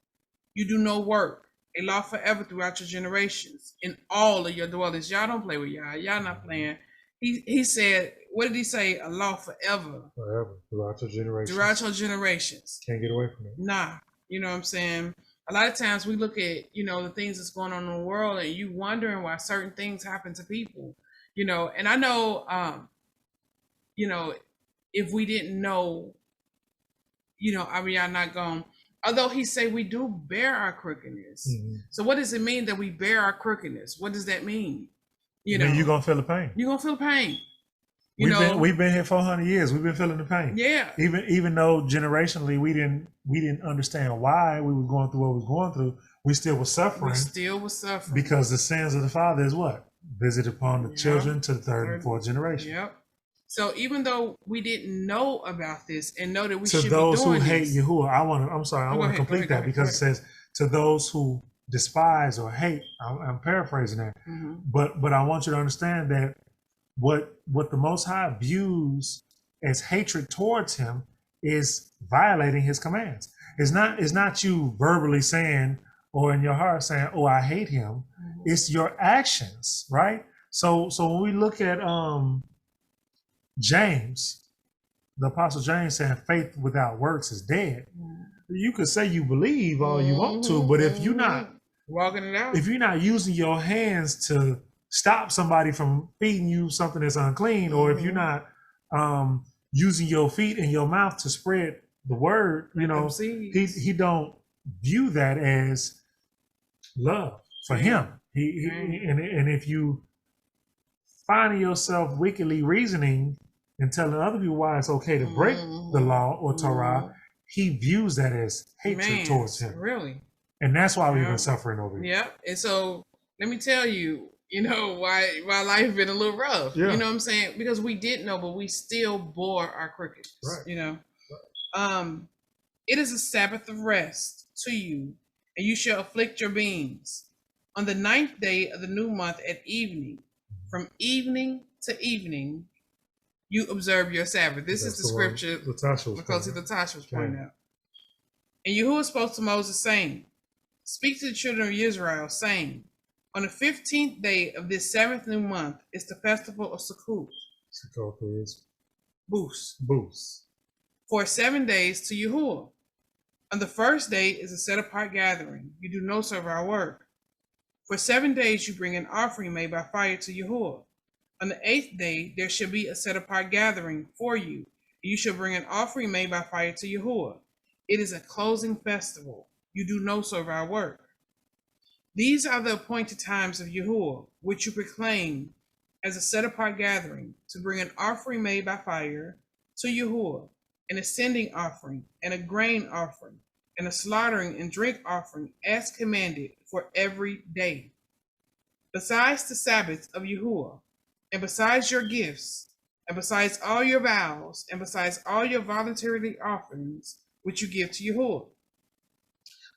You do no work, a law forever throughout your generations, in all of your dwellings." Y'all don't play with y'all. Y'all not playing. He said, what did he say? A law forever. Forever, throughout your generations. Throughout your generations. Can't get away from it. Nah. You know what I'm saying? A lot of times we look at, the things that's going on in the world, and you wondering why certain things happen to people. And I know, if we didn't know, I'm not going. Although he say we do bear our crookedness. So what does it mean that we bear our crookedness? What does that mean? You're gonna feel the pain. You're gonna feel the pain. We've been here 400 years. We've been feeling the pain. Yeah. Even though generationally we didn't understand why we were going through what we were going through, we still were suffering. Because the sins of the father is what? Visited upon the children to the third and fourth generation. Yep. So even though we didn't know about this and know that we should be doing this. To those who hate Yahuwah, I want to complete that because it says, to those who despise or hate, I'm paraphrasing that. But I want you to understand that what the Most High views as hatred towards him is violating his commands. It's not you verbally saying or in your heart saying, "Oh, I hate him." It's your actions, right? So when we look at James, the Apostle James saying faith without works is dead. You could say you believe all you want to, but if you're not walking it out, if you're not using your hands to stop somebody from feeding you something that's unclean, or if you're not using your feet and your mouth to spread the word, he don't view that as love for him. And if you finding yourself wickedly reasoning and telling other people why it's okay to break the law or Torah, he views that as hatred towards him. Really? And that's why we've been suffering over here. Yeah. And so let me tell you, why life been a little rough. Yeah. You know what I'm saying? Because we didn't know, but we still bore our crookedness. Right. It is a Sabbath of rest to you, and you shall afflict your beings. On the 9th day of the new month at evening, from evening to evening, you observe your Sabbath. This is the scripture Latasha was pointing out. And Yahuwah spoke to Moses, saying, "Speak to the children of Israel, saying, on the 15th day of this 7th new month is the festival of Sukkot." Sukkot is Booths. For 7 days to Yahuwah. On the first day is a set apart gathering. You do no servile work. For 7 days you bring an offering made by fire to Yahuwah. On the 8th day there shall be a set apart gathering for you. You shall bring an offering made by fire to Yahuwah. It is a closing festival. You do no servile work. These are the appointed times of Yahuwah, which you proclaim as a set-apart gathering, to bring an offering made by fire to Yahuwah, an ascending offering, and a grain offering, and a slaughtering and drink offering, as commanded, for every day. Besides the Sabbath of Yahuwah, and besides your gifts, and besides all your vows, and besides all your voluntary offerings, which you give to Yahuwah.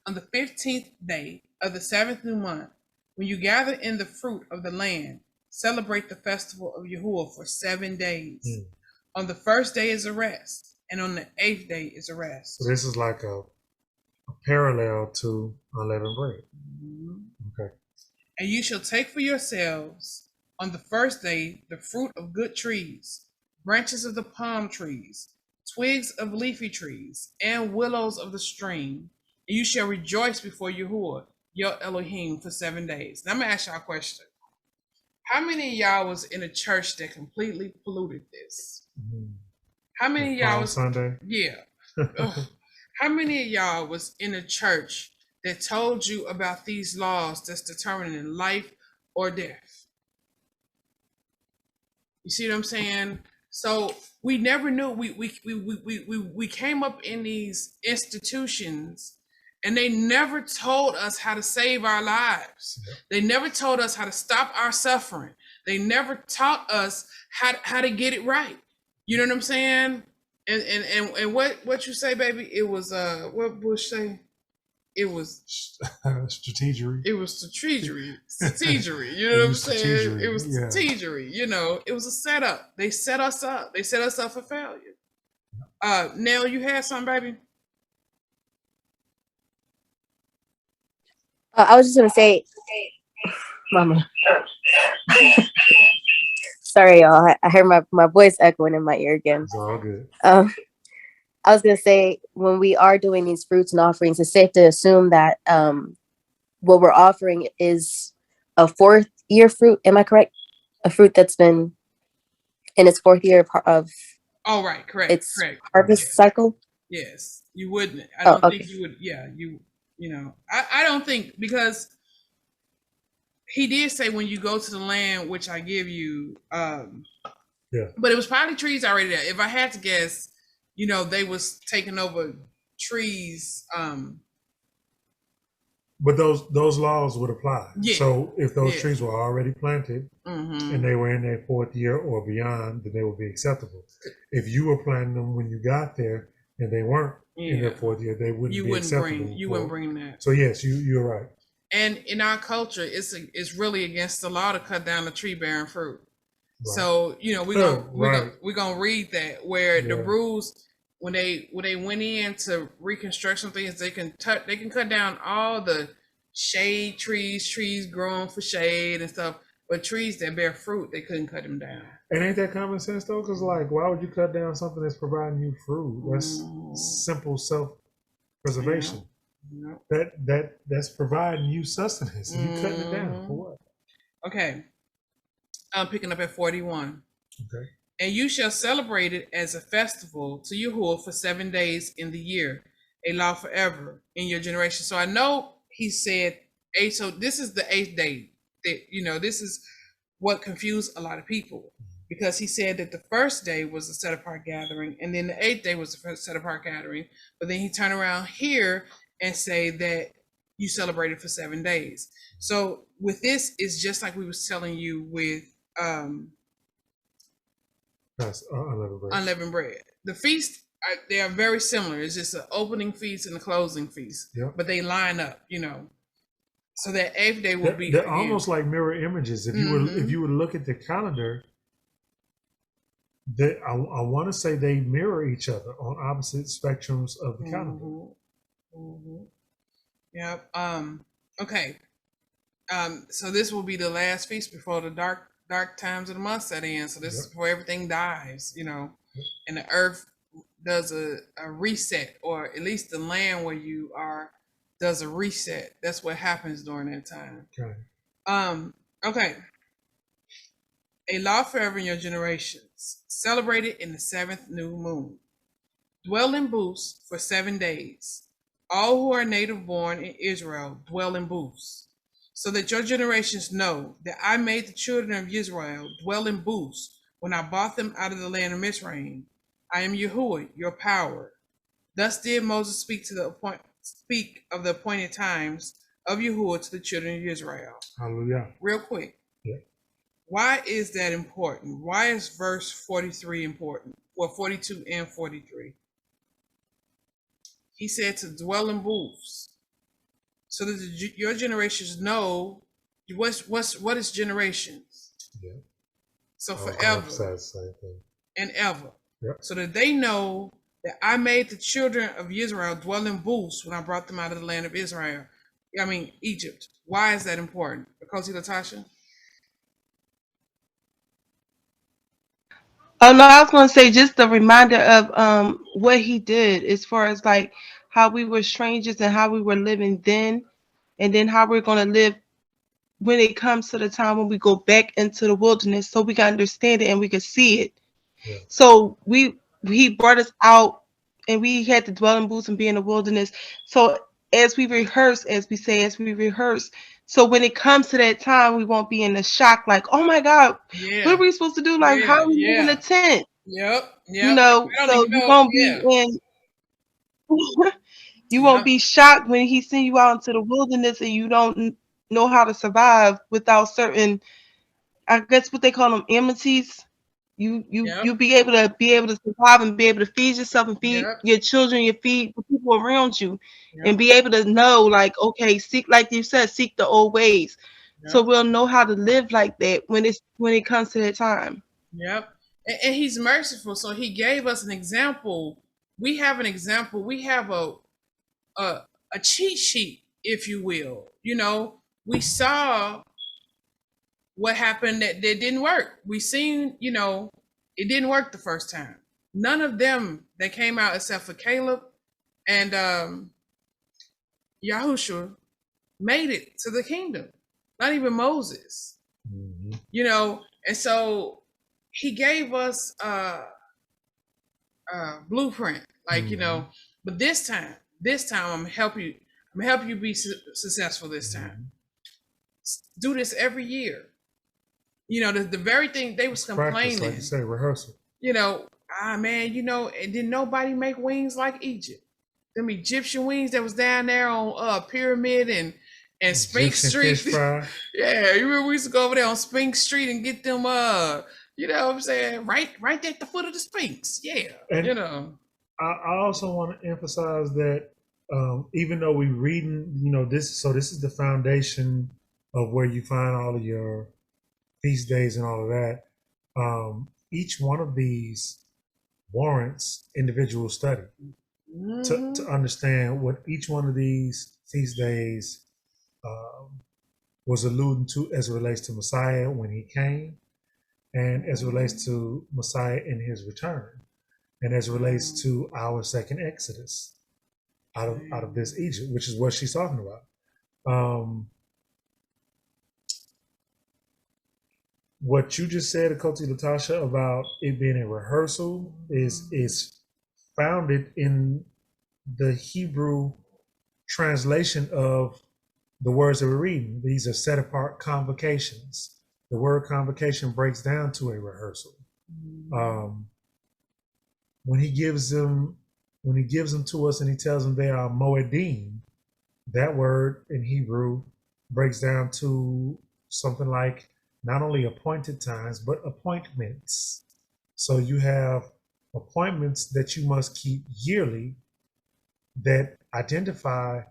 On the 15th day of the 7th new month, when you gather in the fruit of the land, celebrate the festival of Yahuwah for 7 days. On the first day is a rest, and on the 8th day is a rest. So this is like a parallel to unleavened bread. Okay. And you shall take for yourselves on the first day the fruit of good trees, branches of the palm trees, twigs of leafy trees, and willows of the stream. And you shall rejoice before Yahuwah, your Elohim, for 7 days. Now I'm going to ask y'all a question. How many of y'all was in a church that completely polluted this? How many of y'all was Sunday? Yeah. How many of y'all was in a church that told you about these laws that's determining life or death? You see what I'm saying? So we never knew. We came up in these institutions, and they never told us how to save our lives. They never told us how to stop our suffering. They never taught us how to get it right. You know what I'm saying? And what you say, baby? It was what Bush say? It was strategery. It was strategery. Strategery. You know what I'm saying? It was strategery. You know, it was a setup. They set us up. They set us up for failure. Nell, you had something, baby? I was just gonna say, Mama. Sorry, y'all. I heard my voice echoing in my ear again. It's all good. I was gonna say, when we are doing these fruits and offerings, it's safe to assume that what we're offering is a 4th year fruit. Am I correct? A fruit that's been in its 4th year of. Oh, right, correct. Its correct. harvest cycle. Yes, you wouldn't. I don't think you would. Yeah, you know. I don't think, because he did say when you go to the land which I give you. But it was probably trees already there. If I had to guess, you know, they was taking over trees. But those laws would apply. So if those trees were already planted and they were in their 4th year or beyond, then they would be acceptable. If you were planting them when you got there and they weren't in their 4th year, they wouldn't be acceptable. You wouldn't bring that. So yes, you're right. And in our culture, it's really against the law to cut down the tree bearing fruit. Right. So you know we're gonna read that where the rules, when they went in to reconstruct some things, they can cut down all the shade trees growing for shade and stuff, but trees that bear fruit, they couldn't cut them down. And ain't that common sense though? Because like, why would you cut down something that's providing you fruit? That's simple self-preservation. That's providing you sustenance. And you cutting it down for what? Okay. I'm picking up at 41. Okay. And you shall celebrate it as a festival to Yahuwah for 7 days in the year, a law forever in your generation. So I know he said 8. So this is the 8th day. That, this is what confused a lot of people, because he said that the first day was a set apart gathering, and then the 8th day was a set apart gathering. But then he turned around here and say that you celebrated for 7 days. So with this, it's just like we was telling you with that's unleavened bread. The feast, they are very similar. It's just an opening feast and a closing feast, but they line up, So that 8th day will be. They're almost like mirror images. If you would look at the calendar, I want to say they mirror each other on opposite spectrums of the calendar. Yep. Okay. So this will be the last feast before the dark times of the month set in. So this is before everything dies, and the earth does a reset, or at least the land where you are does a reset. That's what happens during that time. Okay. Okay. A law forever in your generations. Celebrate it in the 7th new moon. Dwell in booths for 7 days. All who are native born in Israel dwell in booths. so that your generations know that I made the children of Israel dwell in booths when I brought them out of the land of Mizraim. I am Yahuwah, your power. Thus did Moses speak of the appointed times of Yahuwah to the children of Israel. Hallelujah. Real quick. Yeah. Why is that important? Why is verse 43 important? Well, 42 and 43. He said to dwell in booths, so that your generations know what is generations. Yeah. So forever and ever. Yep. So that they know that I made the children of Israel dwell in booths when I brought them out of the land of Egypt. Why is that important? Because Latasha? Oh no, I was going to say just a reminder of what he did as far as like how we were strangers and how we were living then, and then how we're going to live when it comes to the time when we go back into the wilderness, so we can understand it and we can see it. Yeah. So he brought us out, and we had to dwell in booths and be in the wilderness. So as we rehearse, so when it comes to that time, we won't be in the shock like, oh my God, what are we supposed to do? Like, how are we live in a tent? Yep. You know, so you won't be in. You won't be shocked when he send you out into the wilderness and you don't know how to survive without certain, I guess what they call them, amenities. You'll be able to survive and be able to feed yourself and feed your children, feed the people around you, and be able to know, like, okay, seek, like you said, seek the old ways. So we'll know how to live like that when it comes to that time. Yep. And he's merciful, so he gave us an example. We have an example. We have a cheat sheet, if you will. You know, we saw what happened that didn't work. We seen, you know, it didn't work the first time. None of them that came out except for Caleb and Yahushua made it to the kingdom. Not even Moses. Mm-hmm. You know, and so he gave us a blueprint, like, you know, but this time I'm gonna help you be successful this time. Do this every year. You know, the very thing they was complaining. Practice, like you say, rehearsal. You know, man, you know, and did nobody make wings like Egypt? Them Egyptian wings that was down there on Pyramid and Spink Street. Yeah, you remember we used to go over there on Spink Street and get them you know what I'm saying, right at the foot of the Sphinx. Yeah. And you know. I also want to emphasize that even though we reading, you know, this is the foundation of where you find all of your feast days and all of that. Each one of these warrants individual study to understand what each one of these feast days was alluding to as it relates to Messiah when he came, and as it relates to Messiah in his return, and as it relates to our second Exodus out of this Egypt, which is what she's talking about. What you just said, Akoti Latasha, about it being a rehearsal is founded in the Hebrew translation of the words that we're reading. These are set apart convocations. The word convocation breaks down to a rehearsal. When he gives them to us and he tells them they are moedim, that word in Hebrew breaks down to something like not only appointed times, but appointments. So you have appointments that you must keep yearly that identify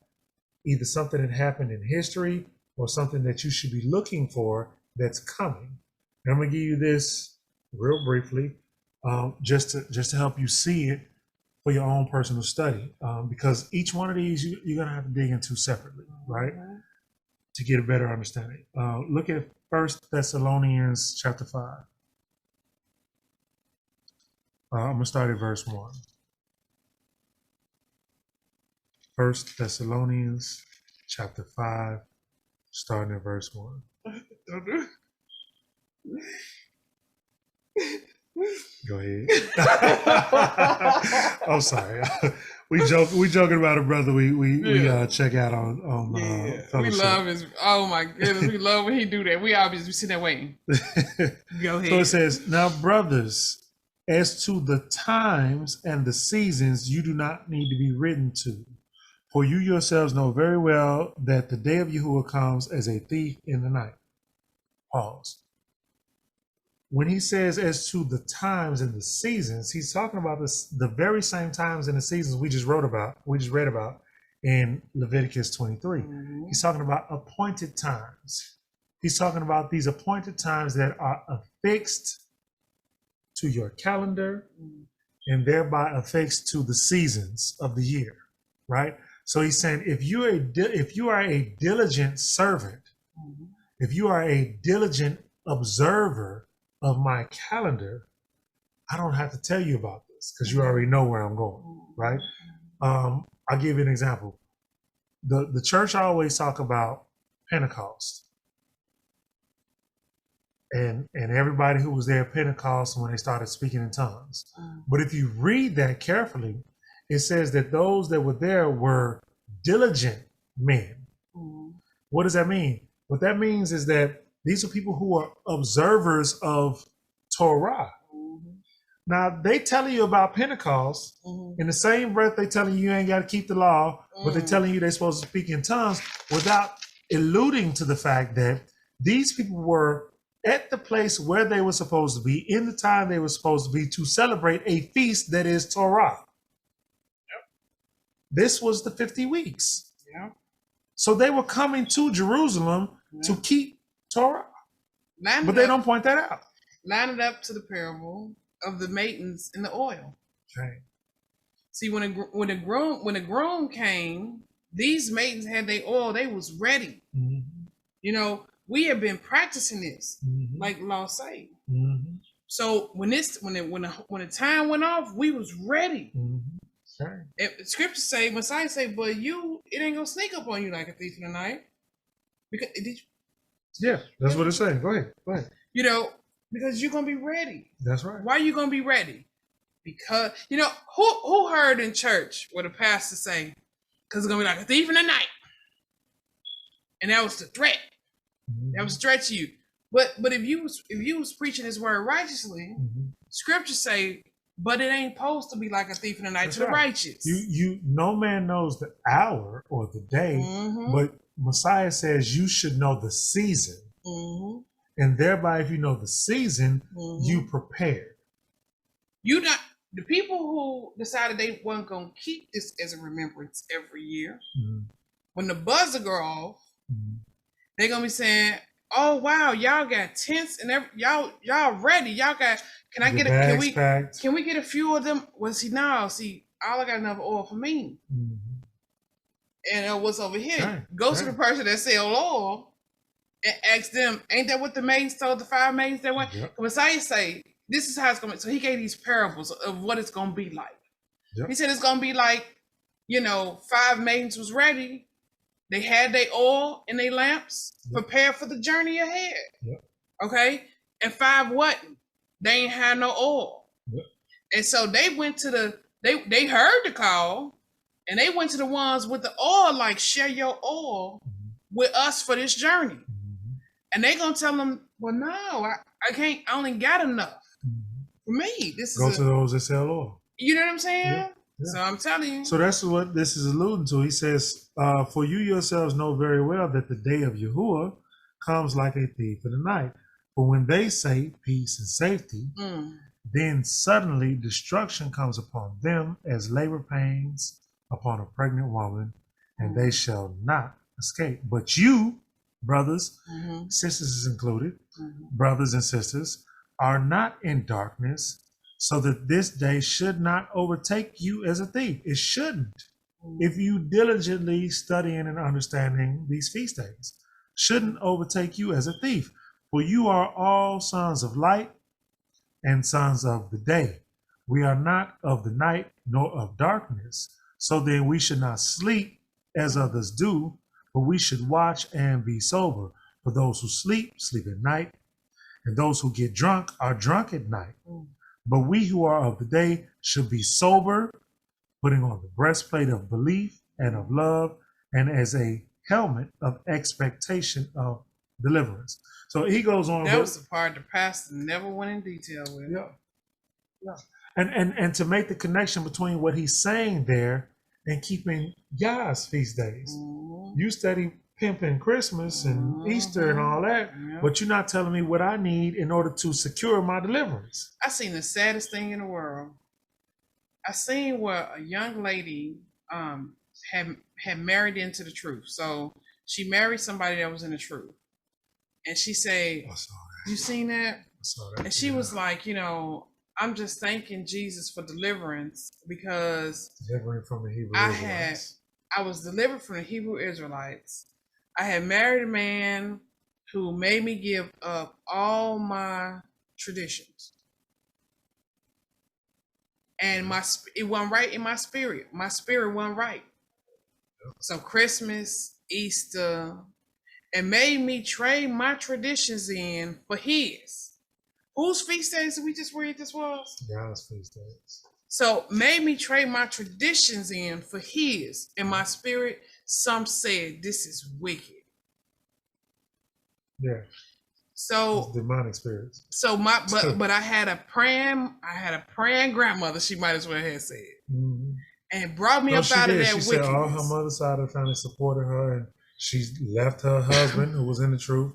either something that happened in history or something that you should be looking for that's coming. And I'm going to give you this real briefly, just to help you see it for your own personal study, because each one of these you're going to have to dig into separately, right, to get a better understanding. Look at 1 Thessalonians chapter 5. I'm going to start at verse 1. 1 Thessalonians chapter 5, starting at verse 1. Go ahead. I'm sorry. We joking about it, brother. We check out on we love his. Oh my goodness, we love when he do that. We obviously sit there waiting. Go ahead. So it says, now brothers, as to the times and the seasons, you do not need to be written to, for you yourselves know very well that the day of Yahuwah comes as a thief in the night. Pause. When he says as to the times and the seasons, he's talking about the very same times and the seasons we just read about in Leviticus 23. Mm-hmm. He's talking about appointed times. He's talking about these appointed times that are affixed to your calendar and thereby affixed to the seasons of the year, right? So he's saying if you are a diligent servant, mm-hmm. if you are a diligent observer of my calendar, I don't have to tell you about this because you already know where I'm going, right? I'll give you an example. The church always talk about Pentecost and everybody who was there at Pentecost when they started speaking in tongues. But if you read that carefully, it says that those that were there were diligent men. What does that mean? What that means is that these are people who are observers of Torah. Mm-hmm. Now, they telling you about Pentecost. Mm-hmm. In the same breath, they telling you ain't got to keep the law, but they're telling you they're supposed to speak in tongues without alluding to the fact that these people were at the place where they were supposed to be, in the time they were supposed to be, to celebrate a feast that is Torah. Yep. This was the 50 weeks. Yeah. So they were coming to Jerusalem to keep Torah, but they don't point that out. Line it up to the parable of the maidens in the oil. Okay. See, when the groom came, these maidens had their oil. They was ready. Mm-hmm. You know, we have been practicing this, mm-hmm. like law say. Mm-hmm. So when the time went off, we was ready. Mm-hmm. Sure. Scripture say, Messiah say, but it ain't gonna sneak up on you like a thief in the night. Because yeah, that's what it's saying. Go ahead. You know, because you're gonna be ready. That's right. Why are you gonna be ready? Because you know who heard in church what a pastor say? Because it's gonna be like a thief in the night, and that was the threat. Mm-hmm. That was a threat to you. But if you was preaching His word righteously, mm-hmm. Scripture say, but it ain't supposed to be like a thief in the night to the righteous. You no man knows the hour or the day, mm-hmm. but Messiah says you should know the season. Mm-hmm. And thereby, if you know the season, mm-hmm. you prepared. The people who decided they weren't going to keep this as a remembrance every year, mm-hmm. when the buzzer go off, mm-hmm. they're going to be saying, oh, wow, y'all got tents and y'all ready. Y'all got, can we get a few of them? Well, see, all I got enough oil for me. Mm-hmm. And what's over here? Right, go to the person that sell oil and ask them, ain't that what the maidens told the 5 maidens that went? Yep. Messiah say, this is how it's going to be. So he gave these parables of what it's going to be like. Yep. He said it's going to be like, 5 maidens was ready. They had their oil and their lamps, prepared for the journey ahead. Yep. Okay? And 5 wasn't. They ain't had no oil. Yep. And so they went to they heard the call. And they went to the ones with the oil, like, share your oil with us for this journey. Mm-hmm. And they going to tell them, well, no, I can't, I only got enough. Mm-hmm. For me, Go to those that sell oil. You know what I'm saying? Yeah. Yeah. So I'm telling you. So that's what this is alluding to. He says, for you yourselves know very well that the day of Yahuwah comes like a thief in the night. For when they say peace and safety, then suddenly destruction comes upon them as labor pains upon a pregnant woman, and they shall not escape. But you, brothers, mm-hmm. sisters is included, mm-hmm. brothers and sisters, are not in darkness, so that this day should not overtake you as a thief. It shouldn't. Mm-hmm. If you diligently studying and understanding these feast days, shouldn't overtake you as a thief. For you are all sons of light and sons of the day. We are not of the night nor of darkness. So then we should not sleep as others do, but we should watch and be sober. For those who sleep, sleep at night, and those who get drunk are drunk at night. But we who are of the day should be sober, putting on the breastplate of belief and of love, and as a helmet of expectation of deliverance. So he goes on. That was the part the pastor never went in detail with. Yeah. And to make the connection between what he's saying there and keeping Yah's feast days. Mm-hmm. You study pimping Christmas and Easter and all that, but you're not telling me what I need in order to secure my deliverance. I seen the saddest thing in the world. I seen where a young lady had married into the truth. So she married somebody that was in the truth. And she said, you seen that? I saw that. And she was like, I'm just thanking Jesus for deliverance because delivering from the Hebrew Israelites. I was delivered from the Hebrew Israelites. I had married a man who made me give up all my traditions. And it wasn't right in my spirit. My spirit wasn't right. So Christmas, Easter, and made me trade my traditions in for his. Whose feast days did we just read this was? God's feast days. So made me trade my traditions in for his. In my spirit, some said this is wicked. Yeah. So it's demonic spirits. So but I had a praying grandmother, she might as well have said. Mm-hmm. And brought me up out of that wickedness. She said all her mother's side of the family supported her, and she left her husband who was in the truth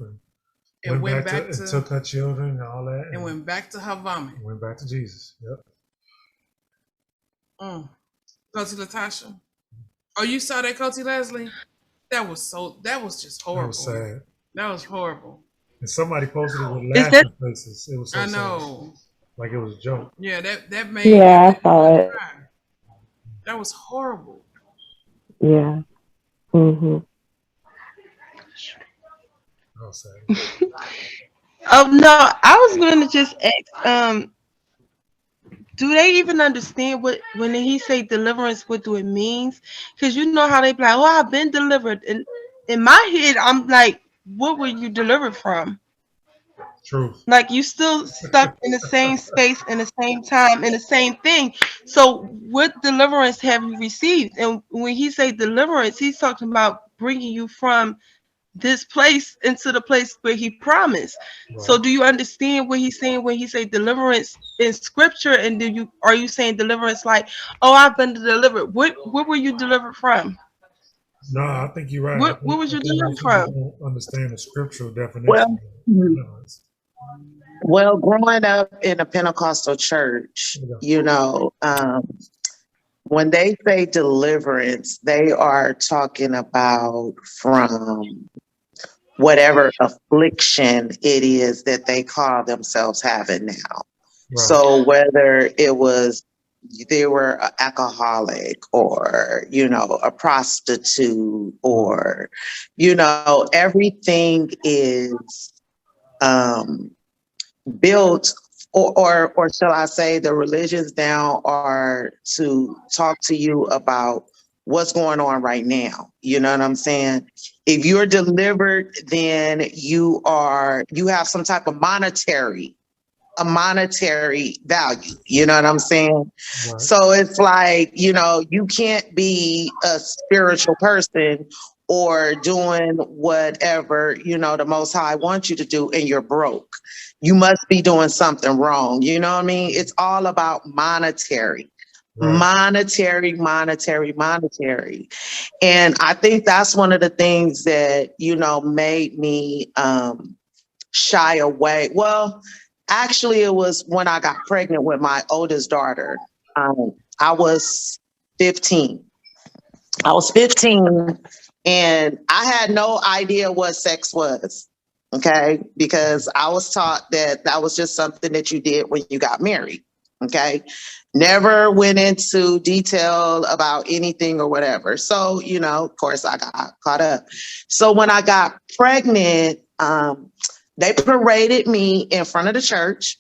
and went back to took her children and all that. And went back to her vomit. Went back to Jesus. Yep. Coach Latasha. Oh, you saw that, Coach Leslie? That was just horrible. That was sad. That was horrible. And somebody posted it with laughing faces. It was so I know. Sad. Like it was a joke. Yeah, that made I saw it. That was horrible. Yeah. Mm-hmm. Oh no, I was going to just ask, do they even understand when he say deliverance, what do it means? Because you know how they be like, oh, I've been delivered. And in my head, I'm like, what were you delivered from? Truth. Like you still stuck in the same space, in the same time, in the same thing. So what deliverance have you received? And when he say deliverance, he's talking about bringing you from this place into the place where he promised. Right. So do you understand what he's saying when he say deliverance in scripture? And are you saying deliverance like, oh, I've been delivered? What were you delivered from? No, I think you're right. What was you delivered from? Understand the scriptural definition. Well, growing up in a Pentecostal church, when they say deliverance, they are talking about from whatever affliction it is that they call themselves having now. Right. So whether they were an alcoholic or, a prostitute or, everything is built or shall I say the religions now are to talk to you about what's going on right now. You know what I'm saying? If you're delivered, then you have some type of monetary value. You know what I'm saying? Right. So it's like, you can't be a spiritual person or doing whatever, the Most High wants you to do and you're broke. You must be doing something wrong. You know what I mean? It's all about monetary. Right. Monetary. And I think that's one of the things that, made me shy away. Well, actually, it was when I got pregnant with my oldest daughter. I was 15. And I had no idea what sex was. Okay, because I was taught that was just something that you did when you got married. Okay, never went into detail about anything or whatever. So, of course, I got caught up. So when I got pregnant, they paraded me in front of the church.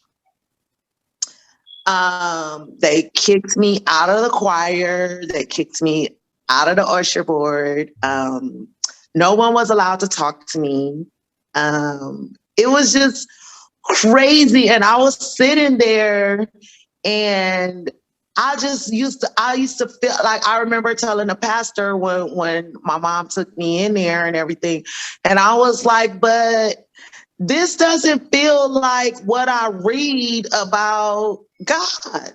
They kicked me out of the choir. They kicked me out of the usher board. No one was allowed to talk to me. It was just crazy. And I was sitting there and I used to feel like, I remember telling the pastor when my mom took me in there and everything, and I was like, but this doesn't feel like what I read about God.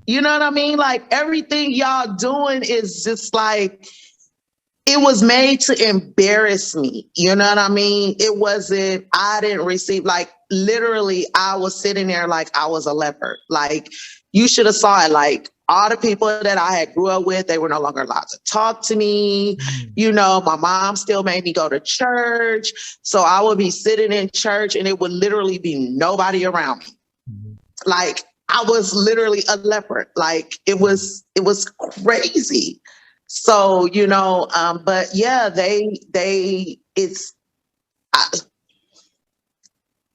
You know what I mean? Like, everything y'all doing is just like, it was made to embarrass me. You know what I mean? It wasn't, I didn't receive, like, literally, I was sitting there like I was a leopard. Like, you should have saw it. Like, all the people that I had grew up with, they were no longer allowed to talk to me. You know, my mom still made me go to church. So I would be sitting in church and it would literally be nobody around me. Like, I was literally a leopard. Like, it was crazy. So, you know, but yeah,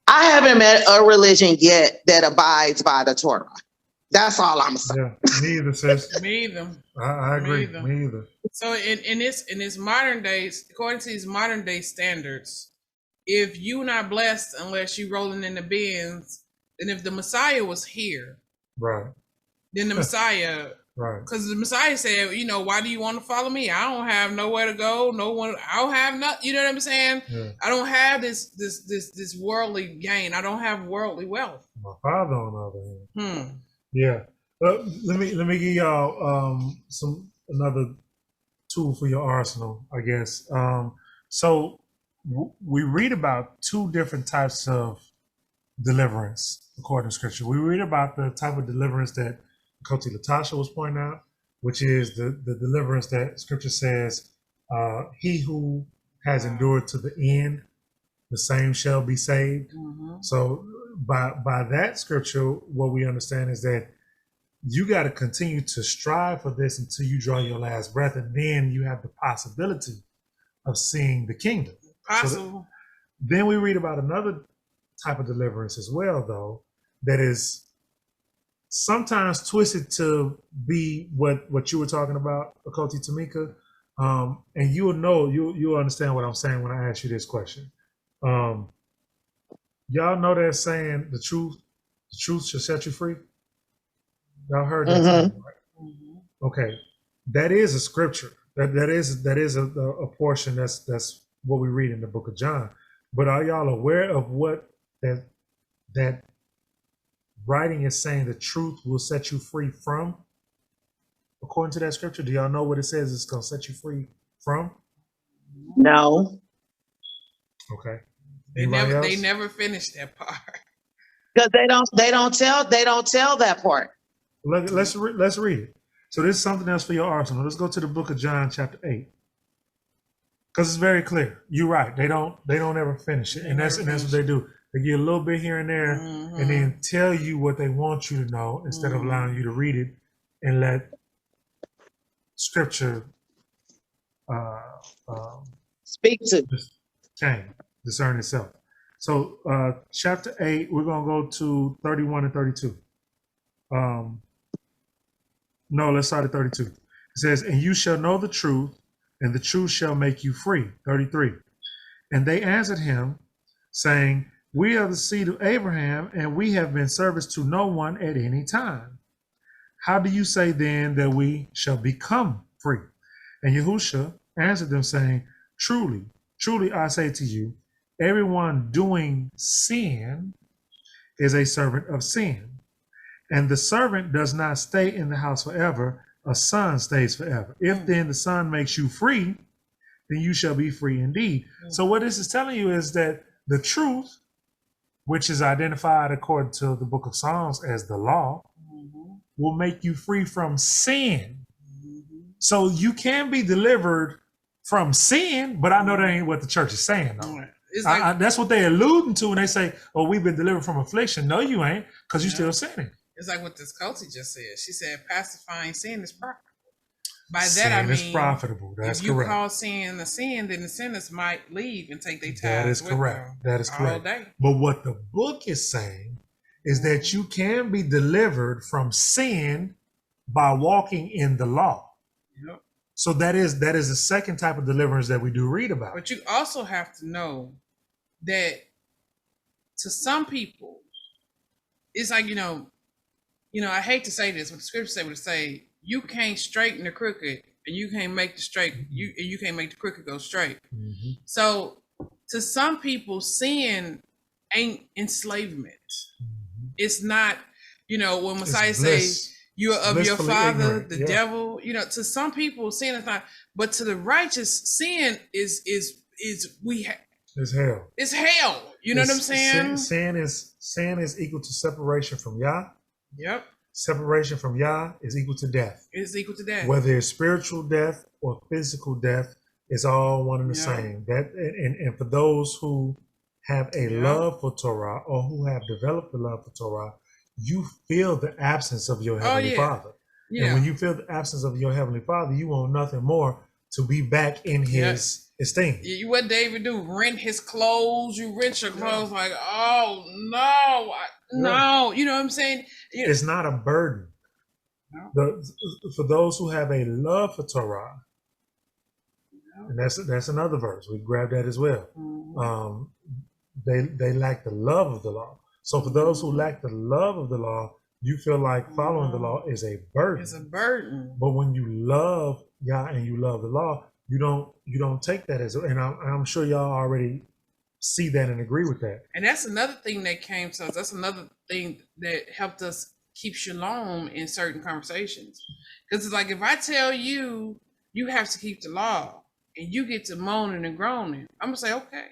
I haven't met a religion yet that abides by the Torah. That's all I'm saying. Yeah, me either, sis. Me either. I agree. Me either. So in this modern days, according to these modern day standards, if you not blessed unless you rolling in the bins, then if the Messiah was here, right, then the Messiah, right, because the Messiah said, you know, why do you want to follow me? I don't have nowhere to go. No one. I don't have nothing. You know what I'm saying? Yeah. I don't have this worldly gain. I don't have worldly wealth. My father, on the other hand. Yeah. Let me give y'all another tool for your arsenal, I guess. So we read about two different types of deliverance according to Scripture. We read about the type of deliverance that Coach Latasha was pointing out, which is the deliverance that Scripture says, he who has endured to the end, the same shall be saved. So by that Scripture, what we understand is that you got to continue to strive for this until you draw your last breath, and then you have the possibility of seeing the kingdom. Possible. Then we read about another type of deliverance as well, though, that is sometimes twisted to be what you were talking about, Akoti Tamika. And you'll understand what I'm saying when I ask you this question. Y'all know that saying, the truth shall set you free? Y'all heard that saying, right? Okay. That is a scripture. That is a portion that's what we read in the book of John. But are y'all aware of what that writing is saying the truth will set you free from? According to that scripture, do y'all know what it says it's going to set you free from? No. Okay. They never finished that part. Because they don't tell that part. Let's read it. So this is something else for your arsenal. Let's go to the book of John, chapter 8. Because it's very clear. You're right. They don't ever finish it. And that's what they do. They get a little bit here and there and then tell you what they want you to know instead of allowing you to read it and let scripture speak to discern itself. So chapter 8, we're going to go to 31 and 32. No, let's start at 32. It says, and you shall know the truth, and the truth shall make you free. 33. And they answered him, saying, we are the seed of Abraham, and we have been servants to no one at any time. How do you say then that we shall become free? And Yahushua answered them, saying, truly, truly I say to you, everyone doing sin is a servant of sin. And the servant does not stay in the house forever, a son stays forever. If then the son makes you free, then you shall be free indeed. So what this is telling you is that the truth, which is identified according to the book of Psalms as the law, will make you free from sin. So you can be delivered from sin, but I know that ain't what the church is saying, though. That's what they're alluding to when they say, oh, we've been delivered from affliction. No, you ain't, because you're still sinning. It's like what this Coty just said. She said pacifying sin is profitable. By sin that I mean is profitable. That's if you correct. call sin a sin, then the sinners might leave and take their tithes. That is correct. That is correct. Day. But what the book is saying is that you can be delivered from sin by walking in the law. Yep. So that is the second type of deliverance that we do read about. But you also have to know that to some people, it's like, I hate to say this, but the scripture would say, you can't straighten the crooked, and you can't make the straight. You can't make the crooked go straight. Mm-hmm. So, to some people, sin ain't enslavement. Mm-hmm. It's not. When Messiah says you're of your father, the devil. To some people, sin is not. But to the righteous, sin is it's hell. It's hell. You know what I'm saying? Sin is equal to separation from Yah. Yep. Separation from Yah is equal to death. It's equal to death. Whether it's spiritual death or physical death, it's all one and the same. That and for those who have a love for Torah or who have developed the love for Torah, you feel the absence of your Heavenly Father. Yeah. And when you feel the absence of your Heavenly Father, you want nothing more to be back in His esteem. What David do? Rent his clothes. You rent your clothes like, oh no, no. You know what I'm saying? It's not a burden. No. For those who have a love for Torah, and that's another verse. We grab that as well. Mm-hmm. They lack the love of the law. So for those who lack the love of the law, you feel like following the law is a burden. It's a burden. But when you love Yah and you love the law, you don't take that as, and I'm sure y'all already see that and agree with that. And that's another thing that came to us. That's another thing that helped us keep shalom in certain conversations. Because it's like, if I tell you, you have to keep the law, and you get to moaning and groaning, I'm gonna say, okay,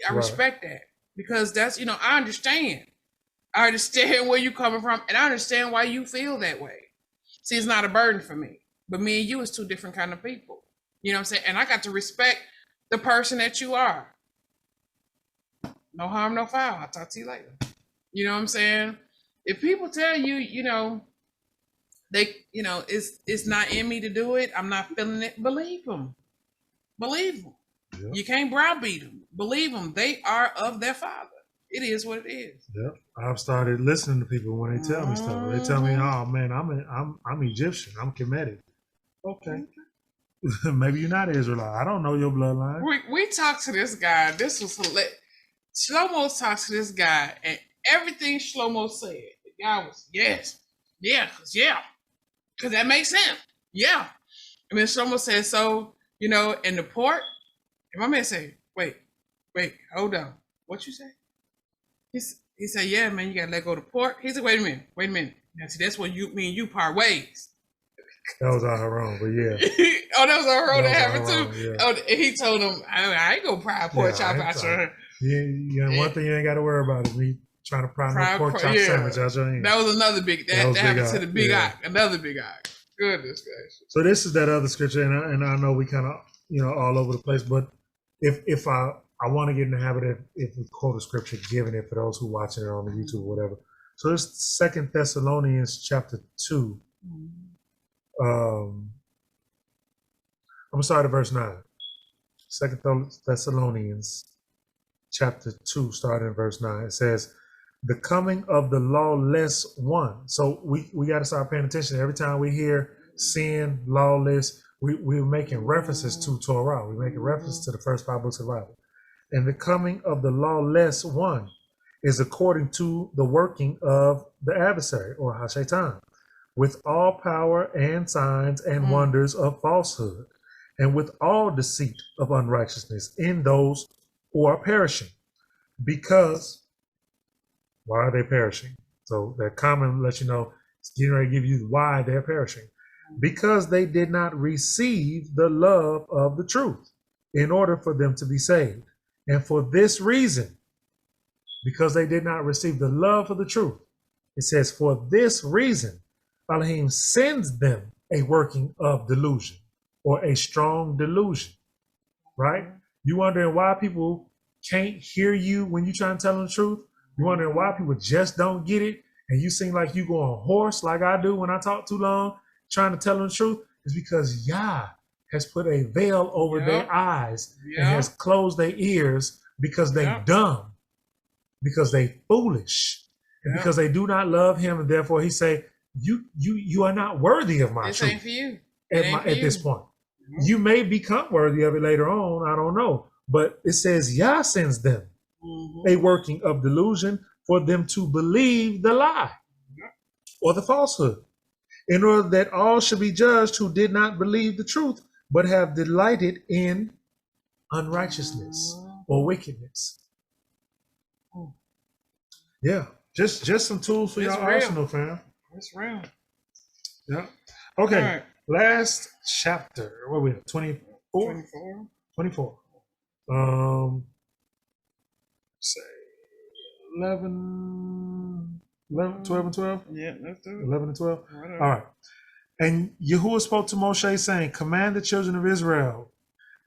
I respect that, because that's, I understand. I understand where you're coming from, and I understand why you feel that way. See, it's not a burden for me, but me and you is two different kind of people. You know what I'm saying? And I got to respect the person that you are. No harm, no foul. I'll talk to you later. You know what I'm saying? If people tell you, it's not in me to do it, I'm not feeling it, believe them. Believe them. Yep. You can't browbeat them. Believe them. They are of their Father. It is what it is. Yep. I've started listening to people when they tell me stuff. They tell me, "Oh man, I'm Egyptian. I'm Kemetic." Okay. Maybe you're not Israelite. I don't know your bloodline. We talked to this guy. This was hilarious. Shlomo talked to this guy, and everything Shlomo said, the guy was, because that makes sense. Yeah. And then Shlomo said, so, in the port, and my man said, wait, hold on. What you say? He said, yeah, man, you got to let go of the port. He said, wait a minute. Now, see, that's when you part ways. That was all wrong, but yeah. Oh, that was all wrong. That happened too. Yeah. Oh, and he told him, I ain't gonna pry a pork chop out your hand. Yeah, one thing you ain't got to worry about is me trying to pry no pork chop sandwich out your hand. That was another big. That happened to the big eye. Another big eye. Goodness gracious. So this is that other scripture, and I know we kind of all over the place, but if I want to get in the habit of if we quote a scripture, giving it for those who watching it on the YouTube or whatever. So this 2 Thessalonians chapter 2. I'm gonna start at verse 9. 2 Thessalonians chapter 2, starting in verse 9. It says, the coming of the lawless one. So we got to start paying attention. Every time we hear sin, lawless, we're making references to Torah. We're making reference to the first 5 books of the Bible. And the coming of the lawless one is according to the working of the adversary, or Hashaitan, with all power and signs and wonders of falsehood, and with all deceit of unrighteousness in those who are perishing. Because, why are they perishing? So that comment lets you know, it's getting ready to give you why they're perishing. Because they did not receive the love of the truth in order for them to be saved. And for this reason, because they did not receive the love of the truth, it says, for this reason, Elohim sends them a working of delusion, or a strong delusion, right? You wondering why people can't hear you when you try to tell them the truth? You wondering why people just don't get it, and you seem like you going hoarse like I do when I talk too long trying to tell them the truth? It's because Yah has put a veil over their eyes and has closed their ears, because they dumb, because they foolish, and because they do not love him, and therefore he say, you are not worthy of my truth. This ain't for you. At this point. You may become worthy of it later on, I don't know. But it says Yah sends them a working of delusion for them to believe the lie. or the falsehood, in order that all should be judged who did not believe the truth, but have delighted in unrighteousness or wickedness. Yeah, just some tools for your arsenal, fam. It's real. Yeah. Okay. Right. Last chapter. What are we at? 24? 24. Say 11, 12 and 12? Yeah, let's do it. 11 and 12? Whatever. All right. And Yahuwah spoke to Moshe, saying, command the children of Israel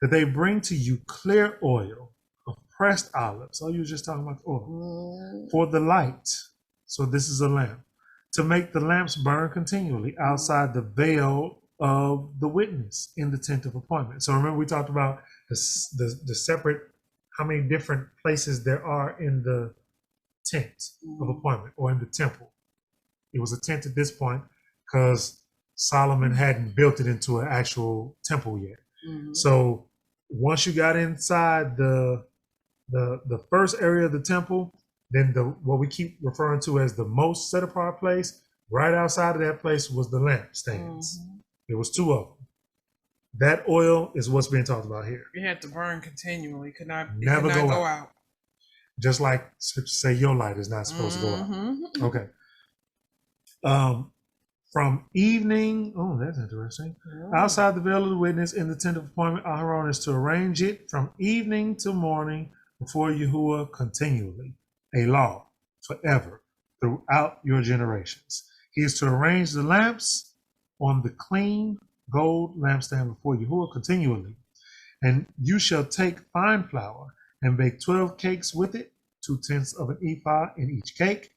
that they bring to you clear oil of pressed olives. Oh, you were just talking about the oil. For the light. So this is a lamp. To make the lamps burn continually outside the veil of the witness in the tent of appointment. So remember we talked about the separate, how many different places there are in the tent of appointment or in the temple. It was a tent at this point because Solomon hadn't built it into an actual temple yet. So once you got inside the first area of the temple, then what we keep referring to as the most set apart place, right outside of that place was the lampstands. There was 2 of them. That oil is what's being talked about here. You had to burn continually. It could not Never go go out. Just like scripture say your light is not supposed to go out. Okay. From evening, oh, that's interesting. Outside the veil of the witness in the tent of appointment, Aharon is to arrange it from evening to morning before Yahuwah continually, a law forever throughout your generations. He is to arrange the lamps on the clean gold lampstand before Yahuwah continually. And you shall take fine flour and bake 12 cakes with it, 2/10 of an ephah in each cake.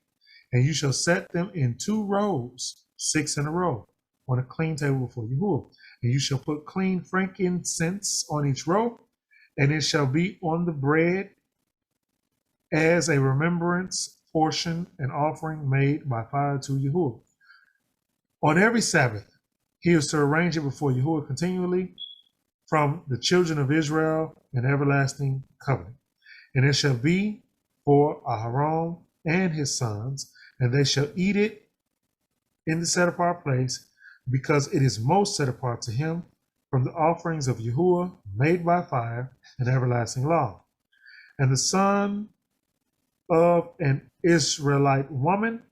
And you shall set them in 2 rows, 6 in a row, on a clean table before Yahuwah. And you shall put clean frankincense on each row, and it shall be on the bread as a remembrance portion, an offering made by fire to Yahuwah. On every Sabbath, he is to arrange it before Yahuwah continually from the children of Israel, an everlasting covenant. And it shall be for Aharon and his sons, and they shall eat it in the set apart place, because it is most set apart to him from the offerings of Yahuwah made by fire, an everlasting law. And the son of an Israelite woman,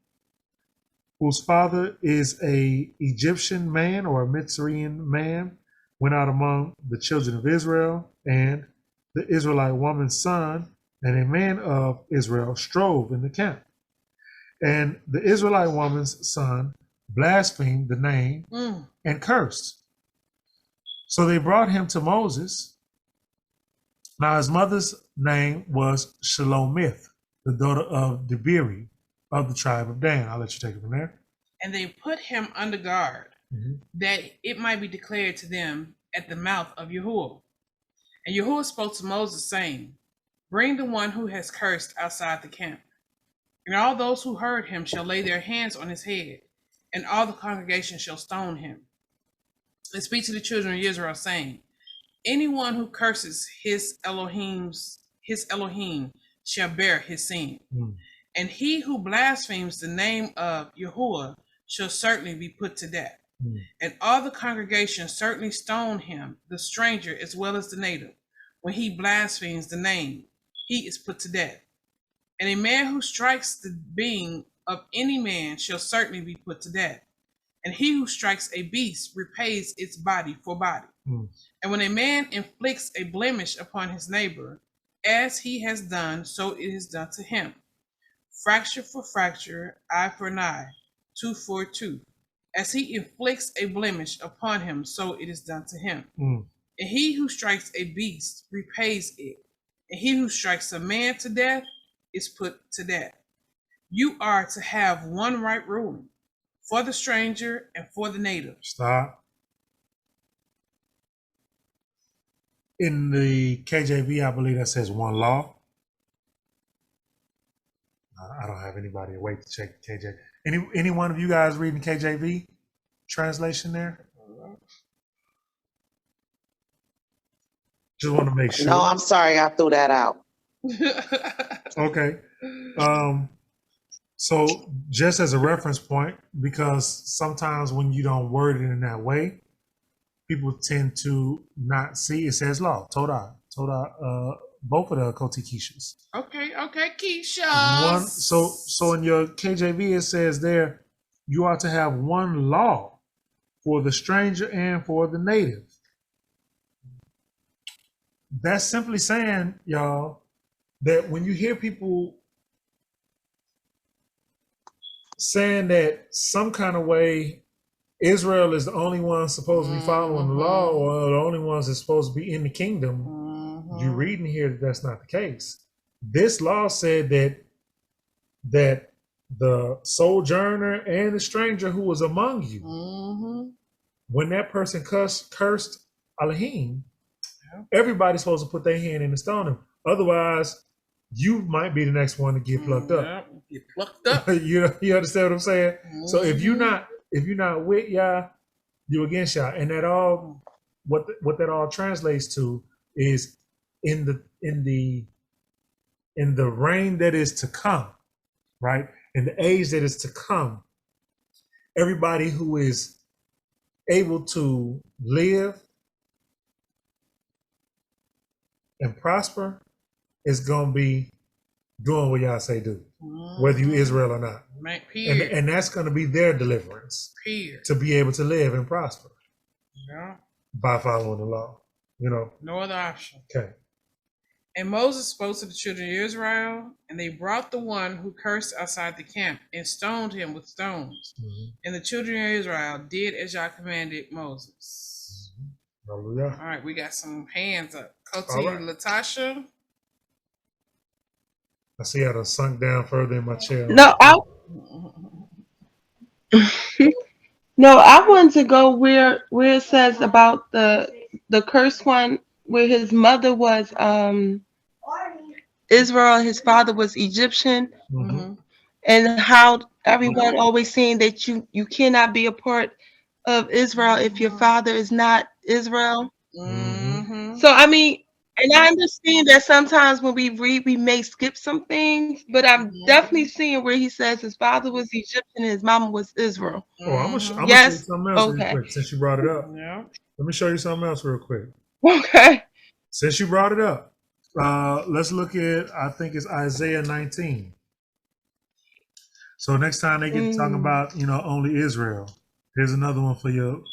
whose father is a Egyptian man or a Mitzrayim man, went out among the children of Israel, and the Israelite woman's son and a man of Israel strove in the camp. And the Israelite woman's son blasphemed the name and cursed. So they brought him to Moses. Now his mother's name was Shelomith, the daughter of Debiri of the tribe of Dan. I'll let you take it from there. And they put him under guard, that it might be declared to them at the mouth of Yahuwah. And Yahuwah spoke to Moses, saying, bring the one who has cursed outside the camp. And all those who heard him shall lay their hands on his head, and all the congregation shall stone him. And speak to the children of Israel, saying, anyone who curses his Elohim shall bear his sin. And he who blasphemes the name of Yahuwah shall certainly be put to death. And all the congregation certainly stone him, the stranger as well as the native. When he blasphemes the name, he is put to death. And a man who strikes the being of any man shall certainly be put to death. And he who strikes a beast repays its body for body. And when a man inflicts a blemish upon his neighbor, as he has done, so it is done to him. Fracture for fracture, eye for an eye, tooth for a tooth. As he inflicts a blemish upon him, so it is done to him. And he who strikes a beast repays it. And he who strikes a man to death is put to death. You are to have one right ruling for the stranger and for the native. Stop. In the KJV, I believe that says one law. I don't have anybody to wait to check KJV. Any one of you guys reading KJV translation there? Just want to make sure. No, I'm sorry, I threw that out. Okay. So just as a reference point, because sometimes when you don't word it in that way, people tend to not see. It says law, Torah, both of the Kotikishas. Okay, Keisha. So in your KJV it says there, you ought to have one law for the stranger and for the native. That's simply saying, y'all, that when you hear people saying that some kind of way Israel is the only one supposed to be following the law, or the only ones that's supposed to be in the kingdom, you reading here that that's not the case. This law said that the sojourner and the stranger who was among you, when that person cursed Elohim, everybody's supposed to put their hand in and stone him. Otherwise, you might be the next one to get plucked up. Get plucked up. You understand what I'm saying? So if you're not with Yah, you against Yah, and that all what that all translates to is in the reign that is to come, right? In the age that is to come, everybody who is able to live and prosper is going to be doing what y'all say do, whether you Israel or not. And that's going to be their deliverance, to be able to live and prosper by following the law. No other option. Okay. And Moses spoke to the children of Israel, and they brought the one who cursed outside the camp and stoned him with stones. And the children of Israel did as Yah commanded Moses. Hallelujah. All right, we got some hands up. Continue, Latasha. I see I done sunk down further in my chair. No, I wanted to go where it says about the cursed one, where his mother was Israel, his father was Egyptian, and how everyone always saying that you cannot be a part of Israel if your father is not Israel. So I mean, and I understand that sometimes when we read, we may skip some things, but I'm definitely seeing where he says his father was Egyptian and his mama was Israel. Oh, I'm gonna show you something else real quick since you brought it up. Yeah. Let me show you something else real quick. Okay. Since you brought it up, let's look at, I think it's Isaiah 19. So next time they get to talk about, only Israel, here's another one for you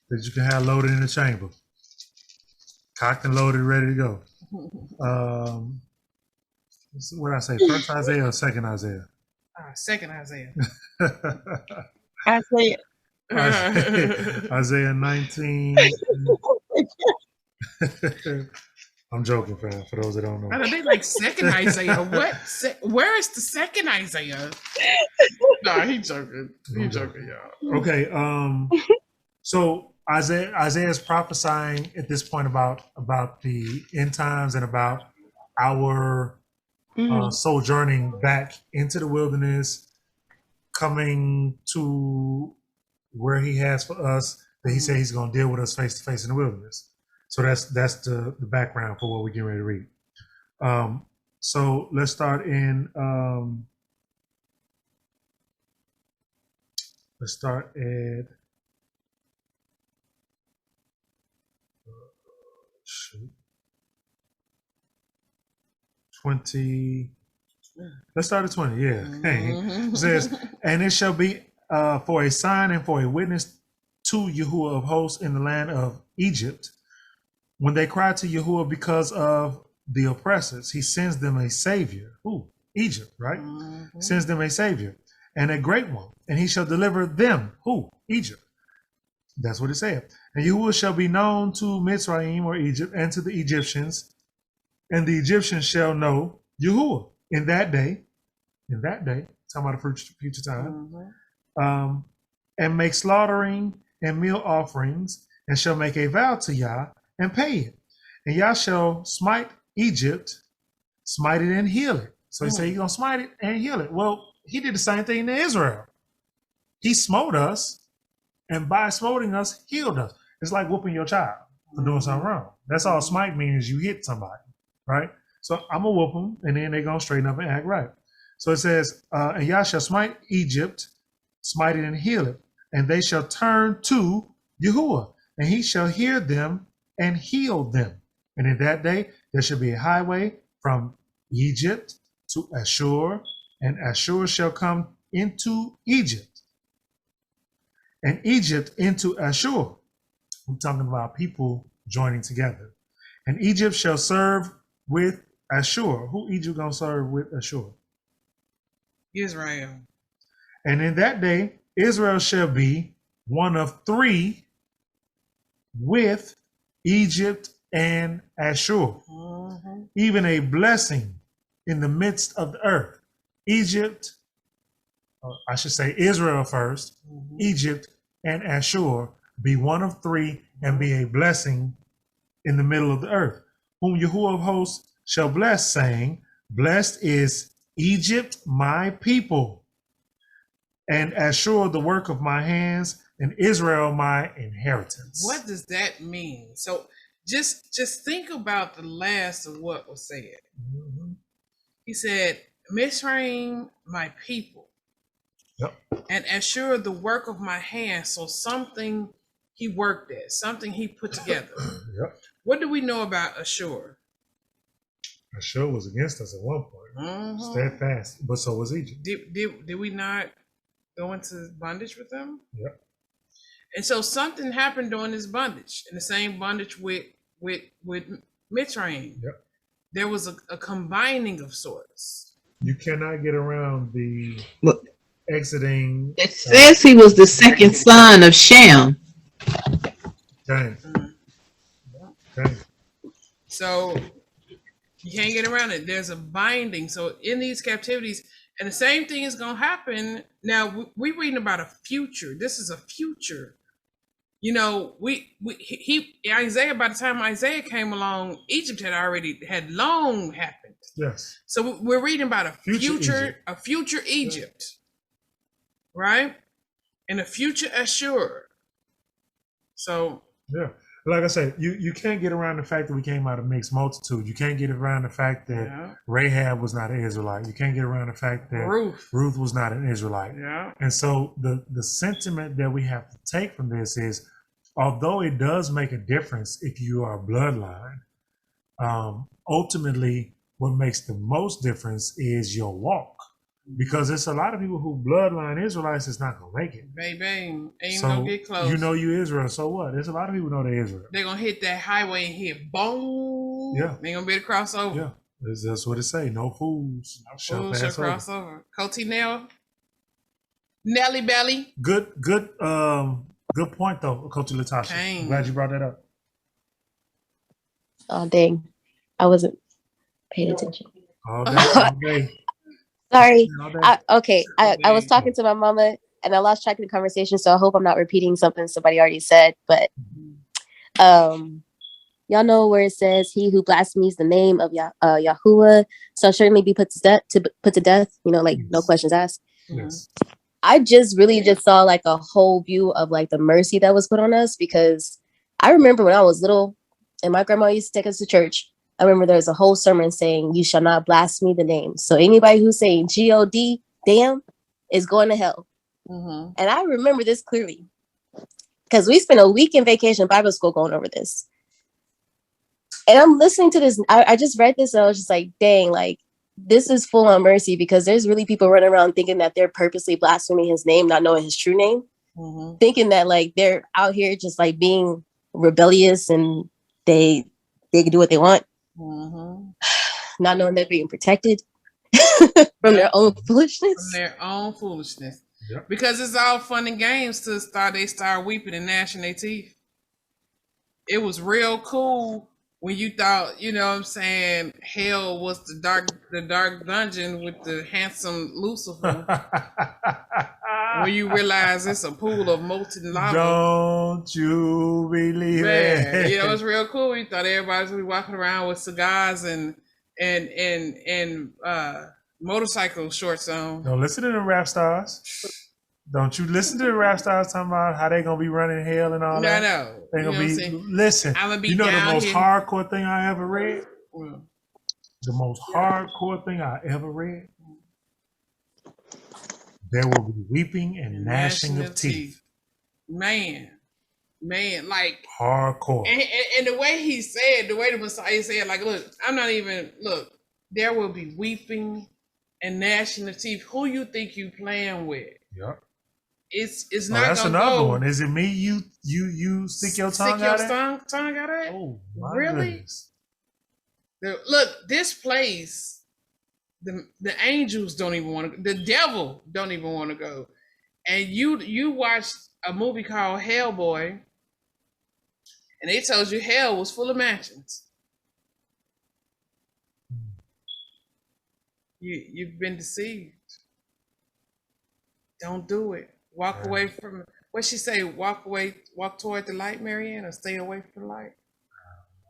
that you can have loaded in the chamber. Cocked and loaded, ready to go. What did I say? First Isaiah or second Isaiah? Second Isaiah. Isaiah 19. I'm joking, fam, for those that don't know. They like second Isaiah. What? Where is the second Isaiah? Nah, he joking. He joking, y'all. Okay. So Isaiah is prophesying at this point about the end times and about our sojourning back into the wilderness, coming to where he has for us, that he said he's going to deal with us face to face in the wilderness. So that's the background for what we're getting ready to read. So let's start in let's start at 20. Let's start at 20. Yeah. It says, and it shall be for a sign and for a witness to Yahuwah of hosts in the land of Egypt. When they cry to Yahuwah because of the oppressors, he sends them a savior. Egypt, right? Sends them a savior and a great one, and he shall deliver them. Egypt. That's what it said. And Yahuwah shall be known to Mitzrayim or Egypt and to the Egyptians, and the Egyptians shall know Yahuwah in that day, talking about a future time, and make slaughtering and meal offerings, and shall make a vow to Yah and pay it. And Yah shall smite Egypt, smite it and heal it. So he said he's going to smite it and heal it. Well, he did the same thing to Israel. He smote us, and by smoting us, healed us. It's like whooping your child for doing something wrong. That's all smite means, you hit somebody, right? So I'm going to whoop them, and then they're going to straighten up and act right. So it says, and Yah shall smite Egypt, smite it and heal it, and they shall turn to Yahuwah, and he shall hear them and heal them. And in that day there shall be a highway from Egypt to Ashur, and Ashur shall come into Egypt, and Egypt into Ashur. We're talking about people joining together. And Egypt shall serve with Ashur. Who Egypt gonna serve with Ashur? Israel. And in that day, Israel shall be one of three with Egypt and Ashur, even a blessing in the midst of the earth. Egypt, I should say Israel first, Egypt and Ashur be one of three and be a blessing in the middle of the earth, whom Yahuwah of hosts shall bless, saying, blessed is Egypt, my people, and Ashur, the work of my hands, and Israel, my inheritance. What does that mean? So just think about the last of what was said. He said, Mizraim, my people, and Ashur, the work of my hands. So something he worked at, something he put together. What do we know about Ashur? Ashur was against us at one point, steadfast, but so was Egypt. Did we not go into bondage with them? And so something happened during this bondage, in the same bondage with Mitzrayim. There was a combining of sorts. You cannot get around the exiting. It says he was the second son of Shem. Okay. So you can't get around it. There's a binding. So in these captivities, and the same thing is going to happen. Now we're reading about a future. This is a future. You know, Isaiah, by the time Isaiah came along, Egypt had long happened. Yes. So we're reading about a future Egypt, right? And a future Ashur. So like I said, you can't get around the fact that we came out of mixed multitude. You can't get around the fact that Rahab was not an Israelite. You can't get around the fact that Ruth was not an Israelite. And so the sentiment that we have to take from this is, although it does make a difference if you are a bloodline, ultimately what makes the most difference is your walk. Because there's a lot of people who bloodline Israelites is not gonna make it. Baby, ain't so gonna get close. You know you Israel, so what? There's a lot of people know they're Israel. They're gonna hit that highway and hit boom. They gonna be able to cross over. That's what it say. No fools shall cross over. Coty Nell. Nelly Belly. Good point though, Coty Latasha. I'm glad you brought that up. Oh dang. I wasn't paying attention. All day. Sorry. I was talking to my mama and I lost track of the conversation, so I hope I'm not repeating something somebody already said. But y'all know where it says, "He who blasphemes the name of Yahuwah shall certainly be put to death." You know, like no questions asked. Yes. I just saw like a whole view of like the mercy that was put on us, because I remember when I was little and my grandma used to take us to church. I remember there was a whole sermon saying, "You shall not blaspheme the name." So anybody who's saying G-O-D, damn, is going to hell. And I remember this clearly because we spent a week in vacation Bible school going over this. And I'm listening to this. I just read this and I was just like, dang, like this is full on mercy, because there's really people running around thinking that they're purposely blaspheming his name, not knowing his true name, thinking that like they're out here just like being rebellious and they can do what they want. Not knowing they're being protected from their own foolishness. Because it's all fun and games till they start weeping and gnashing their teeth. It was real cool when you thought, you know what I'm saying, hell was the dark dungeon with the handsome Lucifer. When you realize it's a pool of molten lava. Don't you believe it? You know, it's real cool. You thought everybody was walking around with cigars and motorcycle shorts on. Don't listen to the rap stars. Don't you listen to the rap stars talking about how they gonna be running hell and all that? No. They gonna be. Listen, I'm gonna be you know the most here. hardcore thing I ever read. The most hardcore thing I ever read there will be weeping and gnashing of teeth. Man, like hardcore. And the way he said, the way the Messiah said, like, look, there will be weeping and gnashing of teeth. Who you think you playing with? Yep. It's not. That's another one. Is it me? You stick your tongue out at? Tongue out at? Oh, my really? Goodness. Look, this place, the angels don't even want to. The devil don't even want to go. And you watched a movie called Hellboy, and they told you hell was full of mansions. You've been deceived. Don't do it. Walk away from. What she say? Walk toward the light, Marianne, or stay away from the light.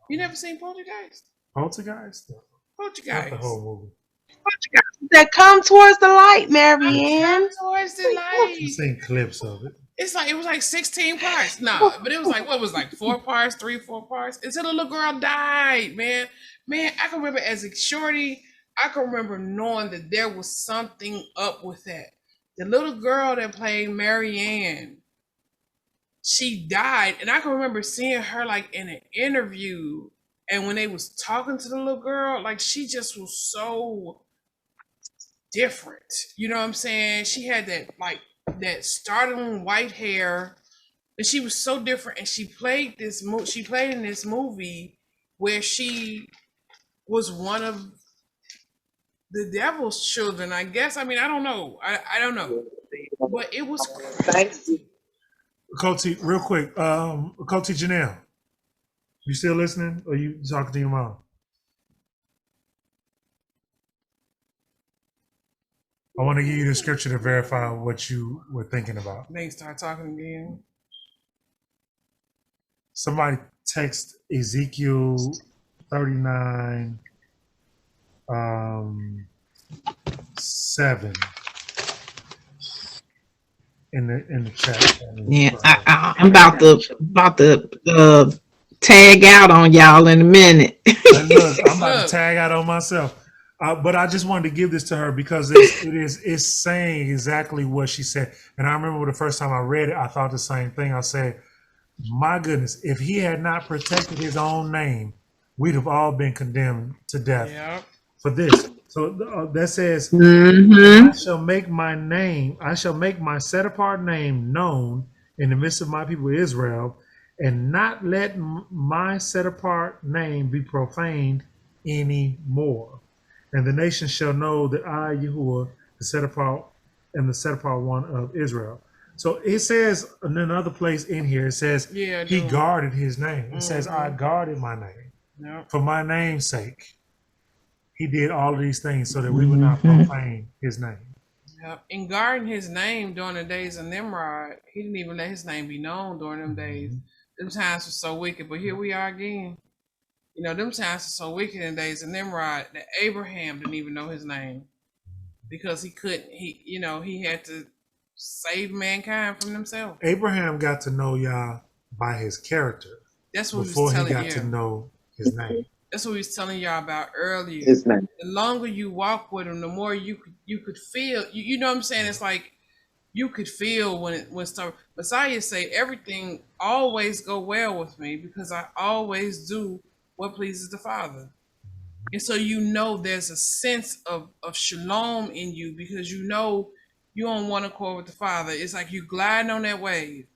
You never seen Poltergeist? Poltergeist. Not the whole movie. That come towards the light, Marianne. Come towards the light. I've seen clips of it. It was like 16 parts. No, but it was like, what was like 4 parts, 4 parts? Until the little girl died, man. Man, I can remember as a shorty, I can remember knowing that there was something up with that. The little girl that played Marianne, she died. And I can remember seeing her like in an interview. And when they was talking to the little girl, like she just was so different. You know what I'm saying? She had that startling white hair, and she was so different. And she played in this movie where she was one of the devil's children, I guess. I mean, I don't know. I don't know. But it was crazy. Coty, real quick. Coty Janelle, you still listening, or you talking to your mom? I want to give you the scripture to verify what you were thinking about. They start talking again. Somebody text Ezekiel 39, 7 in the chat. Yeah, I'm about to tag out on y'all in a minute. Look, I'm about to tag out on myself. But I just wanted to give this to her because it's saying exactly what she said. And I remember the first time I read it, I thought the same thing. I said, my goodness, if he had not protected his own name, we'd have all been condemned to death for this. So that says, I shall make my set apart name known in the midst of my people Israel, and not let my set apart name be profaned anymore. And the nation shall know that I, Yahuwah, the set apart, am the set apart one of Israel. So it says in another place in here, it says he guarded his name. It says, I guarded my name for my name's sake. He did all of these things so that we would not profane his name. Yep. In guarding his name during the days of Nimrod, he didn't even let his name be known during them days. Them times were so wicked, but here we are again. You know, them times were so wicked in the days of Nimrod that Abraham didn't even know his name because he had to save mankind from themselves. Abraham got to know Yah by his character. That's what before he got to know his name. That's what we was telling y'all about earlier. His name. The longer you walk with him, the more you could feel. You know what I'm saying? It's like you could feel when stuff. Messiah say everything always go well with me because I always do what pleases the Father. And so there's a sense of shalom in you because you're on one accord with the Father. It's like you gliding on that wave.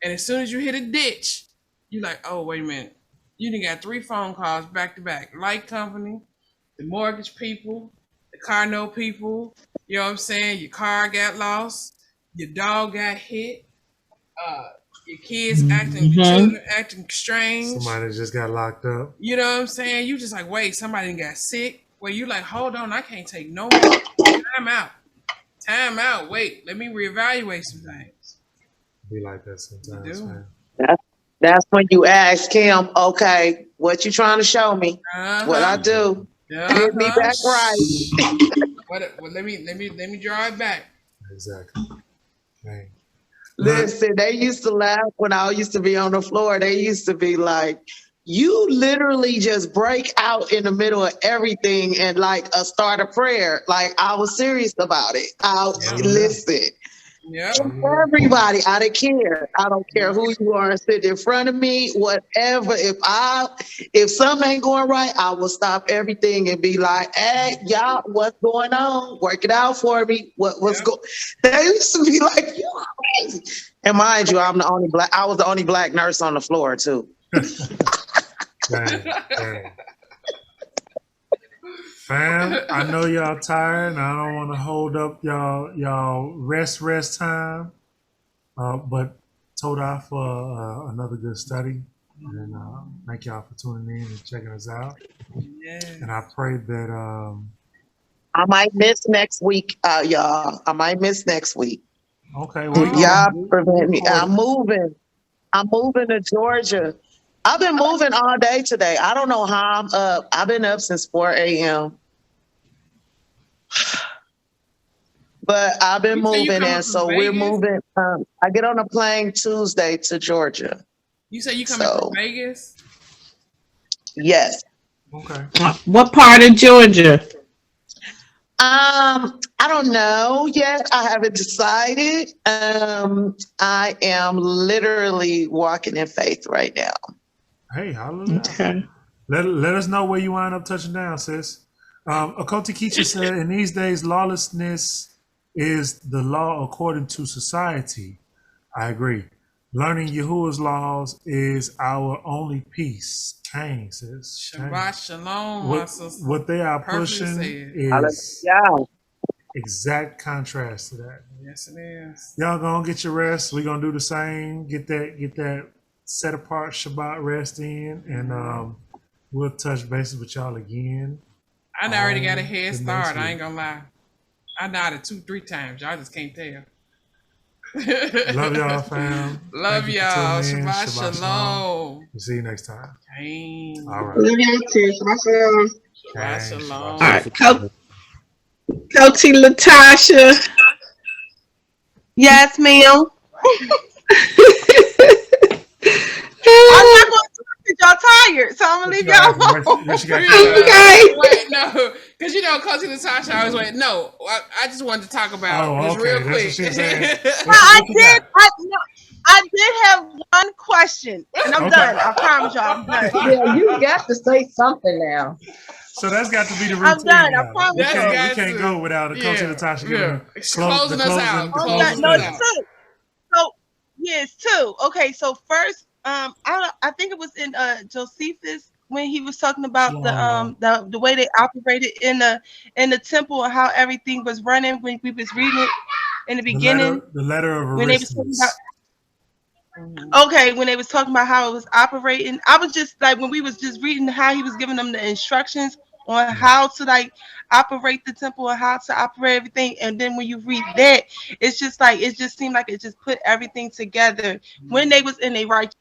And as soon as you hit a ditch, you're like, oh, wait a minute. You done got 3 phone calls back to back. Light company, the mortgage people, the car note people. You know what I'm saying? Your car got lost. Your dog got hit. Your kids acting strange. Somebody just got locked up. You know what I'm saying? You just like, wait, somebody got sick. Well, you like, hold on, I can't take no more. Time out. Wait, let me reevaluate some things. Be like that sometimes, man. That's when you ask him, okay, what you trying to show me? What I do? Get me back right. Well, let me draw it back. Exactly. Okay. Listen, they used to laugh when I used to be on the floor. They used to be like, you literally just break out in the middle of everything and like start a prayer. Like I was serious about it. Listen. Yep. Everybody, I don't care. I don't care who you are sitting in front of me, whatever. If something ain't going right, I will stop everything and be like, hey, y'all, what's going on? Work it out for me. What's going? They used to be like, you crazy. And mind you, I was the only black nurse on the floor too. Dang. Fam, I know y'all tired, and I don't want to hold up y'all rest time. But Toda for another good study, and thank y'all for tuning in and checking us out. Yes. And I pray that I might miss next week, y'all. I might miss next week. Okay, well, y'all prevent me. I'm moving to Georgia. I've been moving all day today. I don't know how I'm up. I've been up since 4 a.m. But I've been moving, and so we're moving. I get on a plane Tuesday to Georgia. You say you coming from Vegas? Yes. Okay. What part of Georgia? I don't know yet. I haven't decided. I am literally walking in faith right now. Hey, hallelujah. Okay. Let us know where you wind up touching down, sis. Akoti Kicha said, in these days, lawlessness is the law according to society. I agree. Learning Yahuwah's laws is our only peace. Kang says. Shabbat shalom, what, my sister. what they are Perfectly pushing said. is exact contrast to that. Yes, it is. Y'all gonna get your rest. We're gonna do the same. Get that set apart Shabbat rest in, and we'll touch bases with y'all again. I already got a head start. I ain't gonna lie. I nodded 2-3 times. Y'all just can't tell. Love y'all, fam. Love y'all. Shabbat shalom. We'll see you next time. Dang. All right. Love y'all too. Shabbat shalom. Shabbat shalom. All right, Coachy Latasha. Yes, ma'am. I'm not going to because y'all tired, so I'm gonna leave y'all alone. Okay. Wait, no, because Coach Natasha, I was waiting. No, I just wanted to talk about this real quick. I did have one question, and I'm done. I promise y'all, I'm done. Yeah, you got to say something now. So that's got to be the routine. I'm done. I promise. We can't go without Coach Natasha giving closing us out. No, it's two. So it's two. Okay, so first, I think it was in Josephus when he was talking about the way they operated in the temple and how everything was running when we was reading it in the beginning. The letter of when they was talking about. Okay, when they was talking about how it was operating, I was just like when we was just reading how he was giving them the instructions on how to like operate the temple and how to operate everything, and then when you read that, it's just like it just seemed like it just put everything together when they was in a righteous.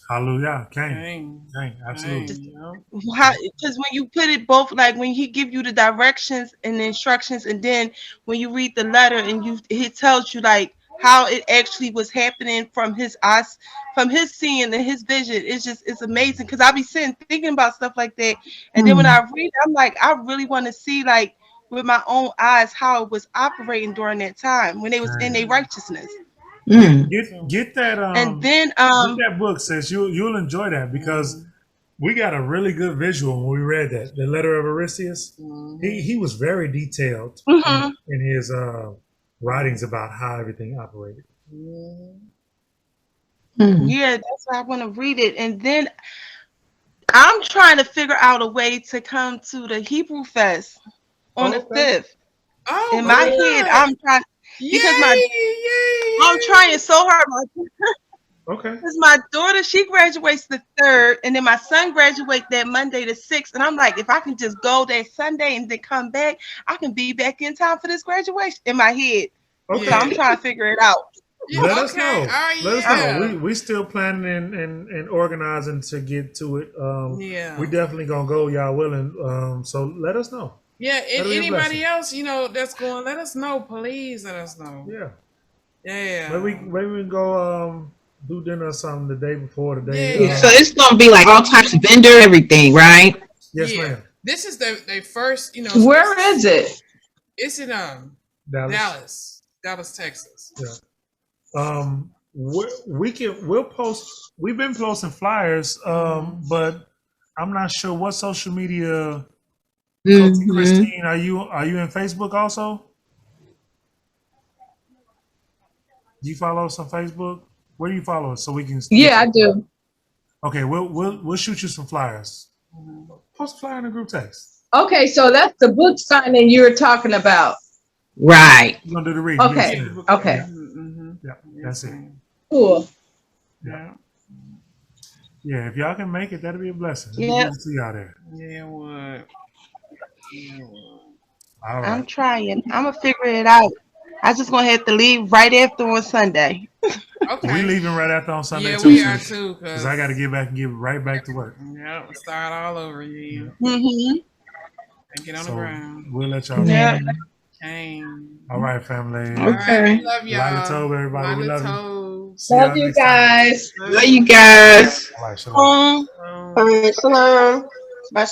Hallelujah. Dang, absolutely. Because when you put it both, like when he give you the directions and the instructions, and then when you read the letter and he tells you like how it actually was happening from his eyes, from his seeing and his vision, it's amazing. Because I be sitting thinking about stuff like that, and then when I read it, I'm like, I really want to see like with my own eyes how it was operating during that time when they was in their righteousness. Get that and then get that book, sis. You'll enjoy that because we got a really good visual when we read that. The letter of Aristeas. He was very detailed in his writings about how everything operated. Yeah, that's why I want to read it. And then I'm trying to figure out a way to come to the Hebrew Fest on the 5th. In my head, I'm trying because I'm trying so hard. Because my daughter, she graduates the 3rd, and then my son graduates that Monday the 6th. And I'm like, if I can just go that Sunday and then come back, I can be back in time for this graduation in my head. So I'm trying to figure it out. Let us know. Let us know. We still planning and organizing to get to it. We definitely gonna go, y'all willing. So let us know. Yeah, and anybody else, that's going, let us know. Please let us know. Yeah. Yeah. Maybe we can go do dinner or something the day before the day. Yeah. So it's gonna be like all types of vendor, everything, right? Yes, ma'am. This is the first, you know. Where is it? It's in Dallas, Texas. Yeah. We'll post. We've been posting flyers, but I'm not sure what social media. Christine, are you in Facebook also? Do you follow us on Facebook? Where do you follow us so we can? Yeah, I do. Okay, we'll shoot you some flyers. Post a flyer in the group text. Okay, so that's the book signing you were talking about. Right. We're gonna do the reading. Okay. Okay. Yeah, that's it. Cool. Yeah. Yeah, if y'all can make it, that'll be a blessing. Yeah. Good to see y'all there. Yeah, what? All right. I'm trying. I'm gonna figure it out. I just gonna have to leave right after on Sunday. Okay. We leaving right after on Sunday Yeah, too. we are too. Because I got to get back and get right back to work. Yeah, start all over again. Mm-hmm. And get on the ground. We'll let y'all Yeah. know. Okay. All right, family. Okay. All right, love y'all. Lila Tobe, everybody. We love you. Love you guys. Love you guys. All right, shalom. All right, shalom. Bye.